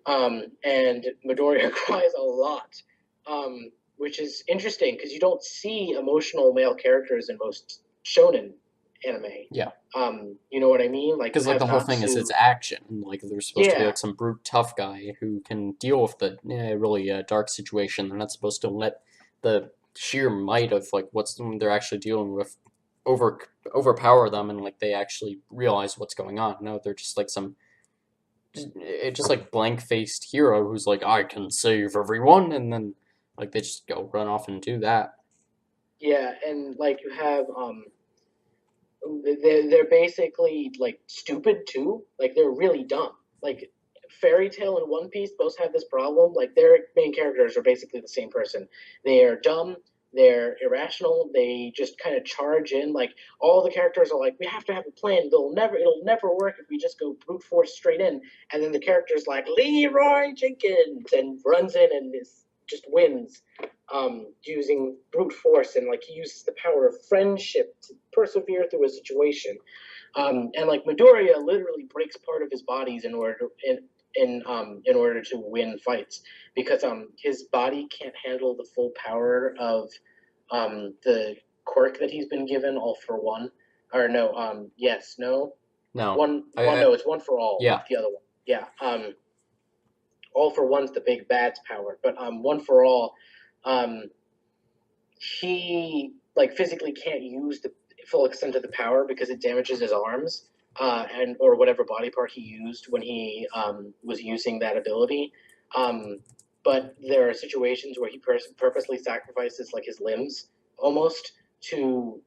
And Midoriya cries a lot, which is interesting because you don't see emotional male characters in most shonen anime. Yeah. You know what I mean? Like, because like the whole thing is it's action. Like there's supposed to be Yeah. like some brute tough guy who can deal with the really dark situation. They're not supposed to let the sheer might of like what's they're actually dealing with overpower them and like they actually realize what's going on. No, they're just like some just like blank faced hero who's like I can save everyone, and then like they just go run off and do that. Yeah, and like you have they're basically like stupid too. Like they're really dumb. Like Fairy Tail and One Piece both have this problem. Like their main characters are basically the same person. They are dumb. They're irrational. They just kind of charge in. Like all the characters are like, we have to have a plan. It'll never work if we just go brute force straight in. And then the character's like Leroy Jenkins and runs in and just wins. Using brute force, and like he uses the power of friendship to persevere through a situation. And like Midoriya literally breaks part of his bodies in order to in order to win fights because his body can't handle the full power of the quirk that he's been given, All for One, or no, yes, no, No, no, it's One for All. Yeah. The other one, yeah. All for One's the big bad's power, but One for All, he like physically can't use the full extent of the power because it damages his arms and or whatever body part he used when he was using that ability. But there are situations where he purposely sacrifices like his limbs almost to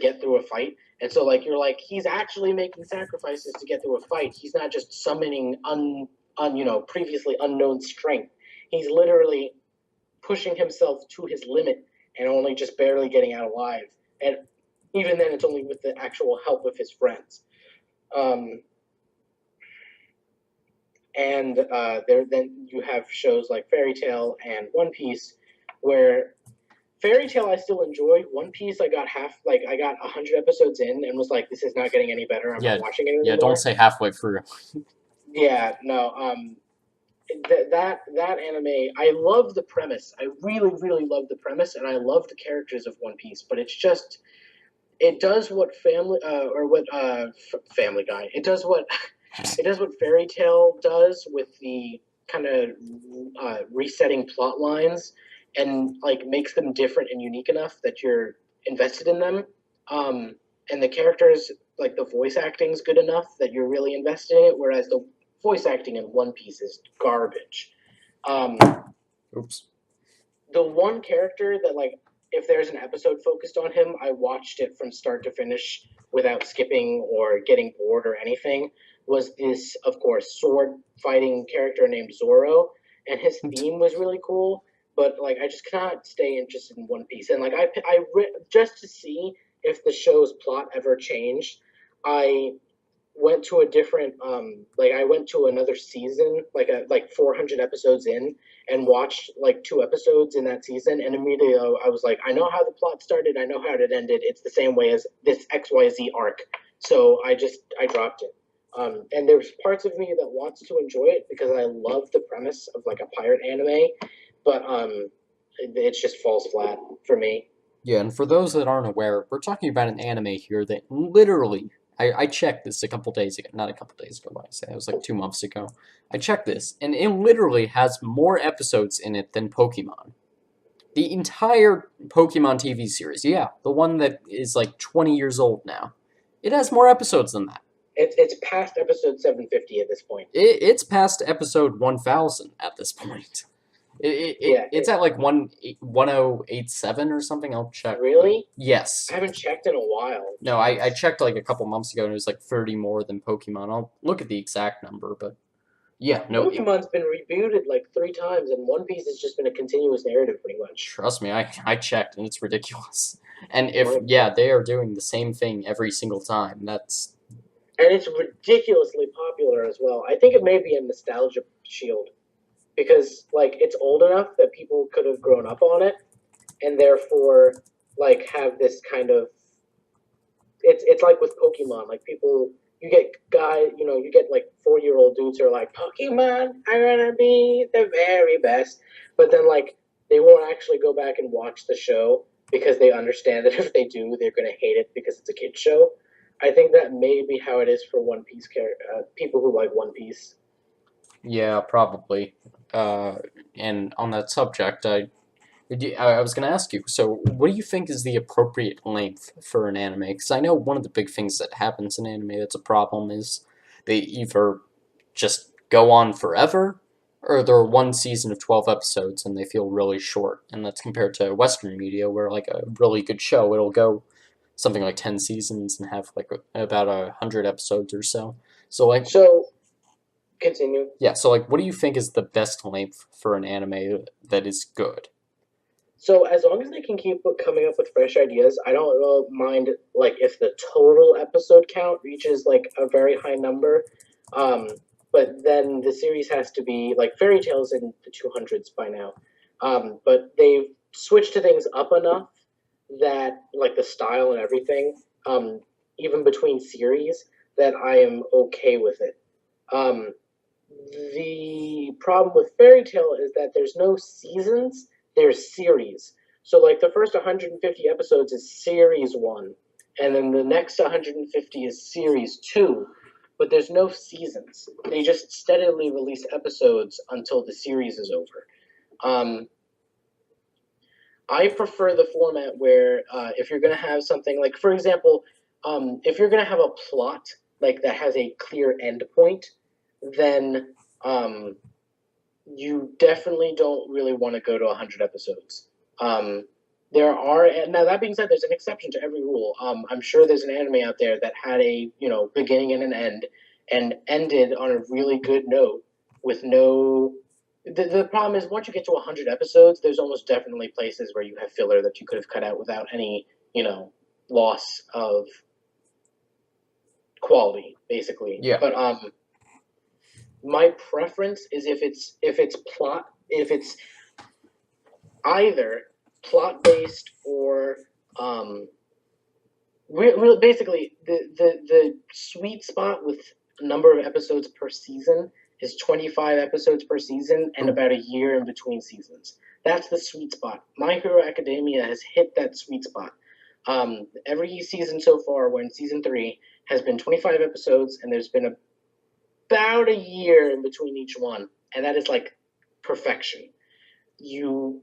get through a fight. And so like you're like he's actually making sacrifices to get through a fight. He's not just summoning previously unknown strength. He's literally pushing himself to his limit and only just barely getting out alive. And even then, it's only with the actual help of his friends. And then you have shows like Fairy Tail and One Piece, where Fairy Tail I still enjoy. One Piece I got 100 episodes in and was like, this is not getting any better. I'm not watching it anymore. Yeah, don't say halfway through. Yeah, no. That anime, I love the premise. I really, really love the premise, and I love the characters of One Piece. But it's just, it does what Family Guy. It does what Fairy Tail does with the kind of resetting plot lines, and like makes them different and unique enough that you're invested in them. And the characters, like the voice acting, is good enough that you're really invested in it. Whereas the voice acting in One Piece is garbage. Oops. The one character that, like, if there's an episode focused on him, I watched it from start to finish without skipping or getting bored or anything, was this, of course, sword fighting character named Zoro. And his theme was really cool, but, like, I just cannot stay interested in One Piece. And, like, just to see if the show's plot ever changed, I went to a different I went to another season like 400 episodes in and watched like 2 episodes in that season, and immediately I was like, I know how the plot started, I know how it ended, it's the same way as this XYZ arc. So I dropped it. And there's parts of me that wants to enjoy it because I love the premise of like a pirate anime, but it just falls flat for me. Yeah, and for those that aren't aware, we're talking about an anime here that literally, I checked this a couple days ago, not a couple days ago, but I say it was like 2 months ago. I checked this, and it literally has more episodes in it than Pokemon. The entire Pokemon TV series, yeah, the one that is like 20 years old now. It has more episodes than that. It's past episode 750 at this point. It's past episode 1000 at this point. Yeah, It's at like 1087 or something. I'll check. But really? I yes. haven't checked in a while. No, I Jeez. checked like a couple months ago and it was like 30 more than Pokemon. I'll look at the exact number, but yeah, no, Pokemon's been rebooted like 3 times, and One Piece has just been a continuous narrative, pretty much. trust me, I checked and it's ridiculous. And if My yeah, God. they are doing the same thing every single time. That's And it's ridiculously popular as well. I think it may be a nostalgia shield because like it's old enough that people could have grown up on it, and therefore like have this kind of it's like with Pokemon, like people you get you get like 4-year-old dudes who are like Pokemon, I wanna be the very best, but then like they won't actually go back and watch the show because they understand that if they do, they're gonna hate it because it's a kids show. I think that may be how it is for One Piece people who like One Piece. yeah, probably. Uh, and on that subject, I was going to ask you, so what do you think is the appropriate length for an anime? Because I know one of the big things that happens in anime that's a problem is they either just go on forever, or they're one season of 12 episodes and they feel really short. And that's compared to Western media, where like a really good show, it'll go something like 10 seasons and have like about 100 episodes or so. So like, So continue. yeah, so like, what do you think is the best length for an anime that is good? So as long as they can keep coming up with fresh ideas, I don't really mind like if the total episode count reaches like a very high number. Um, but then the series has to be like Fairy Tales in the 200s by now. But they've switched to things up enough that like the style and everything, even between series, that I am okay with it. Um, the problem with Fairy Tale is that there's no seasons, there's series. So like the first 150 episodes is series 1, and then the next 150 is series 2, but there's no seasons. They just steadily release episodes until the series is over. Um, I prefer the format where if you're going to have something like, for example, if you're going to have a plot like that has a clear end point, then um, you definitely don't really want to go to 100 episodes. Um, there are, and now that being said, there's an exception to every rule. I'm sure there's an anime out there that had a beginning and an end, and ended on a really good note with no. The problem is once you get to 100 episodes, there's almost definitely places where you have filler that you could have cut out without any loss of quality, basically. Yeah. But my preference is if it's either plot based or um, basically the sweet spot with a number of episodes per season is 25 episodes per season and Ooh. about a year in between seasons. That's the sweet spot. My Hero Academia has hit that sweet spot. Every season so far, we're in season 3, has been 25 episodes, and there's been about a year in between each one, and that is like perfection. You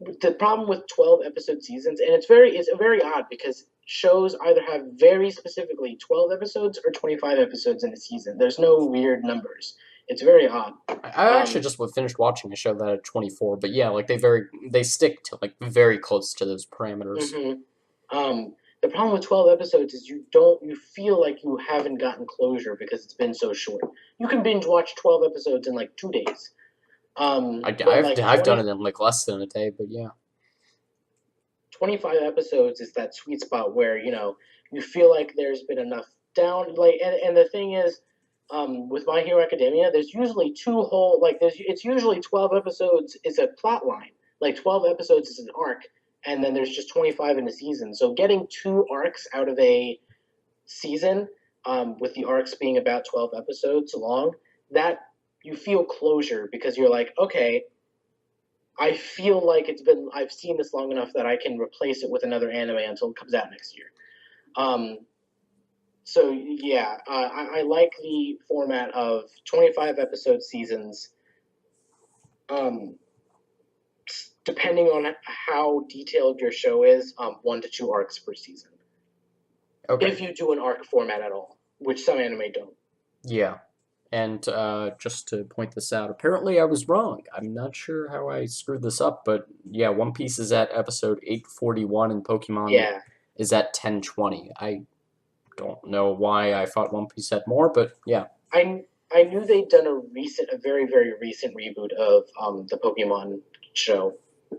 The problem with 12 episode seasons, and it's very odd because shows either have very specifically 12 episodes or 25 episodes in a season. There's no weird numbers. It's very odd. I actually Um, just finished watching a show that had 24, but yeah, like they stick to like very close to those parameters. mhm. The problem with 12 episodes is you feel like you haven't gotten closure because it's been so short. You can binge watch 12 episodes in like 2 days. But like I've done it in like less than a day, but yeah. 25 episodes is that sweet spot where you feel like there's been enough down like and the thing is with My Hero Academia there's usually two whole like there's it's usually 12 episodes is a plot line, like 12 episodes is an arc, and then there's just 25 in a season, so getting 2 arcs out of a season, with the arcs being about 12 episodes long, that you feel closure because you're like, okay, I feel like I've seen this long enough that I can replace it with another anime until it comes out next year. Um, so yeah, I like the format of 25 episode seasons. Um, depending on how detailed your show is, 1 to 2 arcs per season. Okay. if you do an arc format at all, which some anime don't. Yeah. And just to point this out, apparently I was wrong. I'm not sure how I screwed this up, but yeah, One Piece is at episode 841 and Pokemon Yeah, is at 1020. I don't know why I thought One Piece had more, but yeah. I knew they'd done a very very recent reboot of the Pokemon show,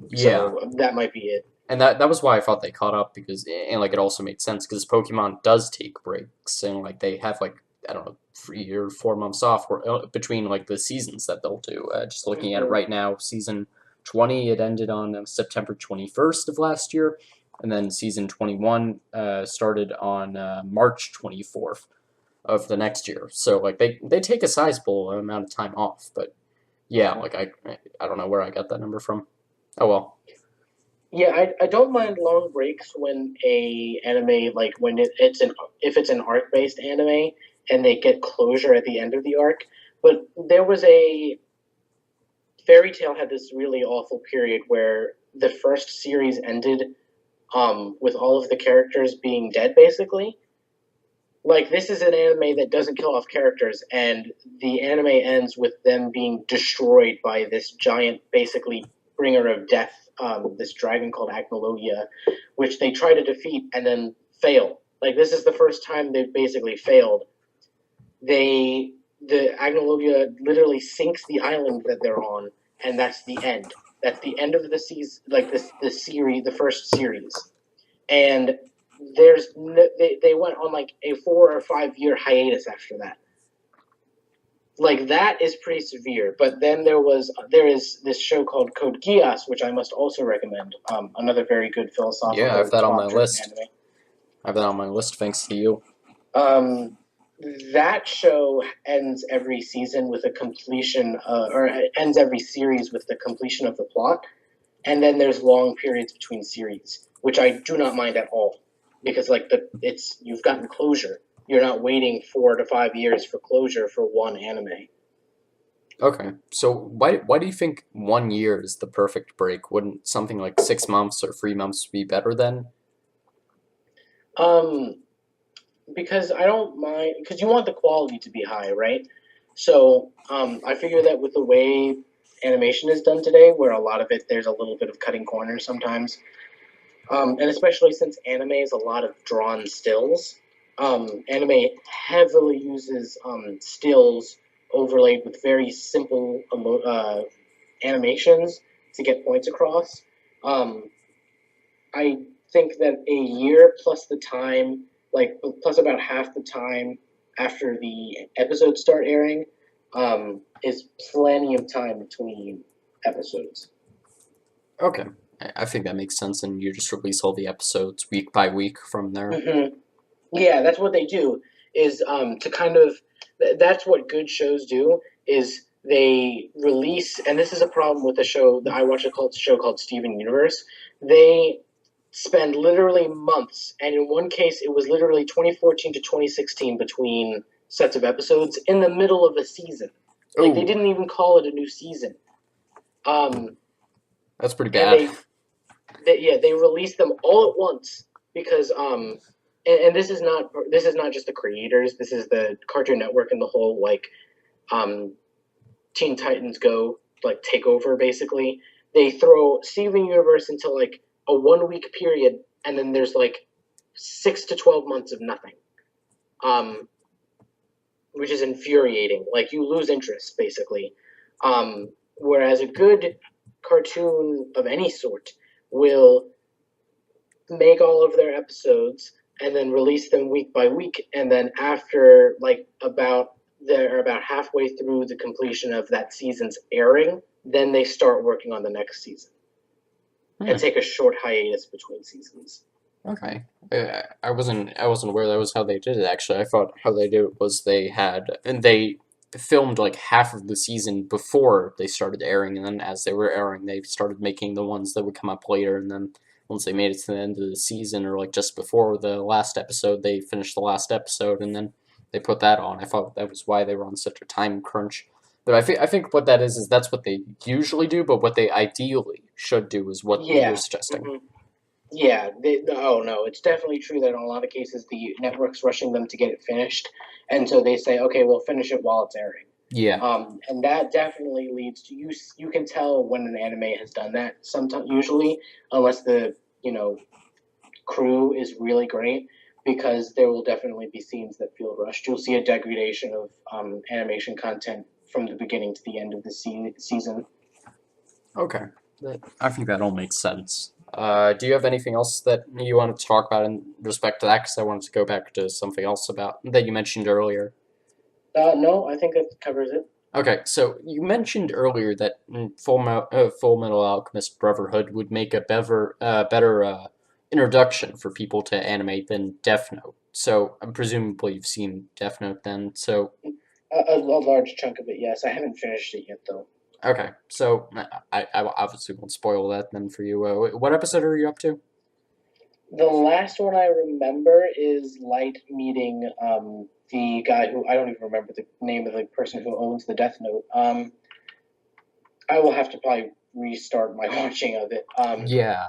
Yeah. so that might be it. And that was why I thought they caught up because and like it also made sense because Pokemon does take breaks and like they have like I don't know 3 or 4 months off between like the seasons that they'll do. Just looking at it Hmm. right now, season 20 it ended on September 21st of last year, and then season 21 started on March 24th of the next year. So like they take a sizable amount of time off, but yeah, like I don't know where I got that number from. Oh well. Yeah, I don't mind long breaks when a anime like when it's an if it's an arc based anime and they get closure at the end of the arc. But there was a Fairy Tale had this really awful period where the first series ended with all of the characters being dead basically. Like this is an anime that doesn't kill off characters and the anime ends with them being destroyed by this giant basically bringer of death, this dragon called Agnologia, which they try to defeat and then fail. Like this is the first time they've basically failed. The Agnologia literally sinks the island that they're on, and that's the end. That's the end of the season, like this the series, the first series. And they went on like a 4 or 5 year hiatus after that. Like that is pretty severe. But then there is this show called Code Geass, which I must also recommend. Another very good Yeah, I have philosophical that on my plot driven list. anime. I have that on my list thanks to you. Um, that show ends every season with a completion, or ends every series with the completion of the plot, and then there's long periods between series, which I do not mind at all, because like it's you've gotten closure. You're not waiting 4 to 5 years for closure for one anime. Okay, so why do you think 1 year is the perfect break? Wouldn't something like 6 months or 3 months be better then? Um, because I don't mind because you want the quality to be high, right? So I figure that with the way animation is done today, where a lot of it there's a little bit of cutting corners sometimes, and especially since anime is a lot of drawn stills. Anime heavily uses stills overlaid with very simple animations to get points across. Um, I think that a year plus the time, like plus about half the time after the episodes start airing, is plenty of time between episodes. Okay, I think that makes sense, and you just release all the episodes week by week from there. Mm-hmm. Yeah, that's what they do. Is to kind of that's what good shows do. Is they release, and this is a problem with the show that I watch a show called Steven Universe. They spend literally months, and in one case, it was literally 2014 to 2016 between sets of episodes in the middle of a season. Like they Oh, didn't even call it a new season. Um, that's pretty and bad. they released them all at once because and this is not just the creators. This is the Cartoon Network and the whole like um Teen Titans Go like takeover basically. They throw Steven Universe into like a 1 week period, and then there's like 6 to 12 months of nothing, um, which is infuriating. Like you lose interest basically. Whereas a good cartoon of any sort will make all of their episodes and then release them week by week, and then after like about they're about halfway through the completion of that season's airing, then they start working on the next season and Hmm. take a short hiatus between seasons. Okay. I wasn't aware that was how they did it actually. I thought how they did it was they filmed like half of the season before they started airing, and then as they were airing they started making the ones that would come up later, and then once they made it to the end of the season or like just before the last episode they finished the last episode and then they put that on. I thought that was why they were on such a time crunch. But I think what that is that's what they usually do, but what they ideally should do is what you're Yeah. suggesting. Hmm. Yeah, oh no, it's definitely true that in a lot of cases the network's rushing them to get it finished, and so they say, okay, we'll finish it while it's airing. Yeah. And that definitely leads to you. You can tell when an anime has done that. Sometimes, usually, unless the crew is really great, because there will definitely be scenes that feel rushed. You'll see a degradation of animation content from the beginning to the end of the season. Okay. I think that all makes sense. Do you have anything else that you want to talk about in respect to that? Because I wanted to go back to something else about that you mentioned earlier. No, I think that covers it. Okay, so you mentioned earlier that Full Metal Alchemist Brotherhood would make a better introduction for people to anime than Death Note. So presumably you've seen Death Note then. So A large chunk of it, yes. I haven't finished it yet, though. okay, so I obviously won't spoil that then for you. What episode are you up to? The last one I remember is Light meeting the guy who I don't even remember the name of the person who owns the Death Note. I will have to probably restart my watching of it Yeah.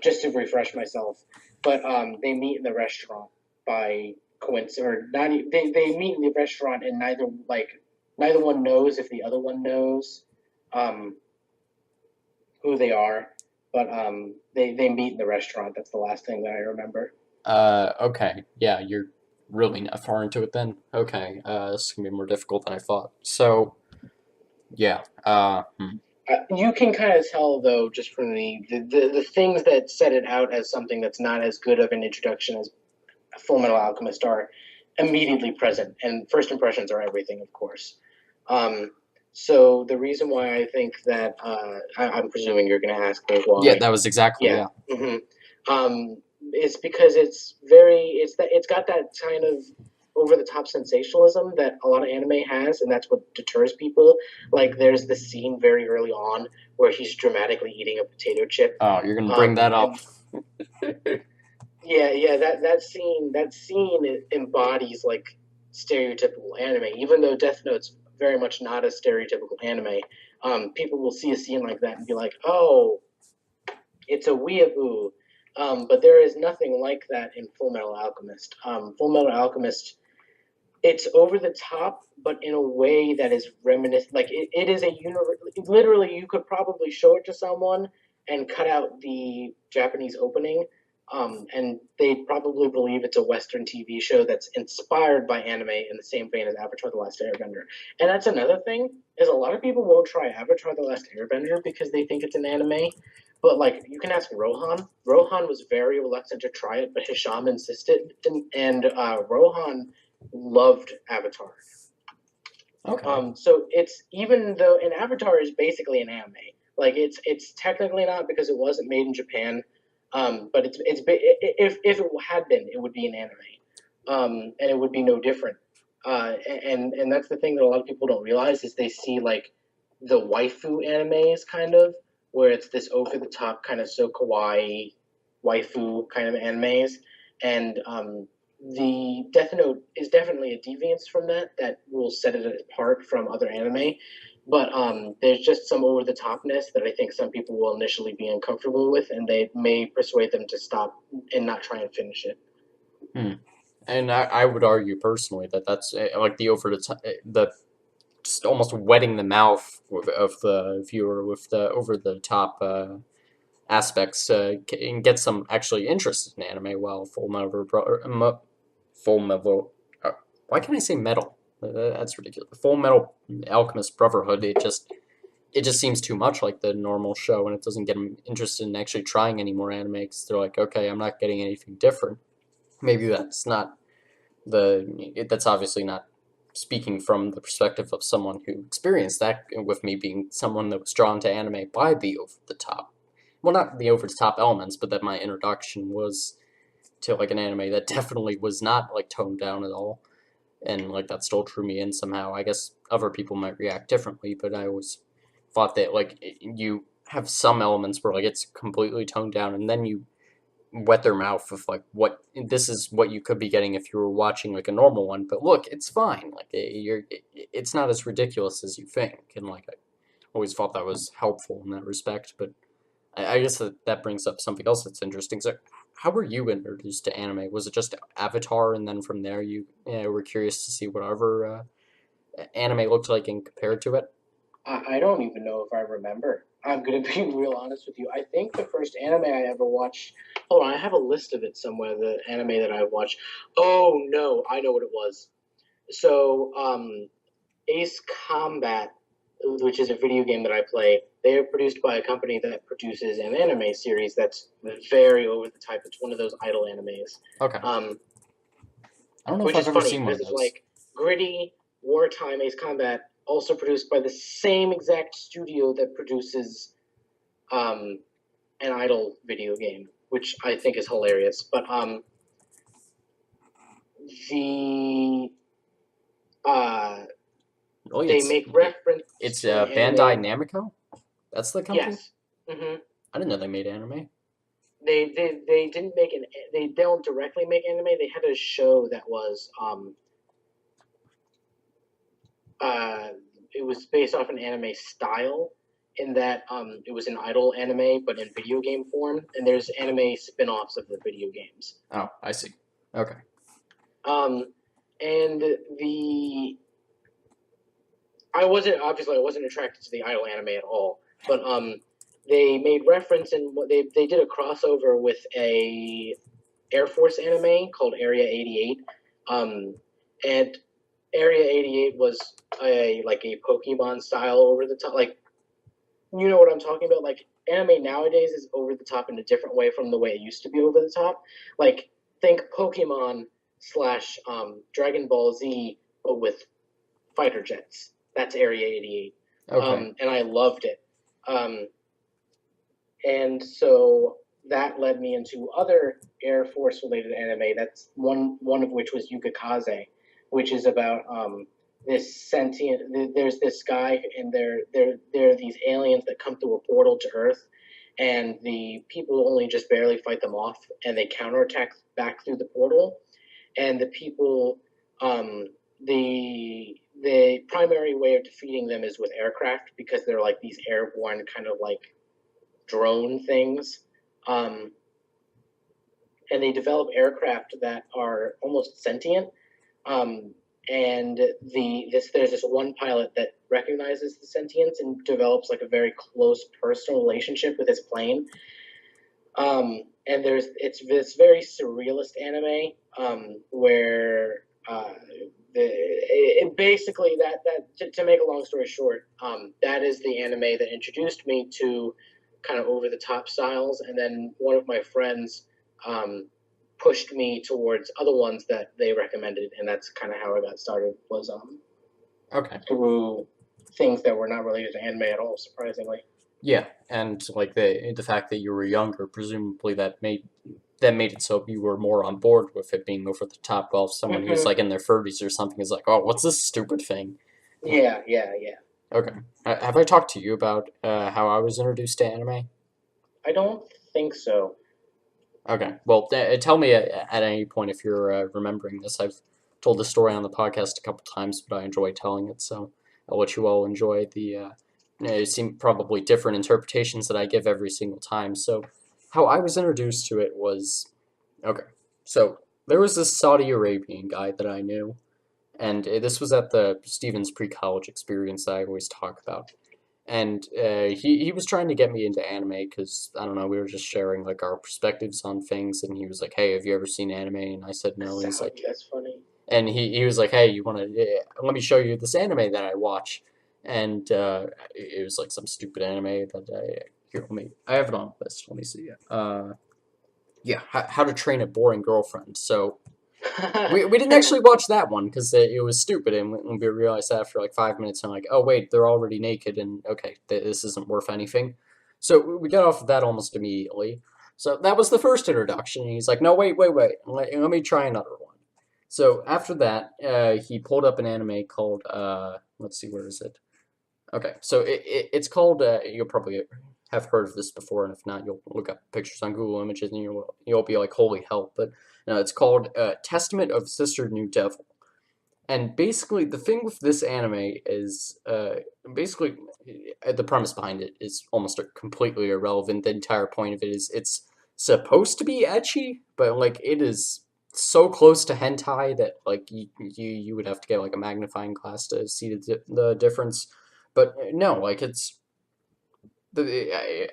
just to refresh myself. But they meet in the restaurant by coincidence, or not. They meet in the restaurant, and neither one knows if the other one knows um, who they are. But they meet in the restaurant. That's the last thing that I remember. Okay. Yeah, you're really not far into it then. Okay. This is gonna be more difficult than I thought. So yeah. You can kind of tell though, just from the things that set it out as something that's not as good of an introduction as Full Metal Alchemist are immediately present, and first impressions are everything, of course. Um, so the reason why I think that I'm presuming you're going to ask me Yeah, why, that was exactly yeah, yeah. it's because it's got that kind of over the top sensationalism that a lot of anime has, and that's what deters people. Like there's the scene very early on where he's dramatically eating a potato chip, Oh, you're gonna bring that up. and yeah, that scene embodies like stereotypical anime. Even though Death Note's very much not a stereotypical anime, people will see a scene like that and be like, "Oh, it's a weeaboo." But there is nothing like that in Full Metal Alchemist. Full Metal Alchemist, it's over the top, but in a way that is reminiscent. Like it is a universe. Literally, you could probably show it to someone and cut out the Japanese opening, and they'd probably believe it's a Western TV show that's inspired by anime in the same vein as Avatar: The Last Airbender. And that's another thing is a lot of people won't try Avatar: The Last Airbender because they think it's an anime. But like you can ask Rohan. Rohan was very reluctant to try it, but Hisham insisted, and Rohan loved Avatar. Okay. So it's even though an Avatar is basically an anime, like it's technically not because it wasn't made in Japan, but if it had been, it would be an anime, and it would be no different. And that's the thing that a lot of people don't realize is they see like the waifu animes kind of where it's this over the top kind of so kawaii waifu kind of animes, and the Death Note is definitely a deviance from that that will set it apart from other anime. But there's just some over the topness that I think some people will initially be uncomfortable with, and they may persuade them to stop and not try and finish it. Hmm. And I would argue personally that that's like the over the the just almost wetting the mouth of the viewer with the over the top aspects and get some actually interested in anime. While Full Metal, why can't I say metal? That's ridiculous. Full Metal Alchemist Brotherhood. It just seems too much like the normal show, and it doesn't get them interested in actually trying any more anime because they're like, okay, I'm not getting anything different. Maybe that's obviously not speaking from the perspective of someone who experienced that with me being someone that was drawn to anime by the over the top, well, not the over the top elements, but that my introduction was to like an anime that definitely was not like toned down at all, and like that still drew me in somehow. I guess other people might react differently, but I always thought that like you have some elements where like it's completely toned down, and then you wet their mouth with like what this is what you could be getting if you were watching like a normal one. But look, it's fine. Like it's not as ridiculous as you think, and like I always thought that was helpful in that respect. But I guess that brings up something else that's interesting. So, how were you introduced to anime? Was it just Avatar, and then from there you were curious to see whatever anime looked like and compared to it? I don't even know if I remember. I'm gonna be real honest with you. I think the first anime I ever watched. Hold on, I have a list of it somewhere. The anime that I watched. Oh no, I know what it was. So, Ace Combat, which is a video game that I play, they are produced by a company that produces an anime series that's very over the top. It's one of those idol animes. Okay. Um, I don't know if which I've is ever funny seen one because of it's those. like gritty wartime Ace Combat, also produced by the same exact studio that produces um, an idol video game, which I think is hilarious. But the uh, Oh, they it's make reference it's to an Bandai anime. Namco. That's the company. Yes. hmm I didn't know they made anime. they didn't make an they don't directly make anime. They had a show that was uh it was based off an anime style in that it was an idol anime but in video game form, and there's anime spin-offs of the video games. Oh, I see. Okay. Um and the I wasn't attracted to the idol anime at all, but they made reference and they did a crossover with a Air Force anime called Area 88. And Area 88 was a Pokemon style over the top. Like, you know what I'm talking about? Like, anime nowadays is over the top in a different way from the way it used to be over the top. Like, think Pokemon slash Dragon Ball Z, but with fighter jets. That's Area 88. Okay. And I loved it. Um, and so that led me into other Air Force related anime. That's one of which was Yukikaze, which is about this sentient. There's this guy, and there are these aliens that come through a portal to Earth, and the people only just barely fight them off, and they counterattack back through the portal. And the people, um, the primary way of defeating them is with aircraft because they're like these airborne kind of like drone things. Um, and they develop aircraft that are almost sentient. Um, and there's this one pilot that recognizes the sentience and develops like a very close personal relationship with his plane. And it's this very surrealist anime where basically to make a long story short, that is the anime that introduced me to kind of over the top styles, and then one of my friends um, pushed me towards other ones that they recommended, and that's kind of how I got started. Was Okay. through things that were not related to anime at all, surprisingly. Yeah, and like the fact that you were younger, presumably that made it so you were more on board with it being over the top. While someone who's Mm-hmm. like in their 30s or something is like, oh, what's this stupid thing? Yeah, yeah, yeah. Okay. Have I talked to you about how I was introduced to anime? I don't think so. Okay. Well, tell me at any point if you're remembering this. I've told the story on the podcast a couple times, but I enjoy telling it, so I'll let you all enjoy the seem probably different interpretations that I give every single time. So, how I was introduced to it was okay. So there was this Saudi Arabian guy that I knew, and this was at the Stevens pre-college experience that I always talk about. And he was trying to get me into anime because I don't know, we were just sharing like our perspectives on things, and he was like, "Hey, have you ever seen anime?" And I said no. And he's like, Saudi, that's funny. and he was like, "Hey, you want to let me show you this anime that I watch?" And it was like some stupid anime that here, let me, I have it on the list. Let me see. Yeah, How to Train a Boring Girlfriend. So we didn't actually watch that one because it was stupid, and we realized after like 5 minutes, I'm like, oh wait, they're already naked, and okay, this isn't worth anything. So we got off of that almost immediately. So that was the first introduction. And he's like, no, wait, let me try another one. So after that, he pulled up an anime called let's see, where is it? Okay, so it's called. You'll probably have heard of this before, and if not, you'll look up pictures on Google Images, and you'll be like, "Holy hell!" But no, it's called Testament of Sister New Devil. And basically, the thing with this anime is basically the premise behind it is almost completely irrelevant. The entire point of it is it's supposed to be ecchi, but like it is so close to hentai that like you would have to get like a magnifying glass to see the difference. But no, like it's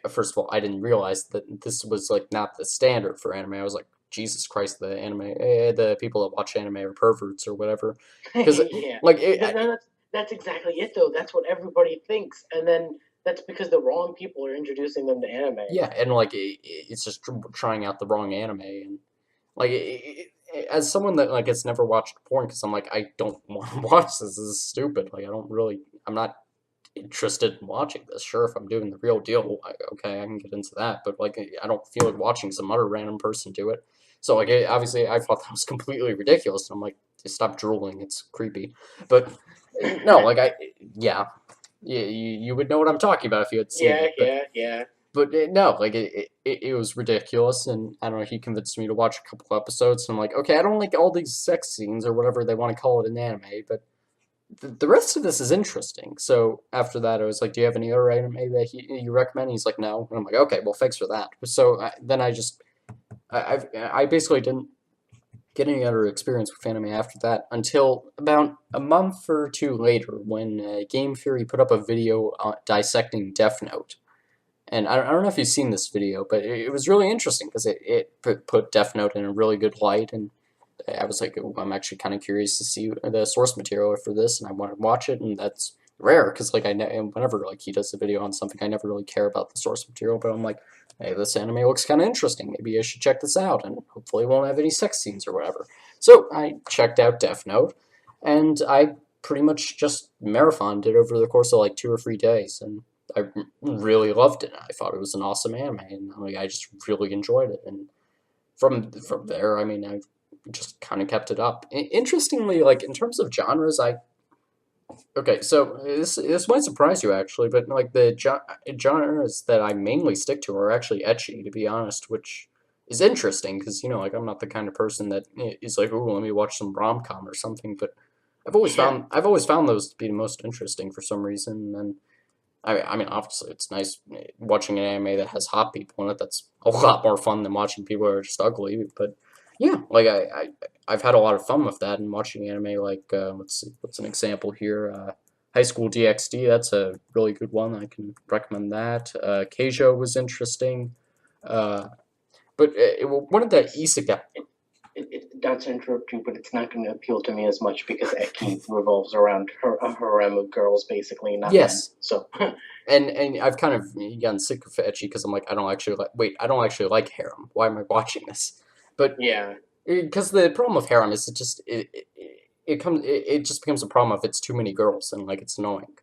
first of all, I didn't realize that this was like not the standard for anime. I was like, Jesus Christ, the people that watch anime are perverts or whatever, because Yeah, like that's exactly it though. That's what everybody thinks, and then that's because the wrong people are introducing them to anime. yeah, and like it's just trying out the wrong anime, and like as someone that like has never watched porn, because I'm like I don't want to watch this. This is stupid. Like I'm not interested in watching this. Sure, if I'm doing the real deal, okay, I can get into that. But like I don't feel like watching some other random person do it. So like obviously I thought that was completely ridiculous, and I'm like, stop drooling. It's creepy. But no, like yeah. You would know what I'm talking about if you had seen Yeah, it, but yeah, yeah. no, like it was ridiculous, and I don't know. He convinced me to watch a couple episodes, and I'm like, okay, I don't like all these sex scenes or whatever they want to call it in anime, but the rest of this is interesting. So after that, I was like, do you have any other anime that you recommend? He's like, no, and I'm like, okay, well, thanks for that. So then I basically didn't get any other experience with anime after that until about a month or two later when Game Theory put up a video dissecting Death Note. And I don't know if you've seen this video, but it was really interesting because it put Death Note in a really good light. And I was like, oh, I'm actually kind of curious to see the source material for this, and I want to watch it. And that's rare because like whenever like he does a video on something, I never really care about the source material. But I'm like, hey, this anime looks kind of interesting. Maybe I should check this out, and hopefully it won't have any sex scenes or whatever. So I checked out Death Note, and I pretty much just marathoned it over the course of like 2 or 3 days, and I really loved it. I thought it was an awesome anime, and like I just really enjoyed it. And from there, I mean, I just kind of kept it up. Interestingly, like in terms of genres, I okay, so this might surprise you actually, but like the genres that I mainly stick to are actually ecchi, to be honest, which is interesting because like I'm not the kind of person that is like, oh, let me watch some rom com or something, but Yeah. I've always found those to be the most interesting for some reason, and I mean, obviously, it's nice watching an anime that has hot people in it. That's a lot more fun than watching people who are just ugly. But yeah, like I've had a lot of fun with that and watching anime. Like let's see, what's an example here? High School DxD. That's a really good one. I can recommend that. Keijo was interesting. Uh, but one of the It's isekai. not to interrupt you, but it's not going to appeal to me as much because Eki revolves around a harem of girls, basically, not men. Yes, So, and I've kind of gotten sick of ecchi because I'm like, I don't actually like harem. Why am I watching this? But yeah. because the problem with harem is it just becomes a problem if it's too many girls and like it's annoying.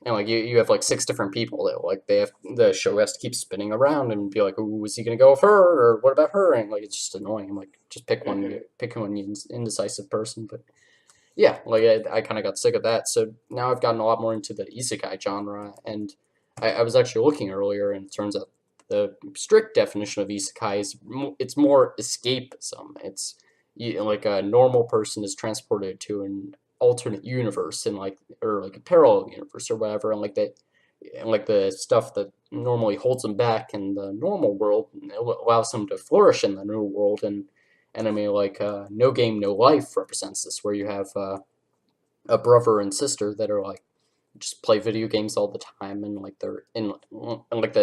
And like you have like six different people that like the show has to keep spinning around and be like, ooh, is he gonna go with her or what about her? And like it's just annoying. I'm like, just Hmm. pick one indecisive person. But yeah, like I kind of got sick of that. So now I've gotten a lot more into the isekai genre, and I was actually looking earlier, and it turns out the strict definition of isekai is it's more escapism. It's like a normal person is transported to an alternate universe in like or like a parallel universe or whatever, and like that. And like the stuff that normally holds them back in the normal world allows them to flourish in the new world, and I mean, like, No Game, No Life represents this, where you have a brother and sister that are like just play video games all the time, and like they're in, and like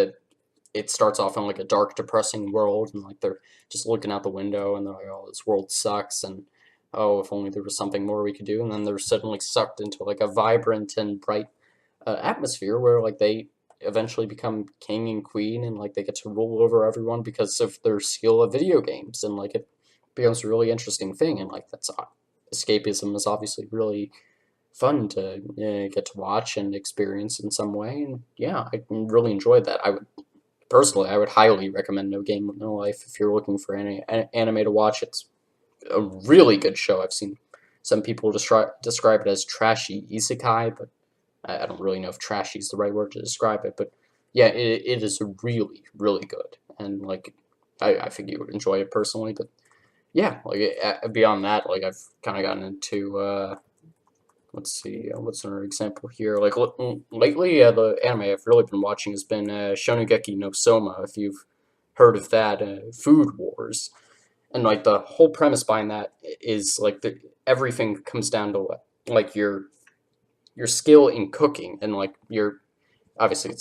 it starts off in like a dark, depressing world, and like they're just looking out the window, and they're like, oh, this world sucks, and oh, if only there was something more we could do, and then they're suddenly sucked into like a vibrant and bright atmosphere where like they eventually become king and queen and like they get to rule over everyone because of their skill at video games and like it becomes a really interesting thing and like that's escapism is obviously really fun to get to watch and experience in some way and yeah I really enjoyed that. I would highly recommend No Game No Life if you're looking for any anime to watch. It's a really good show. I've seen some people describe it as trashy isekai, but I don't really know if trashy is the right word to describe it, but yeah, it is really, really good. And like, I think you would enjoy it personally, but yeah, like beyond that, like I've kind of gotten into let's see, what's another example here? Like lately, the anime I've really been watching has been Shonugeki no Soma. If you've heard of that, Food Wars, and like the whole premise behind that is like everything comes down to like your skill in cooking, and like your obviously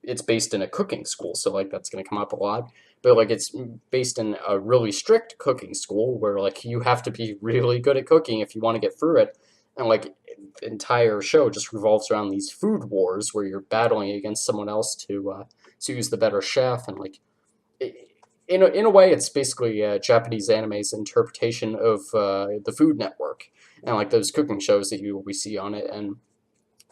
it's based in a cooking school, so like that's gonna come up a lot. But like it's based in a really strict cooking school where like you have to be really good at cooking if you want to get through it. And like the entire show just revolves around these food wars where you're battling against someone else to use the better chef. And like in a way, it's basically Japanese anime's interpretation of the Food Network and like those cooking shows that you always see on it. And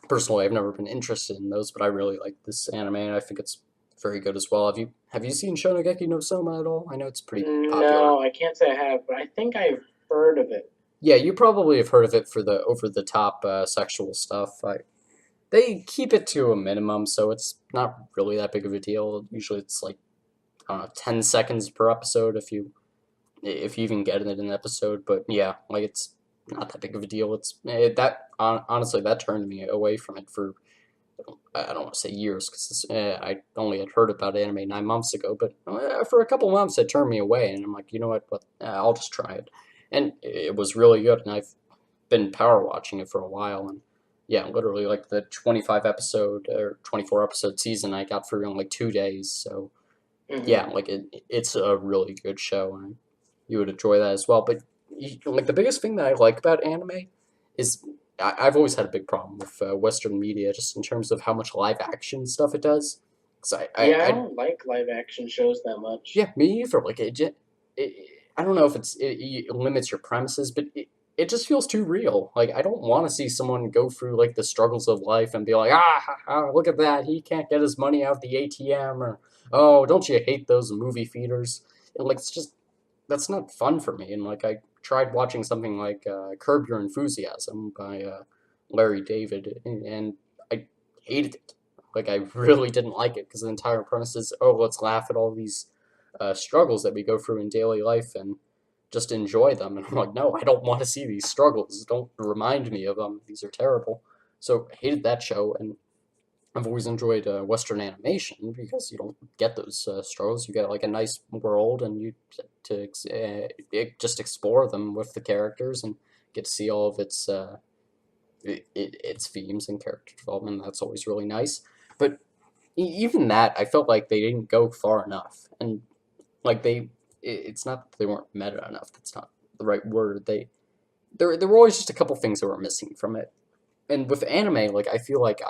personally, I've never been interested in those, but I really like this anime, and I think it's very good as well. Have you seen Shonogeki no Soma at all? I know it's pretty popular. No, I can't say I have, but I think I've heard of it. Yeah, you probably have heard of it for the over the top sexual stuff. They keep it to a minimum, so it's not really that big of a deal. Usually, it's like I don't know, 10 seconds per episode if you even get it in an episode. But yeah, like it's not that big of a deal. Honestly that turned me away from it for I don't want to say years because I only had heard about anime 9 months ago, but for a couple months it turned me away, and I'm like, you know what? I'll just try it, and it was really good, and I've been power watching it for a while, and yeah, literally like the 25 episode or 24 episode season I got through in like 2 days, so yeah, Hmm. like it's a really good show, and you would enjoy that as well. But like the biggest thing that I like about anime is I've always had a big problem with Western media, just in terms of how much live action stuff it does. Because Yeah, I don't like live action shows that much. yeah, me either. Like I don't know if it limits your premises, but it just feels too real. Like I don't want to see someone go through like the struggles of life and be like, look at that, he can't get his money out the ATM, or oh, don't you hate those movie theaters? And like it's just that's not fun for me. And like I tried watching something like Curb Your Enthusiasm by Larry David, and I hated it. Like I really didn't like it because the entire premise is, oh, let's laugh at all these struggles that we go through in daily life and just enjoy them. And I'm like, no, I don't want to see these struggles. Don't remind me of them. These are terrible. So I hated that show, and I've always enjoyed Western animation because you don't get those struggles. You get like a nice world, and you just explore them with the characters and get to see all of its themes and character development. That's always really nice. But even that, I felt like they didn't go far enough, and like it's not that they weren't meta enough. That's not the right word. There were always just a couple things that were missing from it. And with anime, like I feel like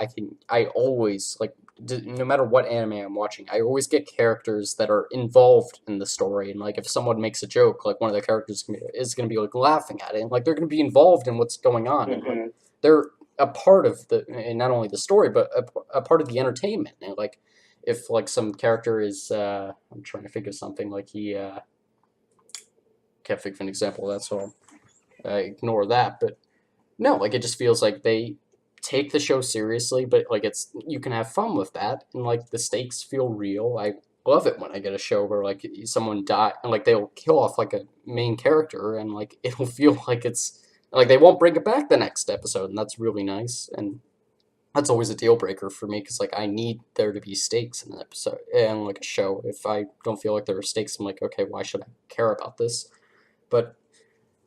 I always like no matter what anime I'm watching, I always get characters that are involved in the story. And like if someone makes a joke, like one of the characters is gonna be like laughing at it, and like they're gonna be involved in what's going on, and like Hmm. they're a part of the and not only the story, but a part of the entertainment. And like if like some character is, I'm trying to think of something like he can't think of an example. That's all. Ignore that, but no, like it just feels like they take the show seriously, but like it's you can have fun with that, and like the stakes feel real. I love it when I get a show where like someone die and like they'll kill off like a main character, and like it'll feel like it's like they won't bring it back the next episode, and that's really nice. And that's always a deal breaker for me because like I need there to be stakes in an episode and like a show. If I don't feel like there are stakes, I'm like, okay, why should I care about this? But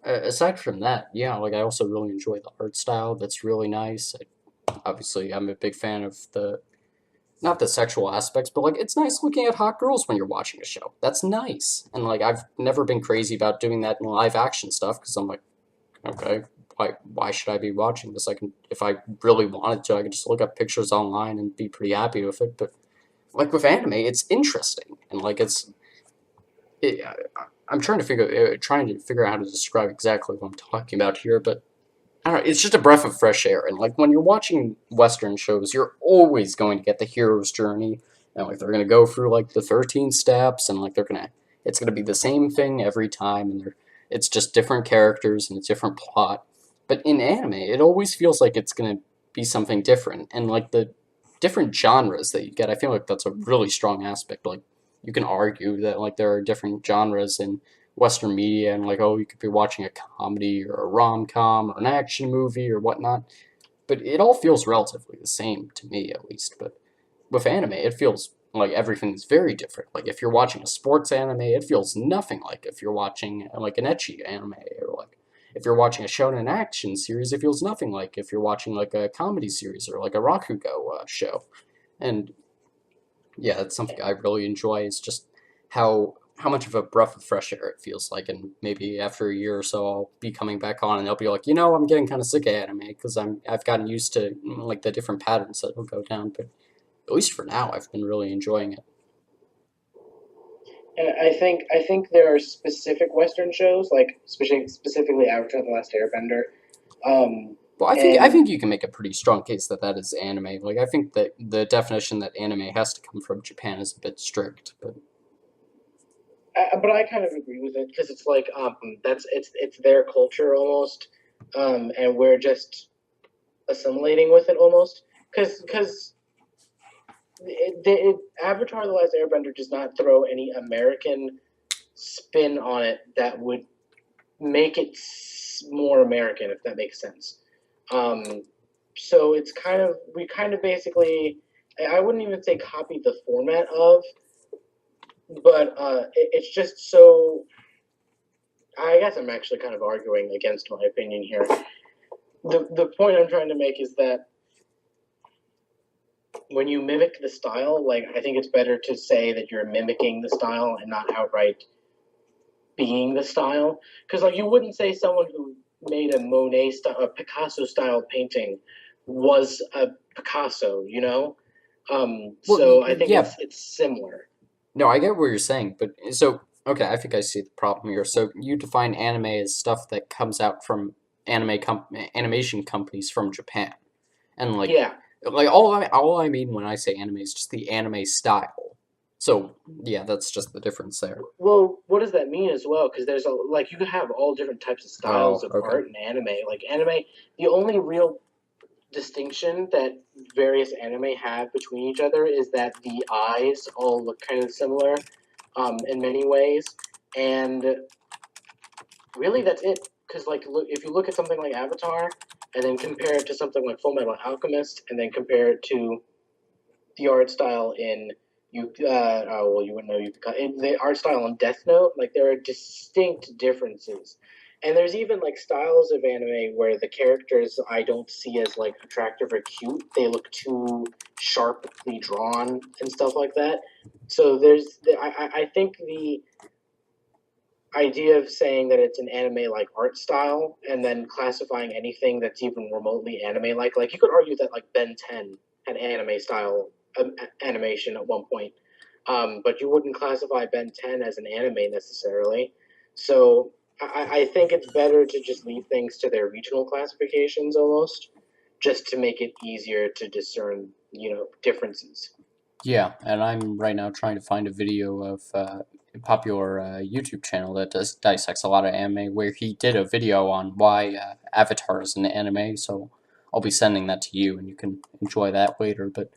aside from that, yeah, like I also really enjoy the art style. That's really nice. Obviously, I'm a big fan of the not the sexual aspects, but like it's nice looking at hot girls when you're watching a show. That's nice. And like I've never been crazy about doing that in live action stuff because I'm like, okay, why should I be watching this? I can if I really wanted to, I could just look up pictures online and be pretty happy with it. But like with anime, it's interesting and like it, I'm trying to figure out how to describe exactly what I'm talking about here, but I don't know, it's just a breath of fresh air. And like when you're watching Western shows, you're always going to get the hero's journey, and like they're gonna go through like the 13 steps, and like it's gonna be the same thing every time, and it's just different characters and a different plot. But in anime, it always feels like it's gonna be something different, and like the different genres that you get, I feel like that's a really strong aspect. Like you can argue that like there are different genres in Western media and like, oh, you could be watching a comedy or a rom-com or an action movie or whatnot, but it all feels relatively the same to me at least. But with anime, it feels like everything's very different. Like if you're watching a sports anime, it feels nothing like if you're watching like an ecchi anime, or like if you're watching a shonen action series, it feels nothing like if you're watching like a comedy series or like a Rakugo show. And yeah, that's something I really enjoy. Is just how much of a breath of fresh air it feels like, and maybe after a year or so, I'll be coming back on, and I'll be like, I'm getting kind of sick of anime because I've gotten used to like the different patterns that will go down. But at least for now, I've been really enjoying it. And I think there are specific Western shows, like specifically Avatar: The Last Airbender, Well, I and think you can make a pretty strong case that that is anime. Like I think that the definition that anime has to come from Japan is a bit strict, but but I kind of agree with it because it's like that's it's their culture almost, and we're just assimilating with it almost because Avatar: The Last Airbender does not throw any American spin on it that would make it more American, if that makes sense. Um, so it's kind of we kind of basically I wouldn't even say copy the format of, but it's just so. I guess I'm actually kind of arguing against my opinion here. The point I'm trying to make is that when you mimic the style, like I think it's better to say that you're mimicking the style and not outright being the style. Because like you wouldn't say someone who made a Monet style, a Picasso style painting was a Picasso, you know. well, So I think yeah, it's similar. no, I get what you're saying, but so okay, I think I see the problem here. So you define anime as stuff that comes out from animation companies from Japan, and Yeah. like all I mean when I say anime is just the anime style. So yeah, that's just the difference there. Well, what does that mean as well? Because there's a like you could have all different types of styles Oh, of okay. art in anime. Like anime, the only real distinction that various anime have between each other is that the eyes all look kind of similar in many ways, and really that's it. Because like, look, if you look at something like Avatar, and then compare it to something like Full Metal Alchemist, and then compare it to the art style in oh well, you wouldn't know in the art style in Death Note. Like there are distinct differences, and there's even like styles of anime where the characters I don't see as like attractive or cute. They look too sharply drawn and stuff like that. So I think the idea of saying that it's an anime like art style and then classifying anything that's even remotely anime like you could argue that like Ben 10 had anime style animation at one point, but you wouldn't classify Ben 10 as an anime necessarily. So I think it's better to just leave things to their regional classifications almost, just to make it easier to discern, differences. Yeah, and I'm right now trying to find a video of a popular YouTube channel that does dissects a lot of anime, where he did a video on why Avatar is an anime. So I'll be sending that to you, and you can enjoy that later. But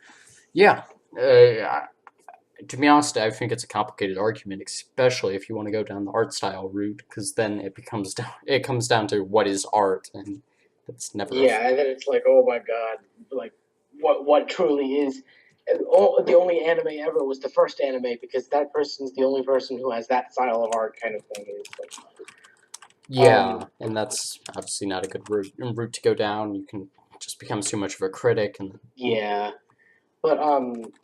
yeah, to be honest, I think it's a complicated argument, especially if you want to go down the art style route, because then it comes down to what is art, and it's never a Yeah, and then it's like, oh my god, like what truly is. The only anime ever was the first anime because that person's the only person who has that style of art, kind of thing. It's like, yeah, and that's obviously not a good route to go down. You can just become too much of a critic, and yeah, but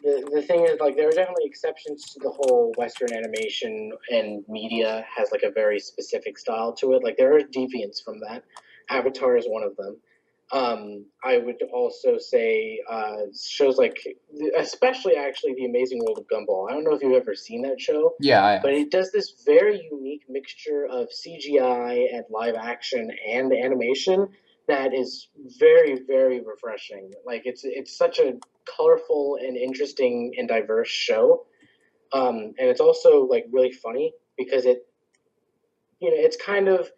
the thing is, like, there are definitely exceptions to the whole Western animation and media has like a very specific style to it. Like, there are deviants from that. Avatar is one of them. I would also say shows like, especially actually, The Amazing World of Gumball. I don't know if you've ever seen that show, yeah, I but have. it does this very unique mixture of CGI and live action and animation that is very, very refreshing. Like it's such a colorful and interesting and diverse show, and it's also like really funny because it's kind of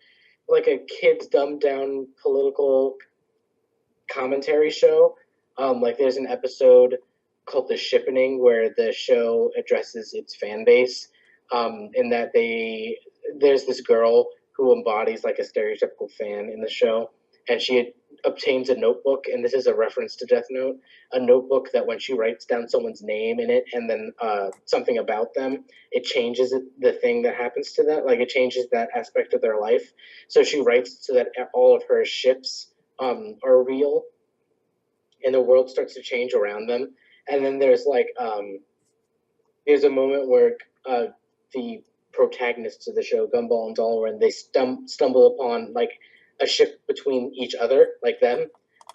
like a kid's dumbed down political commentary show. Like there's an episode called The Shippening where the show addresses its fan base, in that there's this girl who embodies like a stereotypical fan in the show, and she obtains a notebook, and this is a reference to Death Note, a notebook that when she writes down someone's name in it and then something about them, it changes the thing that happens to that, like it changes that aspect of their life. So she writes so that all of her ships are real, and the world starts to change around them. And then there's a moment where the protagonists of the show, Gumball and Dalrin, they stumble upon like a ship between each other, like them,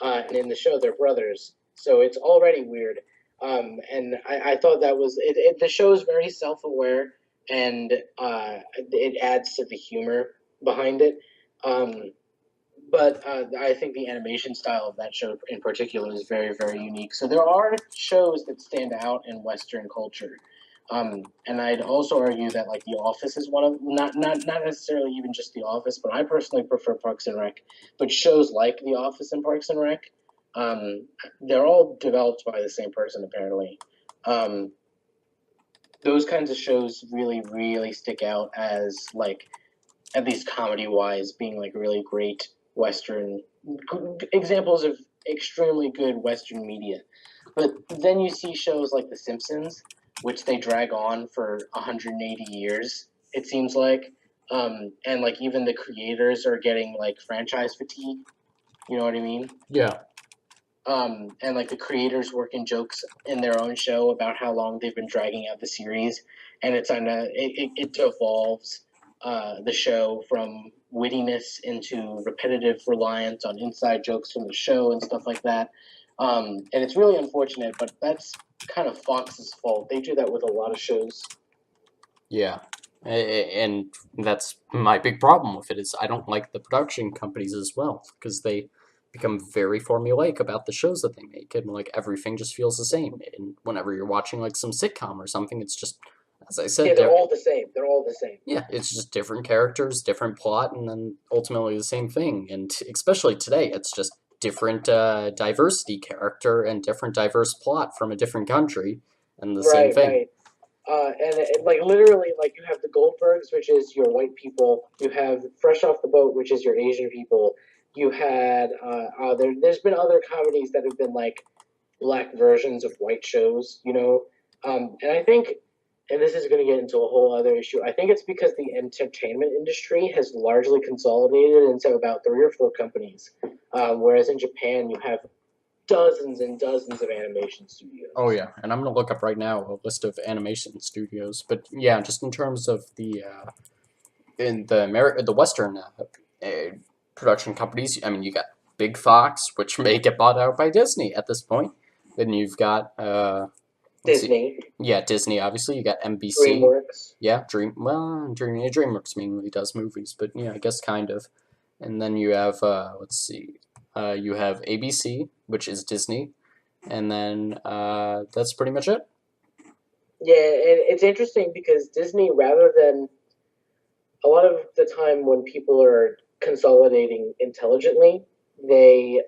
and in the show they're brothers. So it's already weird. And I thought that was the show is very self aware, and it adds to the humor behind it. Um, but I think the animation style of that show in particular is very, very unique. So there are shows that stand out in Western culture, and I'd also argue that like The Office is one of not necessarily even just The Office, but I personally prefer Parks and Rec. But shows like The Office and Parks and Rec, um, they're all developed by the same person apparently. Um, those kinds of shows really, really stick out as like at least comedy wise, being like really great Western examples of extremely good Western media. But then you see shows like The Simpsons, which they drag on for 180 years, it seems like. And like even the creators are getting like franchise fatigue. You know what I mean? Yeah. And like the creators work in jokes in their own show about how long they've been dragging out the series, and it devolves the show from wittiness into repetitive reliance on inside jokes from the show and stuff like that. And it's really unfortunate, but that's kind of Fox's fault. They do that with a lot of shows. Yeah. And that's my big problem with it is I don't like the production companies as well because they become very formulaic about the shows that they make and like everything just feels the same. And whenever you're watching like some sitcom or something, it's just as I Yeah, said, they're all the same. They're all the same. yeah, it's just different characters, different plot, and then ultimately the same thing. And especially today, it's just different diversity character and different diverse plot from a different country, and the same Right, thing. right. Like literally, like you have the Goldbergs, which is your white people. You have Fresh Off the Boat, which is your Asian people. You had there's been other comedies that have been like black versions of white shows, you know. And I think, and this is going to get into a whole other issue. I think it's because the entertainment industry has largely consolidated into about three or four companies, whereas in Japan you have dozens and dozens of animation Oh studios. yeah, and I'm gonna look up right now a list of animation studios. But yeah, just in terms of the in the Western uh, production companies, I mean, you got Big Fox, which may get bought out by Disney at this point. Then you've got let's see, Disney, yeah, Disney. Obviously, you got NBC. DreamWorks. Yeah, DreamWorks mainly does movies, but yeah, I guess kind of. And then you have let's see, you have ABC, which is Disney, and then that's pretty much it. Yeah, and it's interesting because Disney, rather than a lot of the time when people are consolidating intelligently, they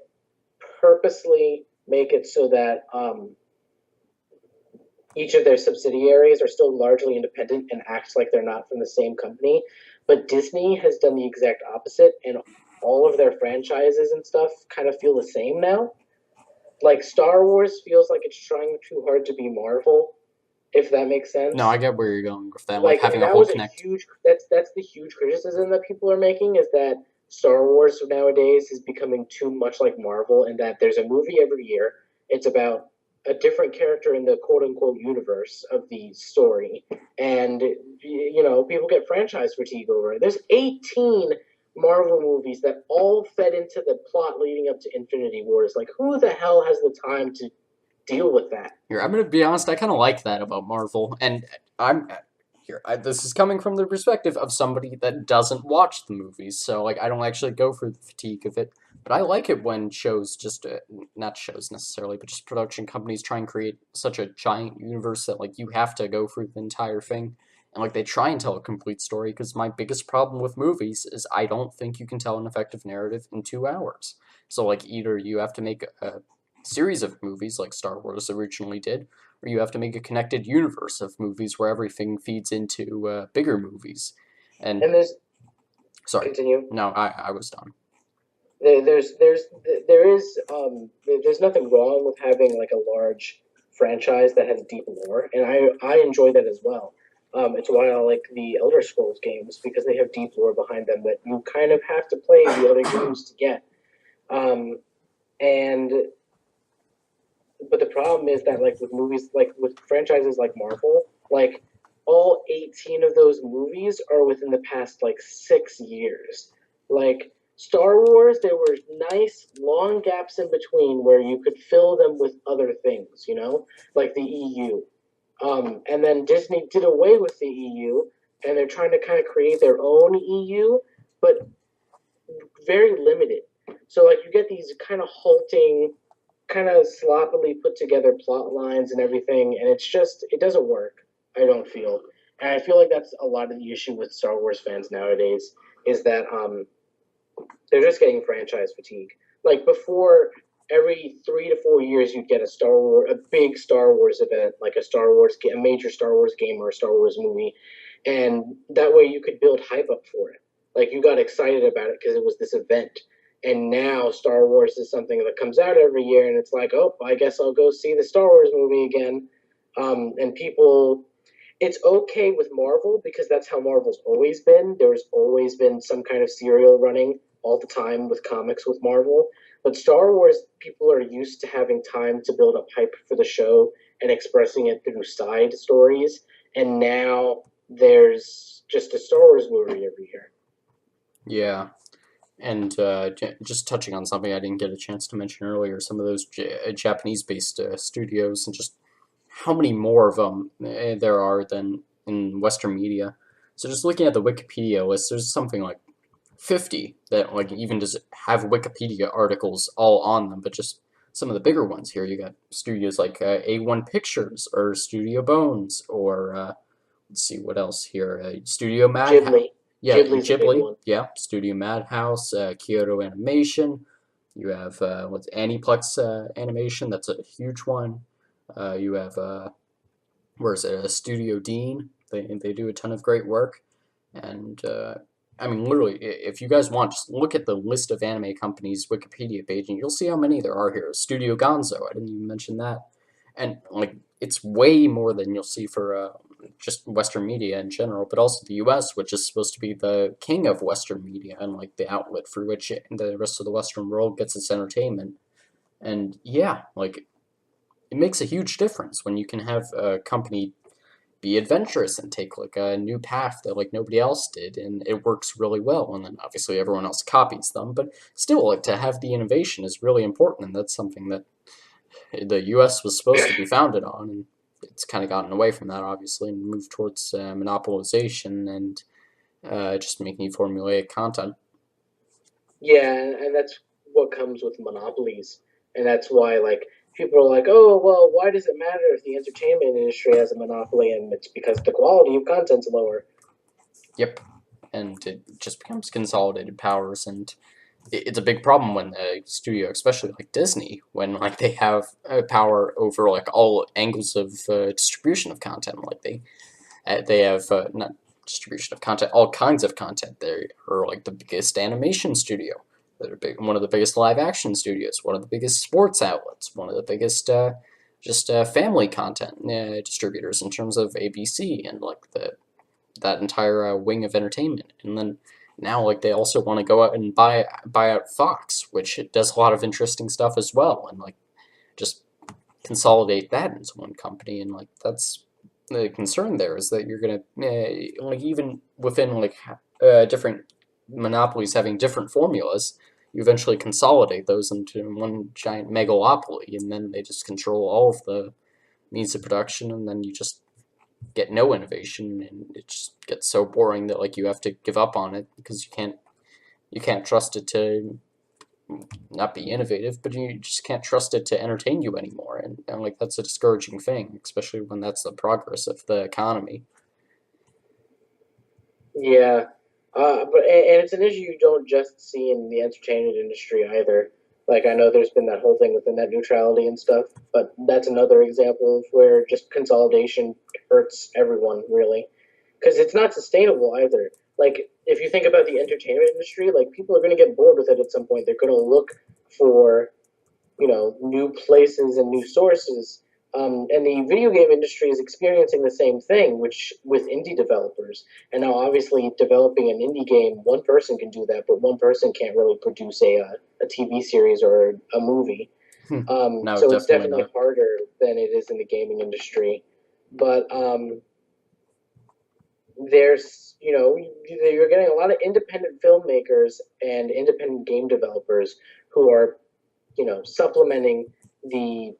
purposely make it so that each of their subsidiaries are still largely independent and acts like they're not from the same company. But Disney has done the exact opposite, and all of their franchises and stuff kind of feel the same now. Like Star Wars feels like it's trying too hard to be Marvel, if that makes No, I sense. get where you're going with that, like Like, having and a that whole was a connect. huge that's the huge criticism that people are making, is that Star Wars nowadays is becoming too much like Marvel, and that there's a movie every year. It's about a different character in the quote unquote universe of the story, and you know people get franchise fatigue over it. There's 18 Marvel movies that all fed into the plot leading up to Infinity Wars. Like, who the hell has the time to deal with that? Here, I'm gonna be honest. I kind of like that about Marvel, and I'm here. This is coming from the perspective of somebody that doesn't watch the movies, so like I don't actually go for the fatigue of it. But I like it when shows just not shows necessarily, but just production companies try and create such a giant universe that like you have to go through the entire thing, and like they try and tell a complete story. Because my biggest problem with movies is I don't think you can tell an effective narrative in 2 hours. So like either you have to make a series of movies like Star Wars originally did, or you have to make a connected universe of movies where everything feeds into bigger movies. And And there's sorry, continue. no, I was done. There's nothing wrong with having like a large franchise that has deep lore, and I enjoy that as well. It's why I like the Elder Scrolls games because they have deep lore behind them that you kind of have to play the other games to get. Um, and but the problem is that like with movies, like with franchises like Marvel, like all 18 of those movies are within the past like 6 years. Like Star Wars, there were nice long gaps in between where you could fill them with other things, like the EU. And then Disney did away with the EU, and they're trying to kind of create their own EU, but very limited. So like you get these kind of halting, kind of sloppily put together plot lines and everything, and it doesn't work. I don't feel, and I feel like that's a lot of the issue with Star Wars fans nowadays is that they're just getting franchise fatigue. Like before, every 3 to 4 years, you'd get a big Star Wars event, like a major Star Wars game or a Star Wars movie, and that way you could build hype up for it. Like you got excited about it because it was this event. And now Star Wars is something that comes out every year, and it's like, oh, I guess I'll go see the Star Wars movie again. And people, it's okay with Marvel because that's how Marvel's always been. There's always been some kind of serial running all the time with comics with Marvel. But Star Wars, people are used to having time to build up hype for the show and expressing it through side stories. And now there's just a Star Wars movie every year. Yeah, and just touching on something I didn't get a chance to mention earlier, some of those Japanese-based studios, and just how many more of them there are than in Western media. So just looking at the Wikipedia list, there's something like 50 that like even just have Wikipedia articles all on them, but just some of the bigger ones here. You got studios like A1 Pictures or Studio Bones or let's see what else here. Studio Madhouse. Ghibli. Yeah, Ghibli's a big Ghibli. one. Yeah, Studio Madhouse, Kyoto Animation. You have what's Aniplex Animation. That's a huge one. You have where is it? Studio Dean. They do a ton of great work, and I mean literally, if you guys want, just look at the list of anime companies Wikipedia page, and you'll see how many there are here. Studio Gonzo. I didn't even mention that, and like it's way more than you'll see for just Western media in general, but also the U.S., which is supposed to be the king of Western media and like the outlet for which the rest of the Western world gets its entertainment. And yeah, like it makes a huge difference when you can have a company be adventurous and take like a new path that like nobody else did, and it works really well, and then obviously everyone else copies them, but still like to have the innovation is really important, and that's something that the US was supposed to be founded on, and it's kind of gotten away from that obviously and moved towards monopolization and just making formulaic content. Yeah, and that's what comes with monopolies, and that's why like people are like, oh well, why does it matter if the entertainment industry has a monopoly? And it's because the quality of content's lower. Yep, and it just becomes consolidated powers, and it's a big problem when a studio, especially like Disney, when like they have power over like all angles of distribution of content. Like they have not distribution of content, all kinds of content. They are like the biggest animation studio. They're big, one of the biggest live action studios, one of the biggest sports outlets, one of the biggest just family content distributors in terms of ABC and like the that entire wing of entertainment. And then now like they also want to go out and buy out Fox, which does a lot of interesting stuff as well, and like just consolidate that into one company. And like that's the concern there is that you're gonna like even within like different monopolies having different formulas, you eventually consolidate those into one giant megalopoly, and then they just control all of the means of production, and then you just get no innovation, and it just gets so boring that like you have to give up on it because you can't trust it to not be innovative, but you just can't trust it to entertain you anymore, and like that's a discouraging thing, especially when that's the progress of the economy. Yeah, and it's an issue you don't just see in the entertainment industry either. Like I know there's been that whole thing with the net neutrality and stuff, but that's another example of where just consolidation hurts everyone really, because it's not sustainable either. like if you think about the entertainment industry, like people are going to get bored with it at some point. They're going to look for new places and new sources. And the video game industry is experiencing the same thing, which with indie developers. And now, obviously, developing an indie game, one person can do that, but one person can't really produce a TV series or a movie. No, So it's definitely definitely not. harder than it is in the gaming industry. But there's, you're getting a lot of independent filmmakers and independent game developers who are, supplementing the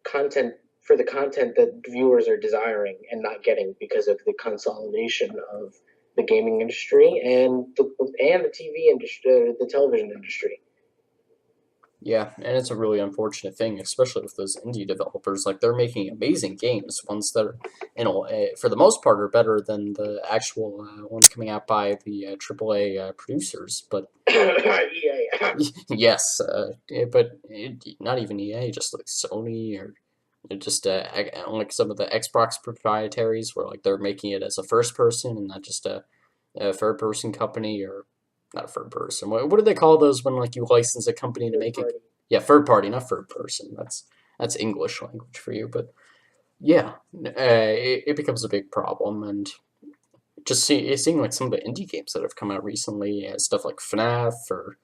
content for the content that viewers are desiring and not getting because of the consolidation of the gaming industry and the TV industry, the television industry. Yeah, and it's a really unfortunate thing, especially with those indie developers. Like they're making amazing games, ones that are, for the most part, are better than the actual ones coming out by the AAA producers. But Yeah. yes, but not even EA, just like Sony or just like some of the Xbox proprietaries, where like they're making it as a first person and not just a third person company or not a third person. What do they call those when like you license a company to Third make it? party. Yeah, third party, not third person. That's English language for you, but yeah, it becomes a big problem. And just seeing like some of the indie games that have come out recently, stuff like FNAF or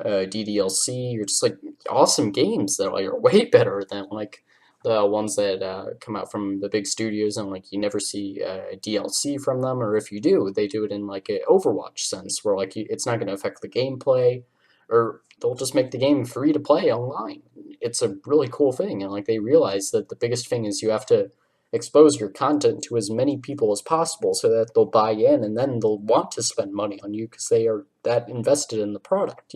DDLC, or just like awesome games that like are way better than like the ones that come out from the big studios, and like you never see DLC from them, or if you do, they do it in like an Overwatch sense, where like it's not going to affect the gameplay, or they'll just make the game free to play online. It's a really cool thing, and like they realize that the biggest thing is you have to expose your content to as many people as possible so that they'll buy in and then they'll want to spend money on you because they are that invested in the product.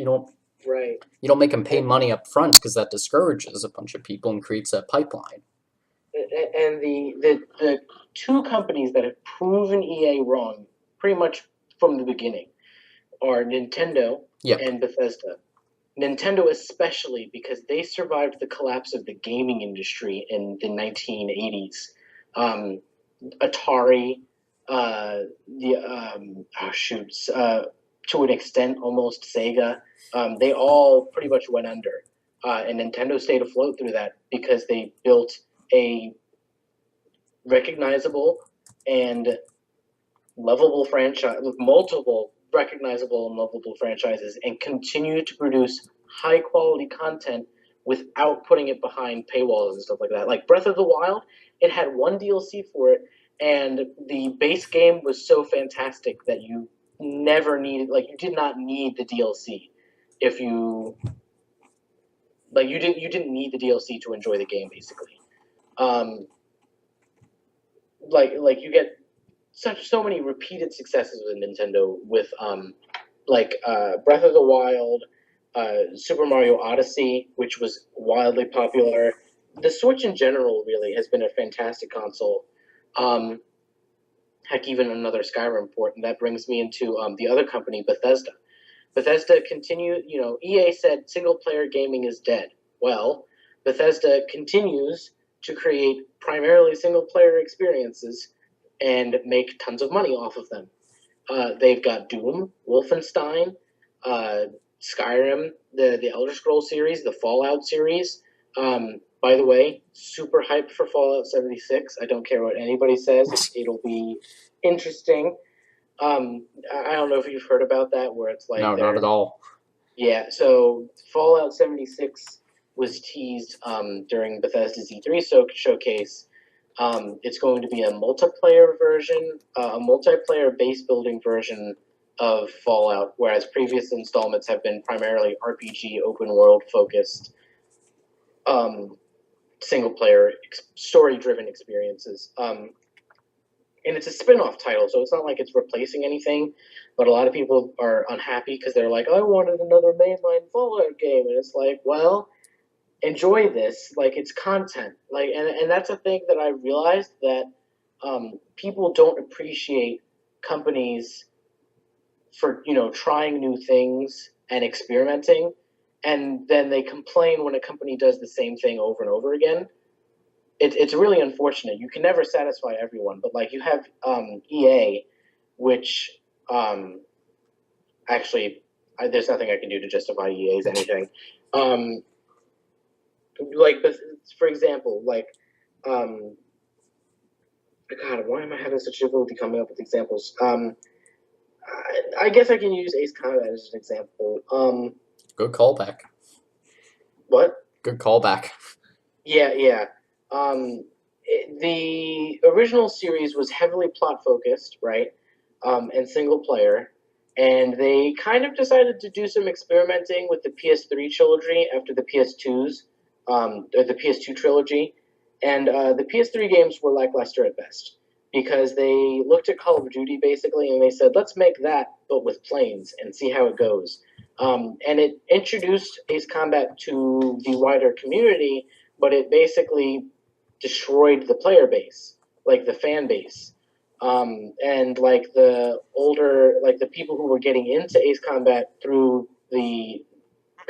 Right. You don't make them pay And money up front because that discourages a bunch of people and creates a pipeline. the two companies that have proven EA wrong pretty much from the beginning are Nintendo Yep. and Bethesda. Nintendo especially because they survived the collapse of the gaming industry in the 1980s. Um, Atari, the oh shoots, to an extent almost Sega. They all pretty much went under, and Nintendo stayed afloat through that because they built a recognizable and lovable franchise with multiple recognizable and lovable franchises and continue to produce high quality content without putting it behind paywalls and stuff like that. Like Breath of the Wild, it had one DLC for it, and the base game was so fantastic that you did not need the DLC if you didn't need the DLC to enjoy the game basically. Um, like you get so many repeated successes with Nintendo with Breath of the Wild, Super Mario Odyssey, which was wildly popular. The Switch in general really has been a fantastic console. Um, Heck, even another Skyrim port, and that brings me into the other company, Bethesda. Bethesda continued, EA said single player gaming is dead. Well, Bethesda continues to create primarily single player experiences and make tons of money off of them. They've got Doom, Wolfenstein, uh, Skyrim, the Elder Scrolls series, the Fallout series. By the way, super hyped for Fallout 76. I don't care what anybody says. It'll be interesting. I don't know if you've heard about that, where it's like No, not at all. yeah. So Fallout 76 was teased during Bethesda's E3 showcase. It's going to be a multiplayer version, a multiplayer base building version of Fallout, whereas previous installments have been primarily RPG, open world focused, um, single player, story driven experiences. And it's a spin off title, so it's not like it's replacing anything. But a lot of people are unhappy because they're like, I wanted another mainline Fallout game. And it's like, well, enjoy this, like it's content, and that's a thing that I realized that people don't appreciate companies for trying new things and experimenting, and then they complain when a company does the same thing over and over again. It's really unfortunate. You can never satisfy everyone, but like you have EA, which Um, actually, there's nothing I can do to justify EA's anything. Um, but for example, um, God, why am I having such difficulty coming up with examples? I guess I can use Ace Combat as an example. Good callback. What? Good callback. Yeah, yeah. The original series was heavily plot focused, right? And single player. And they kind of decided to do some experimenting with the PS3 trilogy after the PS2s, or the PS2 trilogy. And the PS3 games were lackluster at best because they looked at Call of Duty basically and they said, let's make that but with planes and see how it goes. And it introduced Ace Combat to the wider community, but it basically destroyed the player base, like the fan base. And like the older, like the people who were getting into Ace Combat through the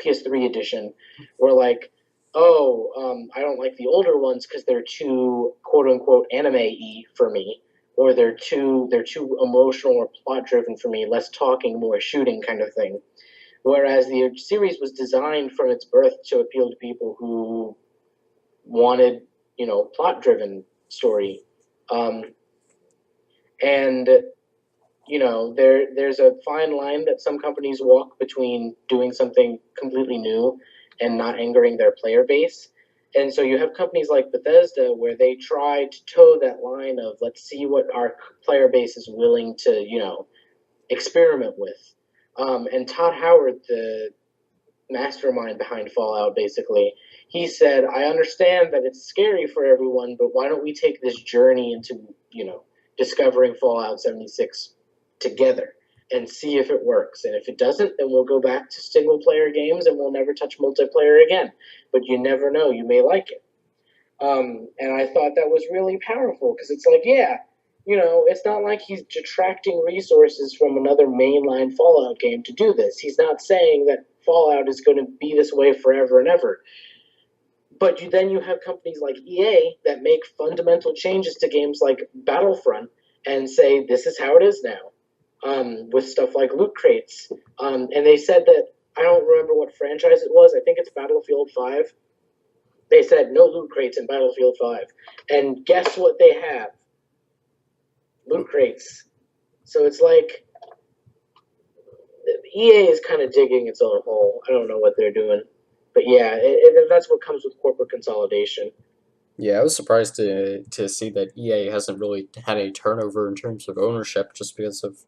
PS3 edition were like, oh, I don't like the older ones because they're too quote unquote anime-y for me, or they're too emotional or plot driven for me, less talking, more shooting kind of thing. Whereas the series was designed from its birth to appeal to people who wanted, plot driven story. Um, and there's a fine line that some companies walk between doing something completely new and not angering their player base. And so you have companies like Bethesda where they try to toe that line of let's see what our player base is willing to, experiment with. And Todd Howard, the mastermind behind Fallout, basically, he said, I understand that it's scary for everyone, but why don't we take this journey into, discovering Fallout 76 together and see if it works. And if it doesn't, then we'll go back to single player games and we'll never touch multiplayer again. But you never know, you may like it. And I thought that was really powerful because it's like, yeah, it's not like he's detracting resources from another mainline Fallout game to do this. He's not saying that Fallout is going to be this way forever and ever. But then you have companies like EA that make fundamental changes to games like Battlefront and say this is how it is now, with stuff like loot crates. And they said that I don't remember what franchise it was. I think it's Battlefield 5. They said no loot crates in Battlefield 5. And guess what they have? Loot crates. So it's like EA is kind of digging its own hole. I don't know what they're doing. But yeah, that's what comes with corporate consolidation. Yeah, I was surprised to see that EA hasn't really had any turnover in terms of ownership just because of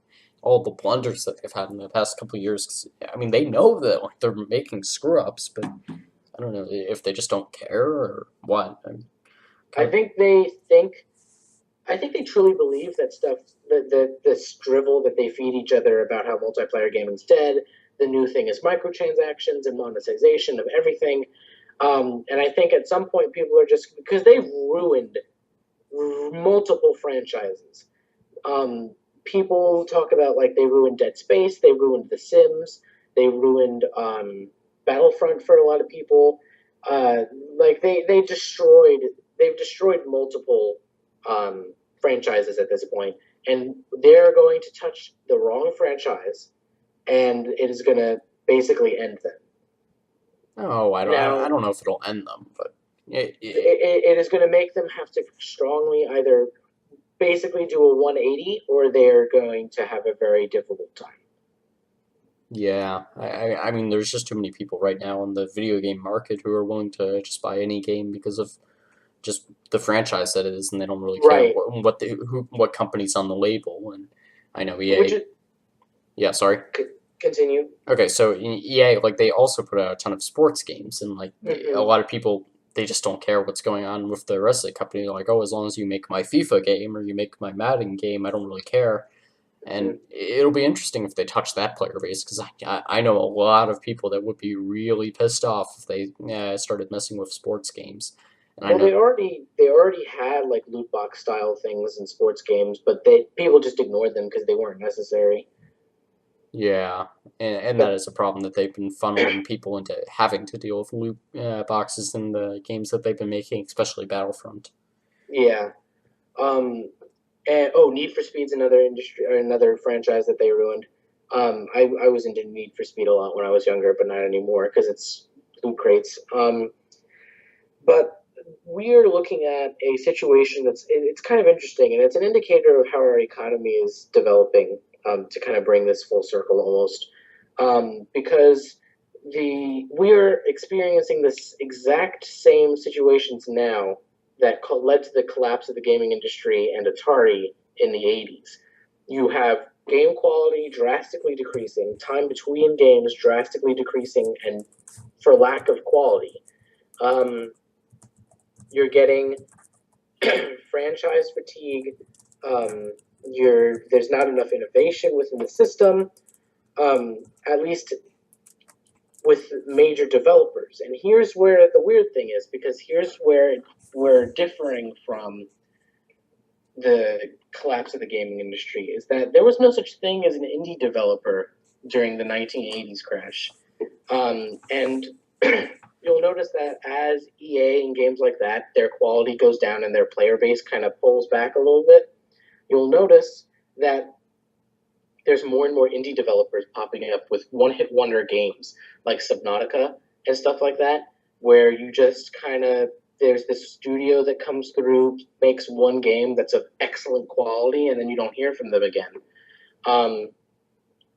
all the blunders that they've had in the past couple of years. 'Cause, I mean, they know that like they're making screw ups, but I don't know if they just don't care or what. I'm I kind of think they think I think they truly believe that stuff, the drivel that they feed each other about how multiplayer gaming's dead. The new thing is microtransactions and monetization of everything. And I think at some point people are just because they've ruined multiple franchises. People talk about like they ruined Dead Space, they ruined The Sims, they ruined Battlefront for a lot of people. Uh, like they've destroyed multiple franchises at this point, and they're going to touch the wrong franchise, and it is going to basically end them. oh I Now, don't know if it'll end them, but it is going to make them have to strongly either basically do a 180 or they're going to have a very difficult time. yeah, I mean, there's just too many people right now in the video game market who are willing to just buy any game because of just the franchise that it is, and they don't really care Right. what company's on the label. And I know Which EA. is Yeah, sorry. continue. Okay, so EA like they also put out a ton of sports games, and like a Mm-hmm. lot of people they just don't care what's going on with the rest of the company. They're like, oh, as long as you make my FIFA game or you make my Madden game, I don't really care. Mm-hmm. And it'll be interesting if they touch that player base because I know a lot of people that would be really pissed off if they started messing with sports games. And I Well, they know, already they already had like loot box style things in sports games, but they people just ignored them because they weren't necessary. yeah, and that But is a problem that they've been funneling people into having to deal with loot boxes in the games that they've been making, especially Battlefront. yeah, um, And oh, Need for Speed's another industry or another franchise that they ruined. I was into Need for Speed a lot when I was younger, but not anymore because it's loot crates. But we are looking at a situation it's kind of interesting, and it's an indicator of how our economy is developing. To kind of bring this full circle almost, because the we are experiencing this exact same situations now that led to the collapse of the gaming industry and Atari in the 80s. You have game quality drastically decreasing, time between games drastically decreasing, and for lack of quality. Um, you're getting franchise fatigue. There's not enough innovation within the system, at least with major developers. And here's where the weird thing is, because here's where we're differing from the collapse of the gaming industry, is that there was no such thing as an indie developer during the 1980s crash. And you'll notice that as EA and games like that, their quality goes down and their player base kind of pulls back a little bit. You'll notice that there's more and more indie developers popping up with one-hit wonder games like Subnautica and stuff like that, where you just kind of there's this studio that comes through, makes one game that's of excellent quality, and then you don't hear from them again. Um,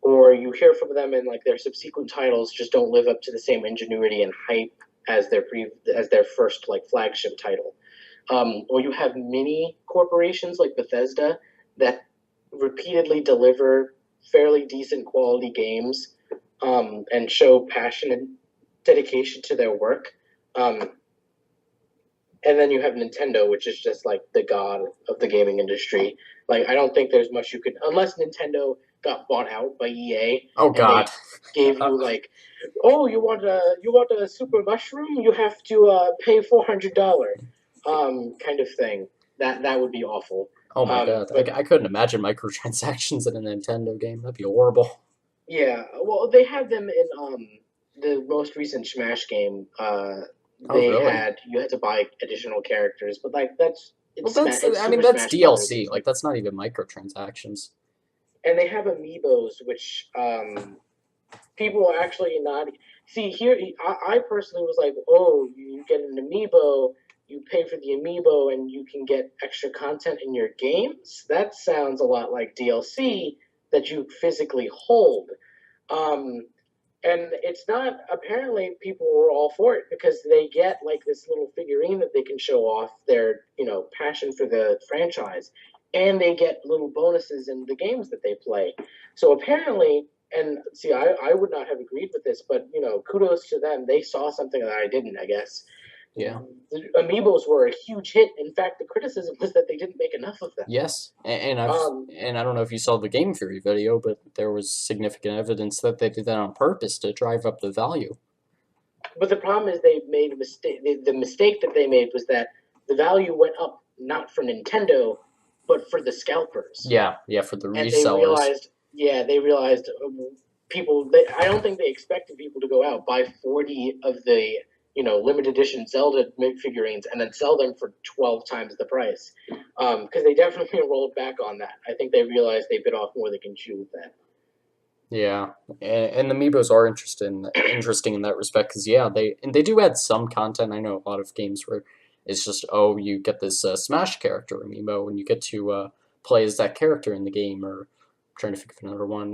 or you hear from them and like their subsequent titles just don't live up to the same ingenuity and hype as their first like flagship title. Or you have mini corporations like Bethesda that repeatedly deliver fairly decent quality games, and show passion and dedication to their work. And then you have Nintendo, which is just like the god of the gaming industry. Like I don't think there's much you could, unless Nintendo got bought out by EA Oh and God. they gave you like, oh, you want a super mushroom, you have to pay $400, kind of thing. That would be awful. Oh my God. But I couldn't imagine microtransactions in a Nintendo game. That'd be horrible. yeah, well, they had them in the most recent Smash game. Oh They really? had you had to buy additional characters, but like that's Well, it's I mean Super that's Smash Brothers. DLC. Like that's not even microtransactions. And they have amiibos, which people are actually not see here. I personally was like, oh, you get an amiibo, you pay for the amiibo, and you can get extra content in your games. That sounds a lot like DLC that you physically hold. Um, and it's not, apparently people were all for it because they get like this little figurine that they can show off their passion for the franchise, and they get little bonuses in the games that they play. So apparently, and see, I would not have agreed with this, but kudos to them, they saw something that I didn't, I guess. Yeah. The amiibos were a huge hit. In fact, the criticism was that they didn't make enough of them. Yes, um, and I don't know if you saw the game theory video, but there was significant evidence that they did that on purpose to drive up the value. but the problem is they made a mistake. The mistake that they made was that the value went up not for Nintendo, but for the scalpers. Yeah, yeah, for the And they resellers. realized, yeah, people. I don't think they expected people to go out buy 40 of the limited edition Zelda figurines and then sell them for 12 times the price. Because they definitely rolled back on that. I think they realized they bit off more they can chew with that. Yeah, and the amiibos are interesting in that respect because yeah, they do add some content. I know a lot of games where it's just oh you get this Smash character amiibo and you get to play as that character in the game. Or I'm trying to think of another one,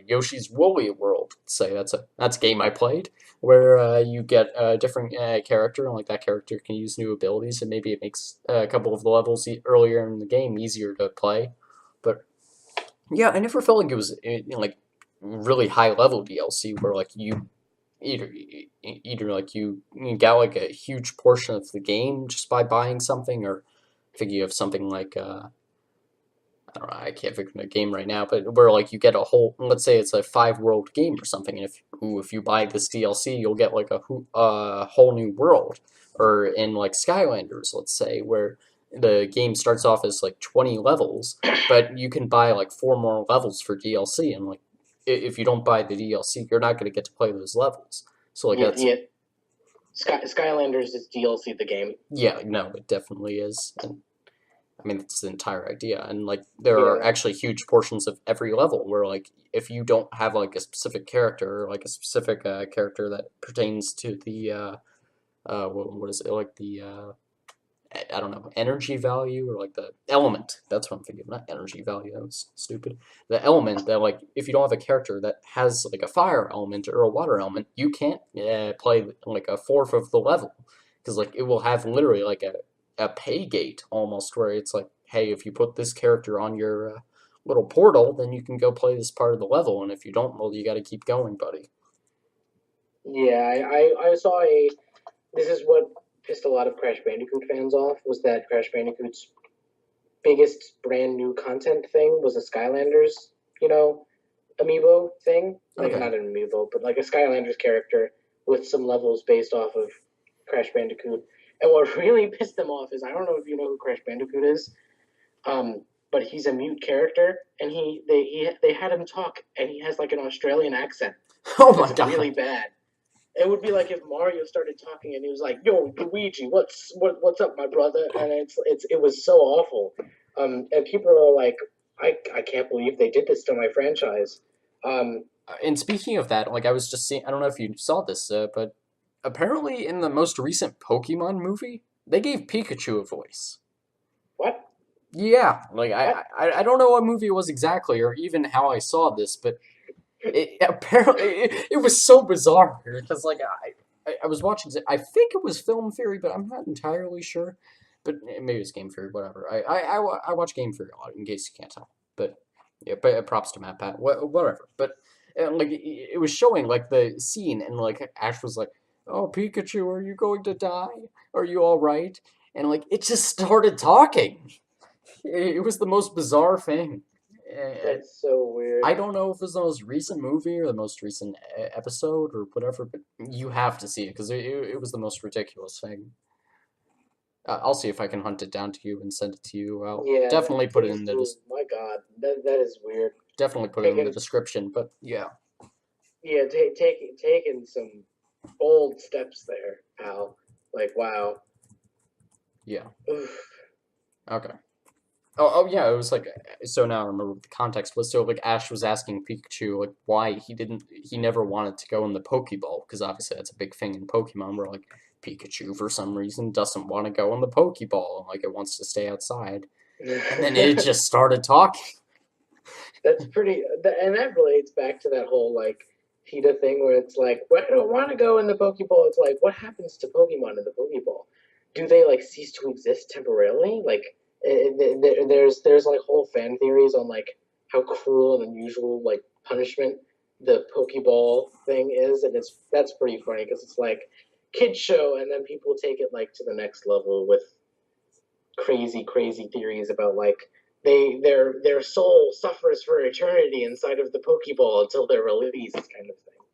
Yoshi's Woolly World. Say that's a game I played where you get a different character and like that character can use new abilities and maybe it makes a couple of the levels earlier in the game easier to play. But yeah, I never felt like it was like really high level DLC where like you either either like you got like a huge portion of the game just by buying something, or I think you have something like I don't know, I can't think of a game right now, but where like you get a whole, let's say it's a 5 world game or something, and if you buy this DLC, you'll get like a whole new world, or in like Skylanders, let's say, where the game starts off as like 20 levels, but you can buy like 4 more levels for DLC, and like if you don't buy the DLC, you're not going to get to play those levels. So like Yeah, that's yeah. Skylanders is DLC the game. yeah, no, it definitely is. And I mean, that's the entire idea. And like, there are Yeah, actually huge portions of every level where like, if you don't have like a specific character or like a specific character that pertains to the what is it like the I don't know, energy value or like the element. That's what I'm thinking, not energy value. That was stupid. The element that like if you don't have a character that has like a fire element or a water element, you can't play like a fourth of the level because like it will have literally like a pay gate almost where it's like, hey, if you put this character on your little portal, then you can go play this part of the level, and if you don't, well, you got to keep going, buddy. yeah. I saw a. This is what pissed a lot of Crash Bandicoot fans off was that Crash Bandicoot's biggest brand new content thing was a Skylanders, you know, amiibo thing. Like Okay. not an amiibo, but like a Skylanders character with some levels based off of Crash Bandicoot. And what really pissed them off is I don't know if you know who Crash Bandicoot is, but he's a mute character, and they had him talk, and he has like an Australian accent, Oh and my it's really god. bad. It would be like if Mario started talking and he was like, "Yo, Luigi, what's up, my brother?" And it was so awful. And people are like, "I can't believe they did this to my franchise." Um, And speaking of that, like I was just seeing, I don't know if you saw this, but apparently in the most recent Pokemon movie, they gave Pikachu a voice. what? Yeah, like What? I don't know what movie it was exactly, or even how I saw this, but it apparently it was so bizarre because like I was watching it. I think it was Film Theory, but I'm not entirely sure. But maybe it's Game Theory, whatever. I watch Game Theory a lot, in case you can't tell. But yeah, but props to Matt Pat, whatever. But like it was showing like the scene, and like Ash was like, "Oh, Pikachu, are you going to die? Are you all right?" And like it just started talking. It was the most bizarre thing. And That's so weird. I don't know if it's the most recent movie or the most recent episode or whatever, but you have to see it because it was the most ridiculous thing. I'll see if I can hunt it down to you and send it to you. I'll Yeah, definitely put it please in the do. My God, that is weird. definitely put it in the Taking description. But yeah, yeah, taking some bold steps there, pal. Like wow. yeah, Oof. okay. Oh yeah, it was like so now I remember what the context was. So like Ash was asking Pikachu like why he never wanted to go in the Pokeball because obviously that's a big thing in Pokemon where like Pikachu for some reason doesn't want to go in the Pokeball and like it wants to stay outside. And then it just started talking. That's pretty, and that relates back to that whole like PETA thing where it's like, well, I don't want to go in the Pokeball. It's like, what happens to Pokemon in the Pokeball? Do they like cease to exist temporarily? Like, there's like whole fan theories on like how cruel and unusual like punishment the Pokeball thing is, and that's pretty funny because it's like kids show, and then people take it like to the next level with crazy theories about like their soul suffers for eternity inside of the Pokeball until they're released, kind of thing.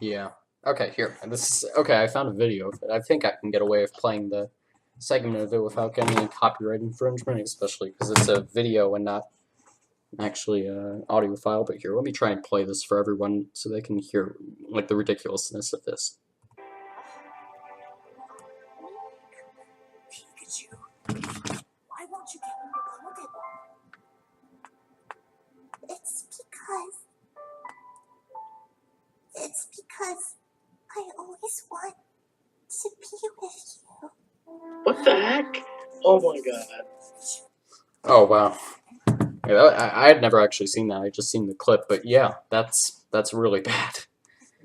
Yeah. Okay, here. This is okay. I found a video of it. I think I can get away with playing the segment of it without getting any copyright infringement, especially because it's a video and not actually an audio file. But here, let me try and play this for everyone so they can hear like the ridiculousness of this. Pikachu, why won't you get in the Pokeball? It's because I always want to be with you. What the heck? Oh my god, Oh wow. Yeah, I had never actually seen that. I just seen the clip, but yeah, that's really bad.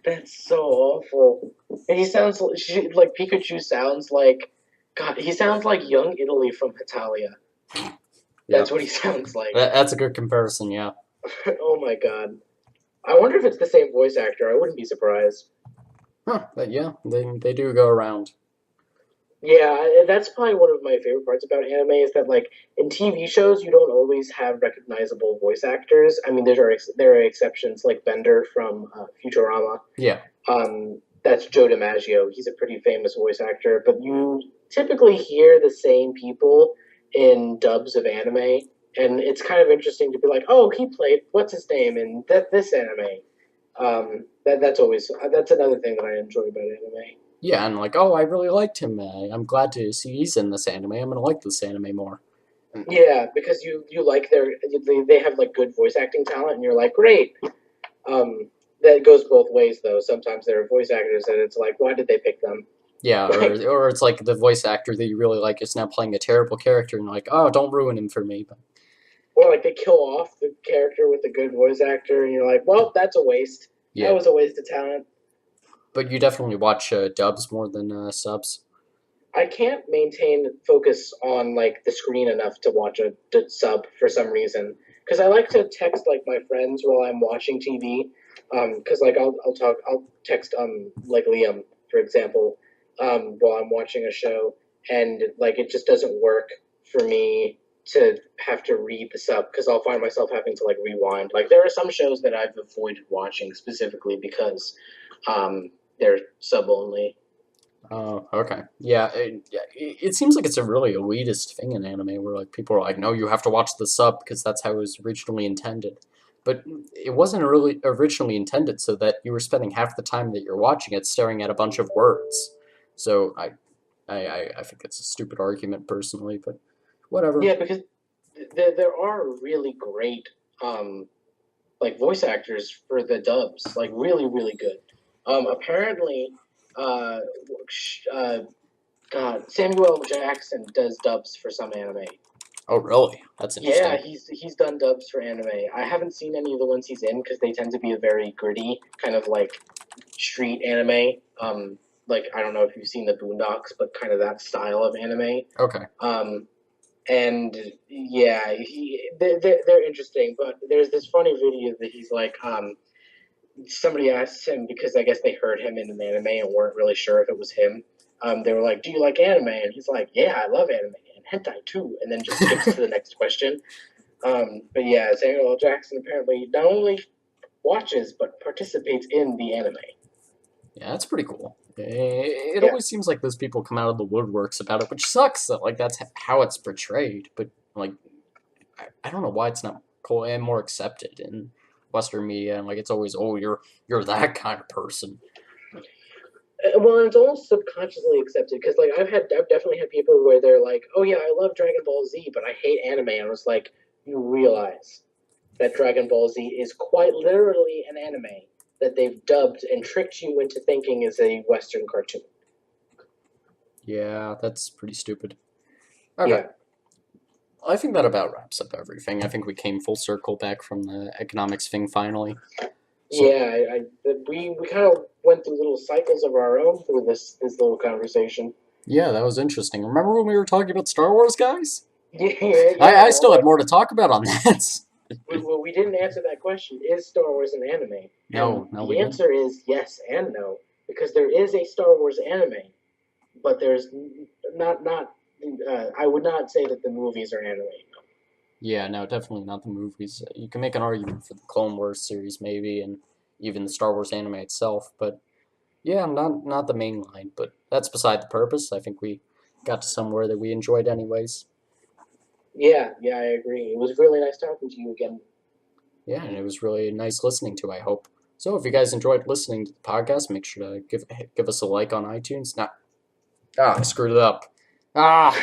that's so awful. And he sounds like Pikachu sounds like God. He sounds like young Italy from Hitalia. Yeah, That's what he sounds like. that's a good comparison. Yeah. Oh my god. I wonder if it's the same voice actor. I wouldn't be surprised. Huh. But yeah, they do go around. Yeah, that's probably one of my favorite parts about anime is that like in TV shows you don't always have recognizable voice actors. I mean, there are exceptions like Bender from Futurama. Yeah. That's Joe DiMaggio. He's a pretty famous voice actor, but you typically hear the same people in dubs of anime, and it's kind of interesting to be like, oh, he played what's his name in this anime. That's another thing that I enjoy about anime. Yeah, and like, oh, I really liked him. I'm glad to see he's in this anime. I'm gonna like this anime more. Yeah, because you like they have like good voice acting talent, and you're like, great. Um, that goes both ways though. Sometimes there are voice actors and it's like, why did they pick them? Yeah, Like, or it's like the voice actor that you really like is now playing a terrible character, and like, oh, don't ruin him for me. But or like they kill off the character with a good voice actor, and you're like, well, that's a waste. That yeah, was a waste of talent. but you definitely watch dubs more than subs. I can't maintain focus on like the screen enough to watch a sub for some reason. Because I like to text like my friends while I'm watching TV. Because like I'll text like Liam for example, while I'm watching a show, and like it just doesn't work for me to have to read the sub because I'll find myself having to like rewind. Like there are some shows that I've avoided watching specifically because they're sub only. Oh, okay. Yeah, it seems like it's a really elitist thing in anime where like people are like, no, you have to watch the sub because that's how it was originally intended. But it wasn't really originally intended so that you were spending half the time that you're watching it staring at a bunch of words. So I think it's a stupid argument personally, but whatever. Yeah, because there are really great um, like voice actors for the dubs, like really good. Apparently, uh, uh, God, Samuel L. Jackson does dubs for some anime. Oh, really? That's Yeah, interesting. he's done dubs for anime. I haven't seen any of the ones he's in because they tend to be a very gritty kind of like street anime. Like I don't know if you've seen the Boondocks, but kind of that style of anime. Okay. Um, and yeah, they're interesting. But there's this funny video that he's like, somebody asked him because I guess they heard him in an anime and weren't really sure if it was him. They were like, "Do you like anime?" And he's like, "Yeah, I love anime and hentai too." And then just skips to the next question. But yeah, Samuel L. Jackson apparently not only watches but participates in the anime. Yeah, that's pretty cool. It Yeah, always seems like those people come out of the woodworks about it, which sucks that like that's how it's portrayed. But like, I don't know why it's not cool and more accepted in Western media. And like, it's always, oh, you're that kind of person. well, it's almost subconsciously accepted because like I've definitely had people where they're like, "Oh yeah, I love Dragon Ball Z, but I hate anime." And I was like, "You realize that Dragon Ball Z is quite literally an anime that they've dubbed and tricked you into thinking is a Western cartoon." Yeah, that's pretty stupid. Okay, Yeah, I think that about wraps up everything. I think we came full circle back from the economics thing finally. So yeah. We kind of went through little cycles of our own through this little conversation. yeah, that was interesting. Remember when we were talking about Star Wars, guys? Yeah. I All still have that. more to talk about on that. Well, we didn't answer that question. Is Star Wars an anime? And No, no, we the didn't. answer is yes and no because there is a Star Wars anime, but there's not. I would not say that the movies are anime. Yeah, no, definitely not the movies. You can make an argument for the Clone Wars series, maybe, and even the Star Wars anime itself. But yeah, not the main line. But that's beside the purpose. I think we got to somewhere that we enjoyed, anyways. Yeah, I agree. It was really nice talking to you again. Yeah, and it was really nice listening to. I hope so. If you guys enjoyed listening to the podcast, make sure to give us a like on iTunes. Not I screwed it up. Ah,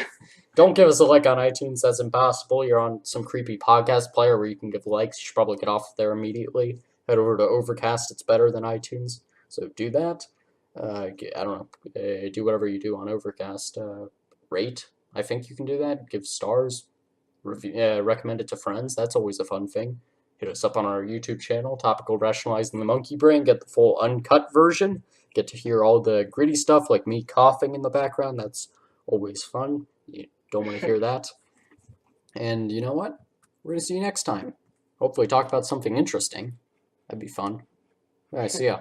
don't give us a like on iTunes. That's impossible. You're on some creepy podcast player where you can give likes. You should probably get off there immediately. Head over to Overcast. It's better than iTunes. So do that. I don't know. Do whatever you do on Overcast. Rate. I think you can do that. Give stars. Review, recommend it to friends. That's always a fun thing. Hit us up on our YouTube channel, Topical Rationalizing the Monkey Brain. Get the full uncut version. Get to hear all the gritty stuff like me coughing in the background. That's always fun. You don't want to hear that. And you know what? We're going to see you next time. Hopefully, talk about something interesting. That'd be fun. All right, see ya.